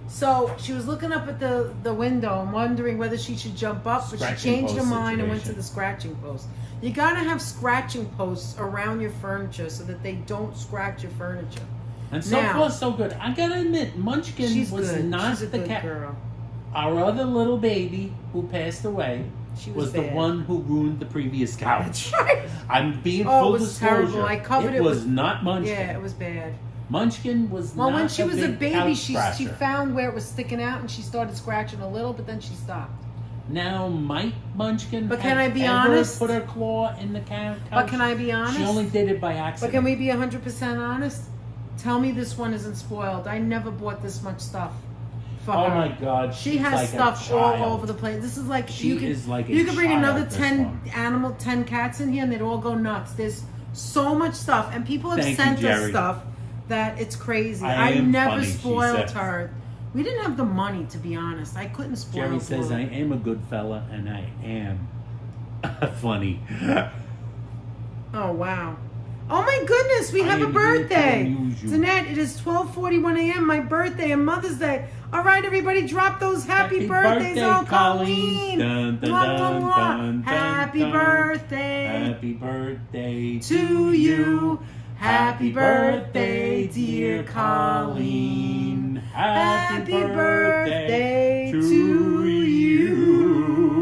So she was looking up at the window and wondering whether she should jump up, but she changed her mind and went to the scratching post. You gotta have scratching posts around your furniture so that they don't scratch your furniture. And so far, so good. I gotta admit, Munchkin was not the cat. Girl. Our other little baby who passed away was the one who ruined the previous couch. That's right. I'm being full disclosure. Terrible. I covered it was not Munchkin. Yeah, it was bad. Munchkin was not. Well, when she was a baby, she scratcher. found where it was sticking out and she started scratching a little, but then she stopped. Now, might Munchkin but can I be honest? Put her claw in the couch? But can I be honest? She only did it by accident. But can we be 100% honest? Tell me this one isn't spoiled. I never bought this much stuff for her. Oh my God, she has like stuff all over the place. This is like you could bring another 10 cats in here and they'd all go nuts. There's so much stuff, and people have sent us stuff that it's crazy. I never spoiled her. We didn't have the money, to be honest. I couldn't spoil her. Jerry says, I am a good fella, and I am funny. Oh, wow. Oh, my goodness. We have a birthday. Danette, it is 12:41 a.m., my birthday and Mother's Day. All right, everybody, drop those happy birthdays. Oh, Colleen. Dun, dun, dun, dun, happy birthday. Happy birthday to you. Happy birthday, dear Colleen. Happy birthday to you.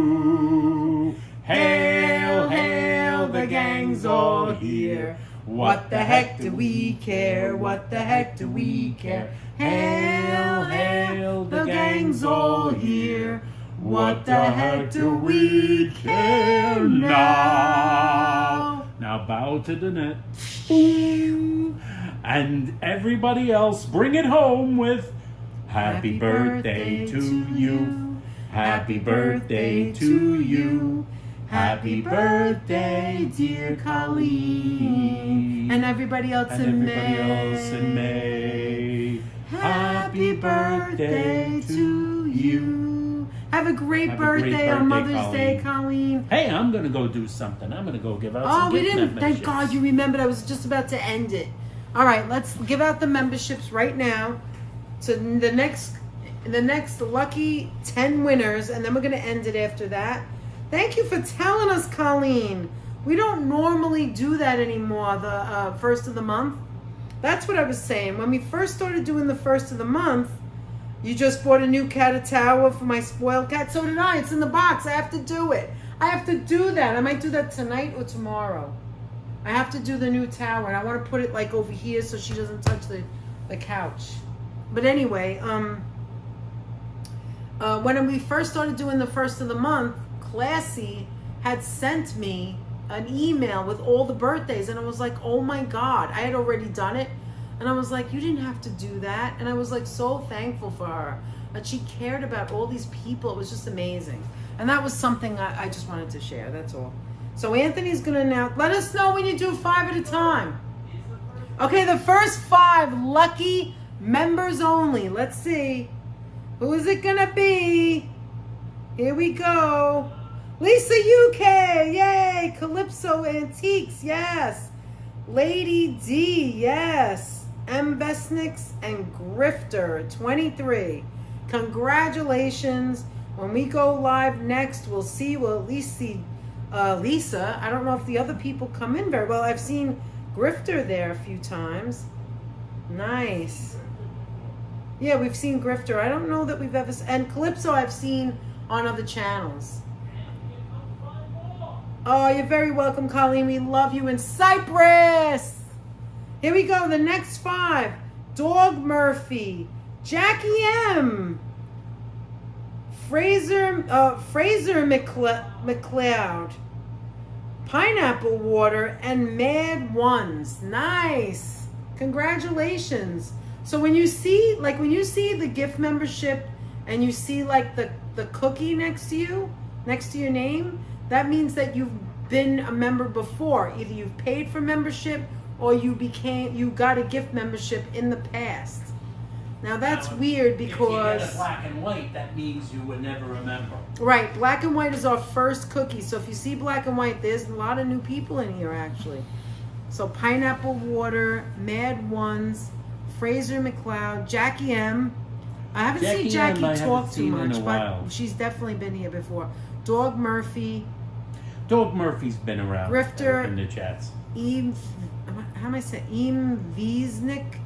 Hail, hail, the gang's all here. What the heck do we care? What the heck do we care? Hail, hail, the gang's all here. What the heck do we care now? Now bow to the net. And everybody else, bring it home with happy birthday to you. Happy birthday to you. Happy birthday, dear Colleen. And everybody else in May. Happy birthday to you. Have a great birthday on Mother's Day, Colleen. Hey, I'm going to go do something. I'm going to go give out some we gift didn't. memberships. Thank God you remembered. I was just about to end it. All right, let's give out the memberships right now. So the next lucky 10 winners, and then we're going to end it after that. Thank you for telling us, Colleen. We don't normally do that anymore, the first of the month. That's what I was saying. When we first started doing the first of the month, you just bought a new cat tower for my spoiled cat. So did I. It's in the box. I have to do it. I have to do that. I might do that tonight or tomorrow. I have to do the new tower, and I want to put it like over here so she doesn't touch the couch. But anyway, when we first started doing the first of the month, Classy had sent me an email with all the birthdays, and I was like, oh my God, I had already done it. And I was like, you didn't have to do that. And I was like so thankful for her that she cared about all these people. It was just amazing. And that was something I just wanted to share. That's all. So Anthony's going to announce. Let us know when you do 5 at a time. Okay, the first 5 lucky members only. Let's see. Who is it going to be? Here we go. Lisa UK. Yay. Calypso Antiques. Yes. Lady D. Yes. M. Besnix and Grifter 23. Congratulations. When we go live next, we'll at least see Lisa. I don't know if the other people come in very well. I've seen Grifter there a few times. Nice. Yeah, we've seen Grifter. I don't know that we've ever... And Calypso I've seen on other channels. Oh, you're very welcome, Colleen. We love you in Cyprus. Here we go. The next 5. Dog Murphy. Jackie M. Fraser McLeod. Pineapple Water and Mad Ones. Nice. Congratulations. So when you see the gift membership and you see like the cookie next to you, next to your name, that means that you've been a member before. Either you've paid for membership or you got a gift membership in the past. Now that's weird because if you get a black and white, that means you would never remember. Right, black and white is our first cookie. So if you see black and white, there's a lot of new people in here actually. So Pineapple Water, Mad Ones, Fraser McLeod, Jackie M. I haven't seen Jackie talk too much, but she's definitely been here before. Dog Murphy. Dog Murphy's been around. Grifter in the chats. How am I saying? Wiesnick,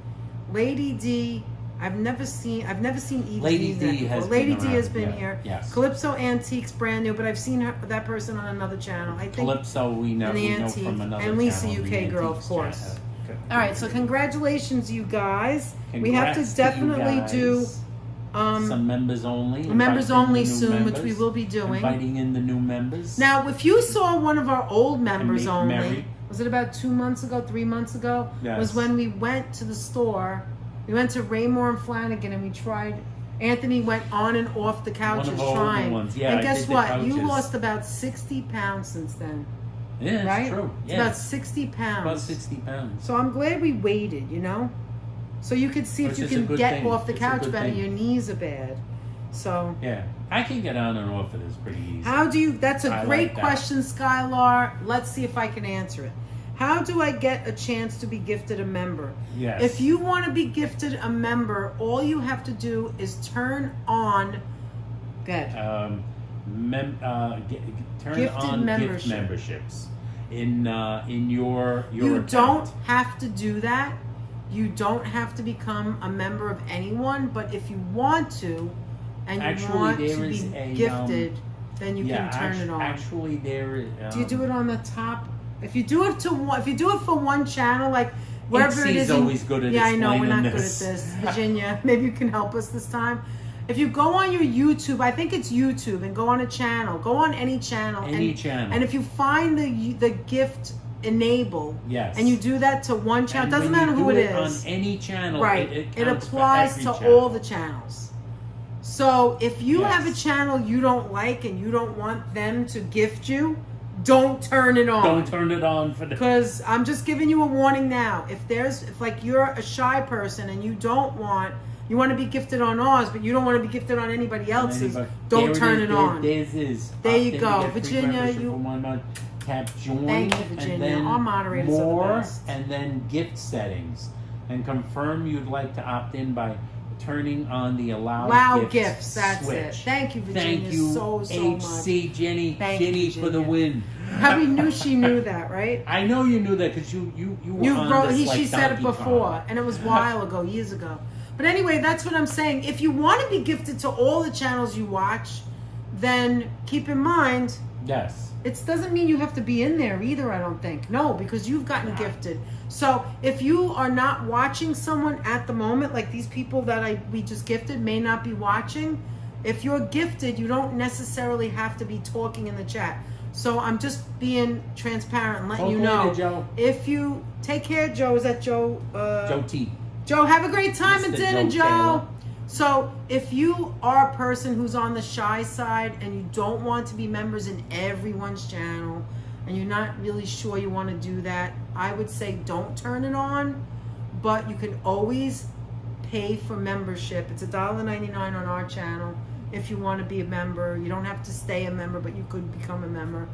Lady D. I've never seen Eve Lady D before. has Lady been D has around, been yeah. here. Yes. Calypso Antiques, brand new, but I've seen that person on another channel. I think Calypso we know Antique, from another and Lisa channel, UK girl, of Antiques course. channel. Okay. All right, so congratulations, you guys. We have to Congrats definitely you guys. do some members only. members Invite in only the new soon, members. which we will be doing. Inviting in the new members. Now, if you saw one of our old members make only, merry. was it about 2 months ago, 3 months ago? Yes. Was when we went to the store. We went to Raymore and Flanagan and we tried. Anthony went on and off the couches One of our trying. older ones. Yeah, and I guess did the what? You couches. lost about 60 pounds since then. Yeah, it's right? true. It's Yeah. about 60 pounds. About 60 pounds. So I'm glad we waited, you know? So you could see Which if you is a can good get thing. off the It's a couch good better. thing. Your knees are bad. So Yeah, I can get on and off of this pretty easy. how do you, that's a I great like that. question, Skylar. Let's see if I can answer it. How do I get a chance to be gifted a member? Yes. If you want to be gifted a member, all you have to do is turn on, good. Turn Gifted on membership. gift memberships. in your You account. don't have to do that. You don't have to become a member of anyone, but if you want to, and you Actually, want there to is be a, gifted, then you can turn it on. Actually, there is. Do you do it on the top? If you do it for one channel, like wherever it is. always good at yeah, I know we're not explaining good at this. Virginia, maybe you can help us this time. If you go on your YouTube, I think it's YouTube, and go on a channel, go on any channel, and if you find the gift enable, yes, and you do that to one channel, and doesn't when matter you who do it is, on any channel, right? It It counts applies for to every channel. all the channels. So if you Yes. have a channel you don't like and you don't want them to gift you, don't turn it on. Don't turn it on for the. Because I'm just giving you a warning now. If like you're a shy person and you want to be gifted on ours, but you don't want to be gifted on anybody else's, don't turn it on. There you go, Virginia. Tap join. Thank you, Virginia. And then Our moderators are the more, best. and then gift settings, and confirm you'd like to opt in by turning on the allow gifts. That's switch. it. Thank you, Virginia. Thank you, so HC much. Jenny. Thank you, Jenny for the Virginia. win. How knew she knew that, right? I know you knew that because you were on this, like, she said it Donkey before, Kong. and it was a while ago, years ago. But anyway, that's what I'm saying. If you want to be gifted to all the channels you watch, then keep in mind, Yes. it doesn't mean you have to be in there either, I don't think. No, because you've gotten gifted. So if you are not watching someone at the moment, like these people that we just gifted may not be watching, if you're gifted, you don't necessarily have to be talking in the chat. So I'm just being transparent and letting you know. Later, Joe. If you take care, Joe. Is that Joe? Joe T. Joe, have a great time at Mr. dinner, Joe Joe. Taylor. So if you are a person who's on the shy side and you don't want to be members in everyone's channel and you're not really sure you want to do that, I would say don't turn it on, but you can always pay for membership. It's $1.99 on our channel if you want to be a member. You don't have to stay a member, but you could become a member.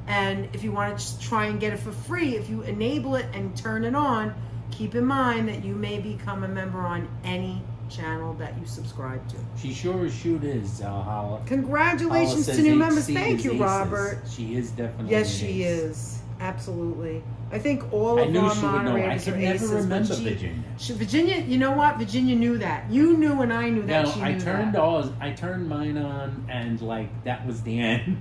And if you want to just try and get it for free, if you enable it and turn it on, keep in mind that you may become a member on any channel that you subscribe to. She sure as shoot is, Holla. Congratulations Holla to new says members. HC Thank is you, aces. Robert. She is definitely Yes, an she ace. is. Absolutely. I think all I of knew our she would know. I moderators could are never aces. but remember Virginia. Virginia, you know what? Virginia knew that. You knew and I knew that No, she knew I turned that. I turned mine on, and like that was the end.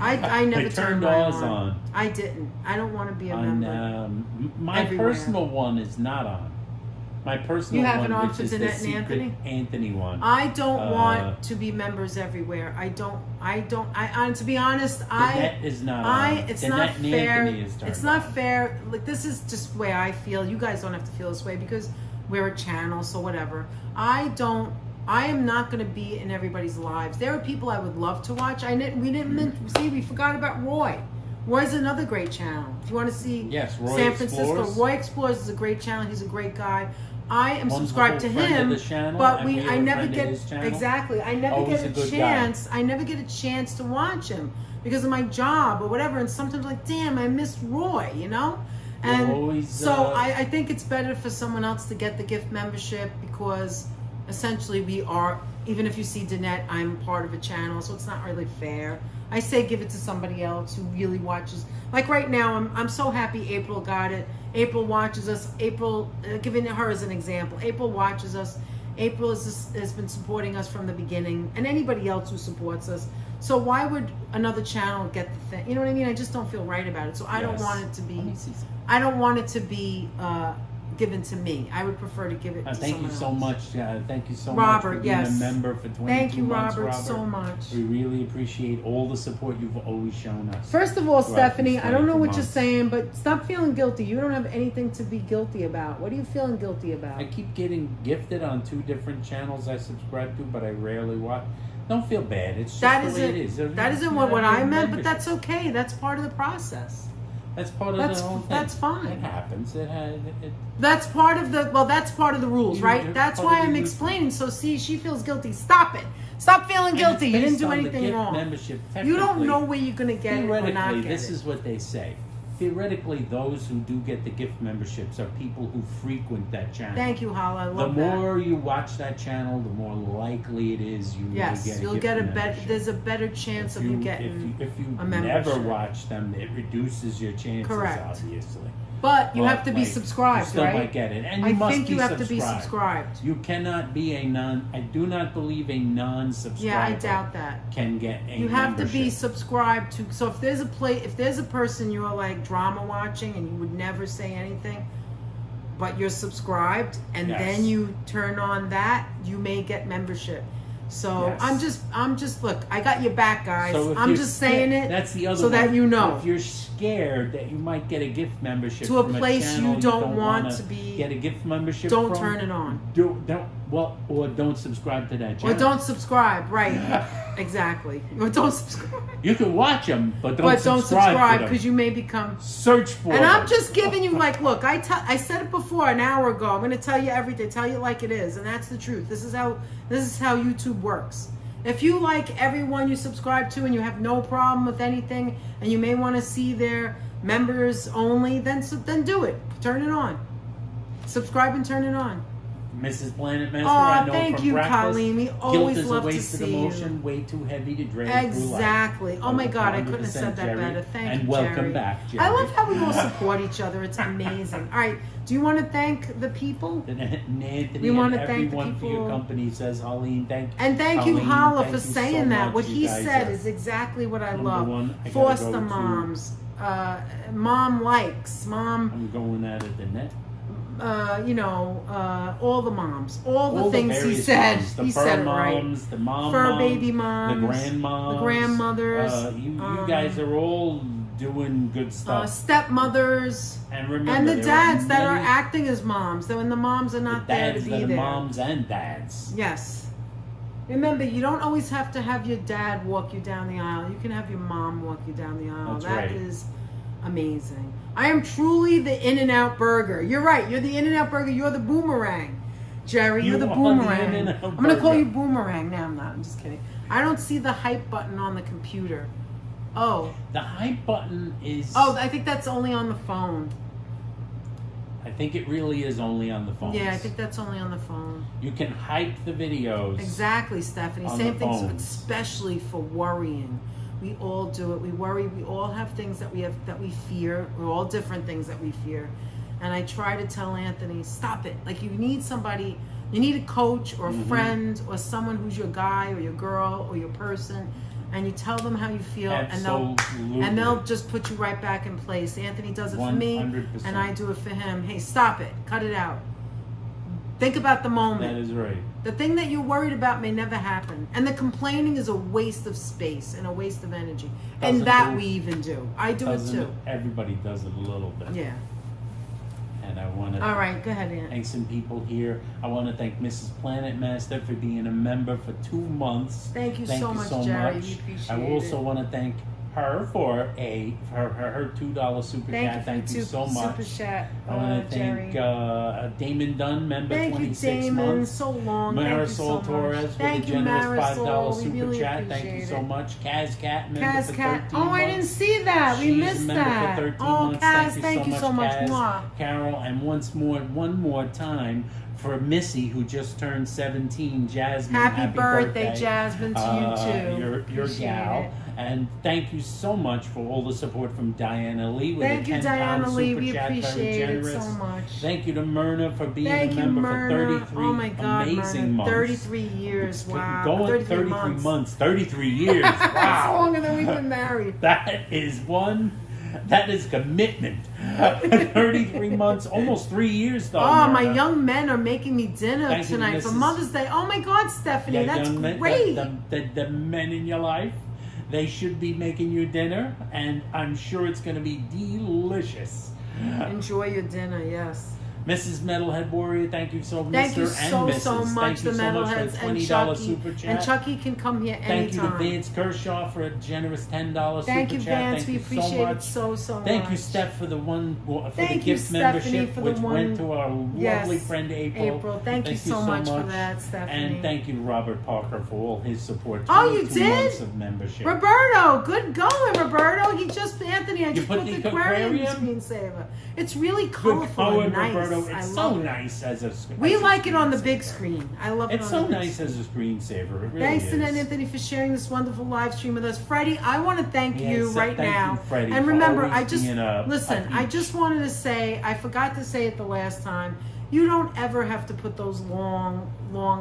I never I turned turned mine ours on. on. I didn't. I don't want to be a On member. my Everywhere. personal one is not on. My personal You have one, it on which for is the Danette and secret Anthony one. I don't want to be members everywhere. To be honest, Danette is not on. it's Danette not and fair. Anthony is turned It's not on. fair. Like, this is just the way I feel. You guys don't have to feel this way because we're a channel, so whatever. I am not going to be in everybody's lives. There are people I would love to watch. We forgot about Roy. Roy's another great channel. If you want to see Yes, Roy San Francisco, Explores. Roy Explores is a great channel. He's a great guy. I am Wonderful subscribed to friend of him, the channel, but and we are I a never friend of get his channel. exactly. I never Always get a a good chance. I never get a chance to watch him because of my job or whatever. And sometimes I'm like, damn, I missed Roy, you know. And always, so I think it's better for someone else to get the gift membership because essentially we are. Even if you see Danette, I'm part of a channel, so it's not really fair. I say give it to somebody else who really watches. Like right now, I'm so happy April got it. April watches us. April, giving her as an example, April watches us. April has been supporting us from the beginning, and anybody else who supports us. So why would another channel get the thing? You know what I mean? I just don't feel right about it. So I don't want it to be. Let me see something. I don't want it to be given to me. I would prefer to give it to Thank someone you so else. much. Thank you so Robert, much for being yes. a member for 22 Thank you, months, Robert, so much. We really appreciate all the support you've always shown us. First of all, throughout Stephanie, these I don't know 22 what you're months. saying, but stop feeling guilty. You don't have anything to be guilty about. What are you feeling guilty about? I keep getting gifted on 2 different channels I subscribe to, but I rarely watch. Don't feel bad. It's just That the way it isn't is. that isn't what I meant, but that's okay. That's part of the process. That's part of That's- the whole thing. that's fine. It happens. It That's part of that's part of the rules, right? You're That's part why of the I'm rules. explaining. So see, she feels guilty. Stop it. Stop feeling guilty. You didn't do anything wrong. Membership. You don't know where you're gonna get it or not Theoretically, get this it. is what they say. theoretically, those who do get the gift memberships are people who frequent that channel. Thank you, Hala. I The love that. more you watch that channel, the more likely it is you Yes, will get a you'll gift get a membership. there's a better chance of you getting if you a never membership. watch them, it reduces your chances, Correct. obviously. But you But, have to be like, subscribed, you still right? might get it, and you I must think be you have subscribed. to be subscribed. You cannot be I do not believe a non-subscriber. Yeah, I doubt that. Can get a You have to be membership. subscribed to. So if there's a person you're like drama watching and you would never say anything, but you're subscribed, and Yes. then you turn on that, you may get membership. So Yes. I'm just look. I got your back, guys. So if I'm you're just saying scared- it. That's the other so that one. you know. If you're scared that you might get a gift membership To a from place channel you don't want wanna to be- get a gift membership Don't from, turn it on. Or don't subscribe to that Or channel. don't subscribe, right? Exactly. Or don't subscribe. You can watch them, but don't But don't subscribe subscribe to because them. you may become. Search for And them. I'm just giving you like, look, I said it before an hour ago. I'm going to tell you everything, tell you like it is, and that's the truth. This is how YouTube works. If you like everyone you subscribe to and you have no problem with anything, and you may want to see their members only, then do it. Turn it on. Subscribe and turn it on. Mrs. Planet Master, Oh, I know thank from you, practice, Colleen. We guilt always is love a to waste of see emotion, you. way too heavy to drag through life. Exactly. Oh my God, I couldn't have 100% said that Jerry. better. Thank And you, welcome Jerry. back, Jerry. I love how we all support each other. It's amazing. All right, do you want to thank the people? And Anthony We and wanna thank the everyone for your people. company says, Holleen, thank you. And thank you, Colleen, Hala, thank for you so saying that. much. What You he guys said are is exactly what I number love. one. I gotta Foster go to- moms, mom likes, mom, I'm going out of the net. all the moms, all the things he various said. moms, the He fur said it moms, right. the mom Fur moms, baby moms, the grandmoms, the grandmothers, you guys are all doing good stuff. stepmothers, and remember, and the there dads that are many- acting as moms. When the moms are the not there to dads be that are there. moms and dads. Yes. Remember, you don't always have to have your dad walk you down the aisle. You can have your mom walk you down the aisle. That's That right. is amazing. I am truly the In-N-Out Burger. You're right. You're the In-N-Out Burger. You're the Boomerang. Jerry, you're the You are the Boomerang. In-N-Out I'm going to call Burger. you Boomerang. No, I'm not. I'm just kidding. I don't see the hype button on the computer. Oh. The hype button is. Oh, I think that's only on the phone. I think it really is only on the phone. Yeah, I think that's only on the phone. You can hype the videos. Exactly, Stephanie. On Same the things, phones. especially for worrying. We all do it. We worry. We all have things that we fear. We're all different things that we fear. And I try to tell Anthony, stop it. Like you need somebody, you need a coach or a friend or someone who's your guy or your girl or your person, and you tell them how you feel, Absolutely. and they'll just put you right back in place. Anthony does it for me, 100%. and I do it for him. Hey, stop it. Cut it out. Think about the moment. That is right. The thing that you're worried about may never happen. And the complaining is a waste of space and a waste of energy. And that we even do. I do it too. Everybody does it a little bit. Yeah. And I want to All right, go ahead, Aunt. thank some people here. I want to thank Mrs. Planet Master for being a member for 2 months. Thank you so much, Jerry. We appreciate I also it. want to thank her for her $2 super chat. Thank you so much. Super chat, I want to Jerry. thank Damon Dunn, member Thank you, 26 Damon. months. So long. Thank you so Marisol much. Torres with Thank a you, generous Marisol. $5 We super really chat. Thank you appreciate so it. much. Kaz Cat, member Kaz for 13 Cat. Oh, months. I didn't see that. We She's missed a member that. For 13 Oh, months. Kaz, Thank you so much, Kaz, Mwah. Carol, and one more time for Missy, who just turned 17. Jasmine, Happy birthday, Jasmine, to you too. Your Appreciate gal. it. And thank you so much for all the support from Diana Lee with Thank a you, 10 Diana pound Lee. super We chat. Very appreciate it generous. so much. Thank you to Myrna for being Thank a you, member Myrna. for 33 Oh my God, amazing Myrna. months. 33 years. Wow. Going 33 33 months. 33 years. That's Wow. longer than we've been married. That is commitment. 33 months, almost 3 years though. Oh, my Myrna. young men are making me dinner Thank you, tonight for Mrs. Mother's Day. Oh my God, Stephanie, Yeah, that's young men, great. the men in your life, they should be making you dinner, and I'm sure it's going to be delicious. Enjoy your dinner, yes. Mrs. Metalhead Warrior, thank you so much. Thank you Mr. and so, Mrs. so much, Thank the you so much for Metalheads the and $20 Chucky. super chat. And Chucky can come here Thank you to anytime. Vance Kershaw for a generous $10 Thank super you, chat. Vance. Thank We you appreciate so much. it so, so much. Thank you, Steph, for the Thank the you, gift Stephanie, membership, for the which one- went to our lovely friend April. April, thank you so much for that, Stephanie. And thank you, Robert Parker, for all his support. Oh, you 22 did? months of membership. Roberto, good going, Roberto. Anthony, I just put put the the aquarium aquarium? screensaver. It's really Good colorful color, and nice. Roberto. I It's love so it. nice as a. We as a like it on the big screensaver. screen. I love it It's on so the big nice screen. as a screensaver. It really Thanks is. to Anthony for sharing this wonderful live stream with us. Freddie, I want to thank Yes, you right thank now. you, Freddie, and for remember, always I just being a listen, I peach. just wanted to say, I forgot to say it the last time. You don't ever have to put those long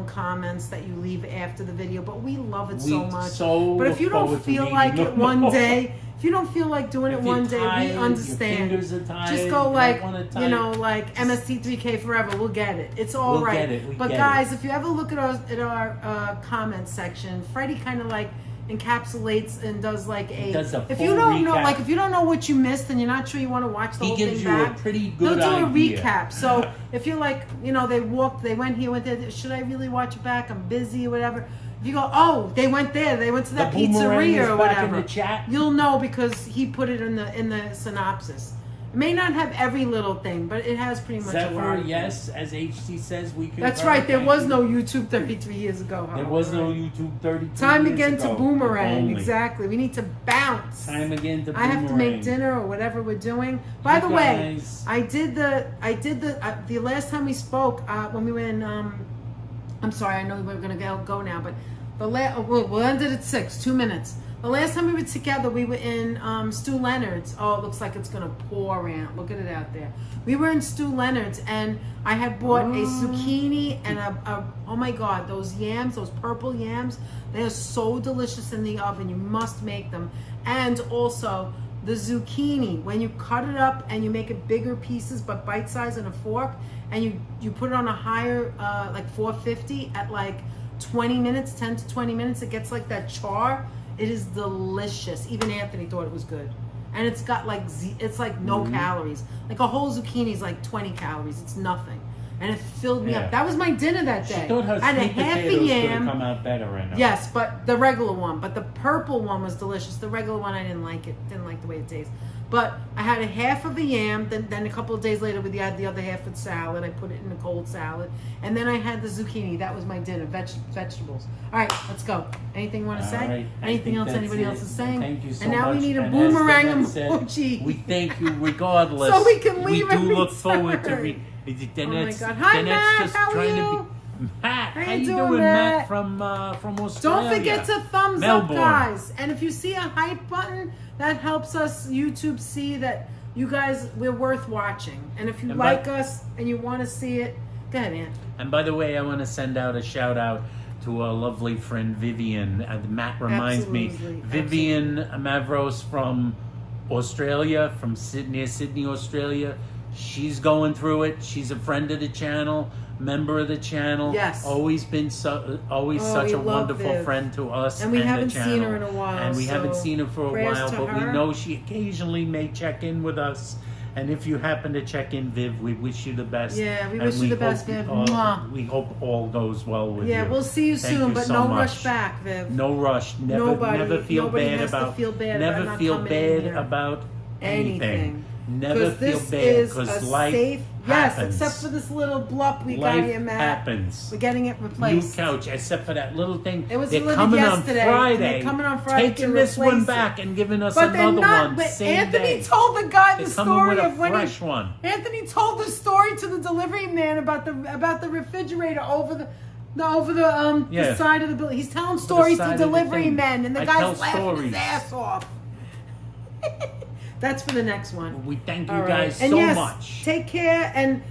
comments that you leave after the video, but we love it so much. But if you don't feel like it one day, if you don't feel like doing it one day, we understand. Your fingers are tired, Just go you like, don't wanna you type. know, like MST3K forever. We'll get it. It's all We'll right. get it, we But get guys, if you ever look at our comment section, Freddie kind of like encapsulates and does like a. Does a if full you don't know, recap. like if you don't know what you missed and you're not sure you want to watch the He whole gives thing you back, a pretty they'll good do a idea. recap. So if you're like, you know, they went here, went there. Should I really watch it back? I'm busy or whatever. If you go, oh, they went there, they went to that The boomerang pizzeria is or back in whatever. the chat. You'll know because he put it in the synopsis. It may not have every little thing, but it has pretty much a lot. Zephyr, of yes, as HC says, we can. That's right. There was no YouTube 33 years ago. There was no YouTube 32 Time years again ago, to if boomerang. only. Exactly. We need to bounce. Time again to I boomerang. have to make dinner or whatever we're doing. By the way, guys- I did the last time we spoke when we were in. I'm sorry, I know we're gonna go now, but we'll end it at 6. 2 minutes. The last time we were together, we were in Stu Leonard's. Oh, it looks like it's gonna pour in. Look at it out there. We were in Stu Leonard's, and I had bought a zucchini and a oh my god, those yams, those purple yams, they are so delicious in the oven. You must make them. And also the zucchini, when you cut it up and you make it bigger pieces but bite size in a fork, and you put it on a higher like 450 at like 20 minutes, 10 to 20 minutes, it gets like that char. It is delicious. Even Anthony thought it was good. And it's got like, it's like no calories. Like a whole zucchini is like 20 calories. It's nothing. And it filled me up. That was my dinner that day. She thought her I had a sweet half a potatoes could have yam. come out better right now. Yes, but the regular one. But the purple one was delicious. The regular one, I didn't like it. Didn't like the way it tastes. But I had a half of a yam. Then a couple of days later, we had the other half with salad. I put it in a cold salad. And then I had the zucchini. That was my dinner. Vegetables. All right, let's go. Anything you want to say? All right, I Anything think else that's anybody it. else is saying? Thank you so and now much. we need a And boomerang as the man said, emoji. we thank you regardless. So we can leave We in do look forward to return. then Oh my it's, God. Hi, then Matt. it's just How are trying you? to be Matt, How how you you doing, doing, Matt? Matt from Australia? Don't forget to thumbs Melbourne. up, guys. And if you see a hype button, that helps us YouTube see that you guys, we're worth watching. And if you And like us and you want to see it, go ahead, Aunt. And by the way, I want to send out a shout out to our lovely friend Vivian. And Matt reminds me, Absolutely. Vivian Mavros from Australia, from near Sydney, Australia. She's going through it. She's a friend of the channel, member of the channel. Yes. Always been such we a love wonderful Viv. friend to us. And we the haven't seen channel. her in a while, And we haven't so seen her for a prayers while, to but her. we know she occasionally may check in with us. And if you happen to check in, Viv, we wish you the best. Yeah, we And wish you the best, hope, Viv. Mwah. we hope all goes well with you. Yeah, we'll see you Thank soon, you but so no much. rush back, Viv. No rush. Never, Nobody- never feel nobody bad has to about. feel bad about never not feel coming in bad here. about anything. Anything. Never Because feel this bad is because a life safe. Yes, happens. except for this little blup we Life got here, Matt. happens. We're getting it New replaced. couch, except for that little thing. It was They're delivered coming yesterday, on and Friday. they're coming on Friday taking to this one replace it. back and giving us But they're another not. one. But Same Anthony day. told the guy They're the coming story with a of when fresh one. Anthony told the story to the delivery man about the refrigerator over the side of the building. He's telling stories side to of the delivery thing. men, and the I guy's tell laughing stories. his ass off. That's for the next one. We thank you All right. guys And so yes, much. Take care, and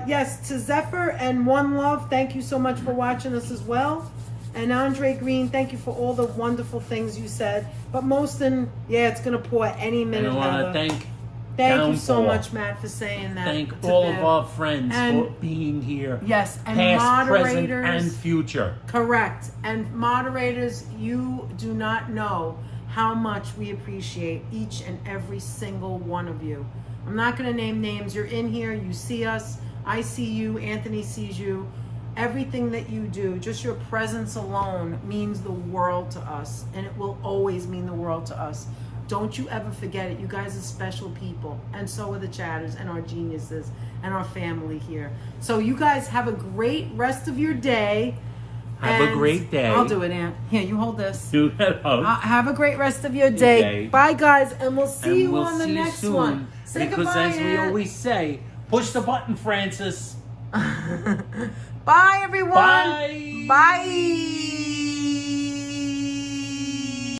yes, to Zephyr and One Love, thank you so much for watching us as well. And Andre Green, thank you for all the wonderful things you said. But most it's gonna pour any And minute. I want Heather. to thank Thank you so Downpour. much, Matt, for saying that. Thank to all Viv. of our friends And- for being here. Yes, and past, present, moderators. and future. Correct. And moderators, you do not know how much we appreciate each and every single one of you. I'm not going to name names. You're in here. You see us. I see you, Anthony sees you. Everything that you do, just your presence alone means the world to us, and it will always mean the world to us. Don't you ever forget it. You guys are special people, and so are the chatters and our geniuses and our family here. So you guys have a great rest of your day. Have a great day. I'll do it, Aunt. Here, you hold this. Do that. Have a great rest of your day. Okay. Bye, guys, and we'll see you we'll on the see you next soon, one. Say because goodbye, as we Aunt. always say, push the button, Francis. Bye, everyone. Bye. Bye.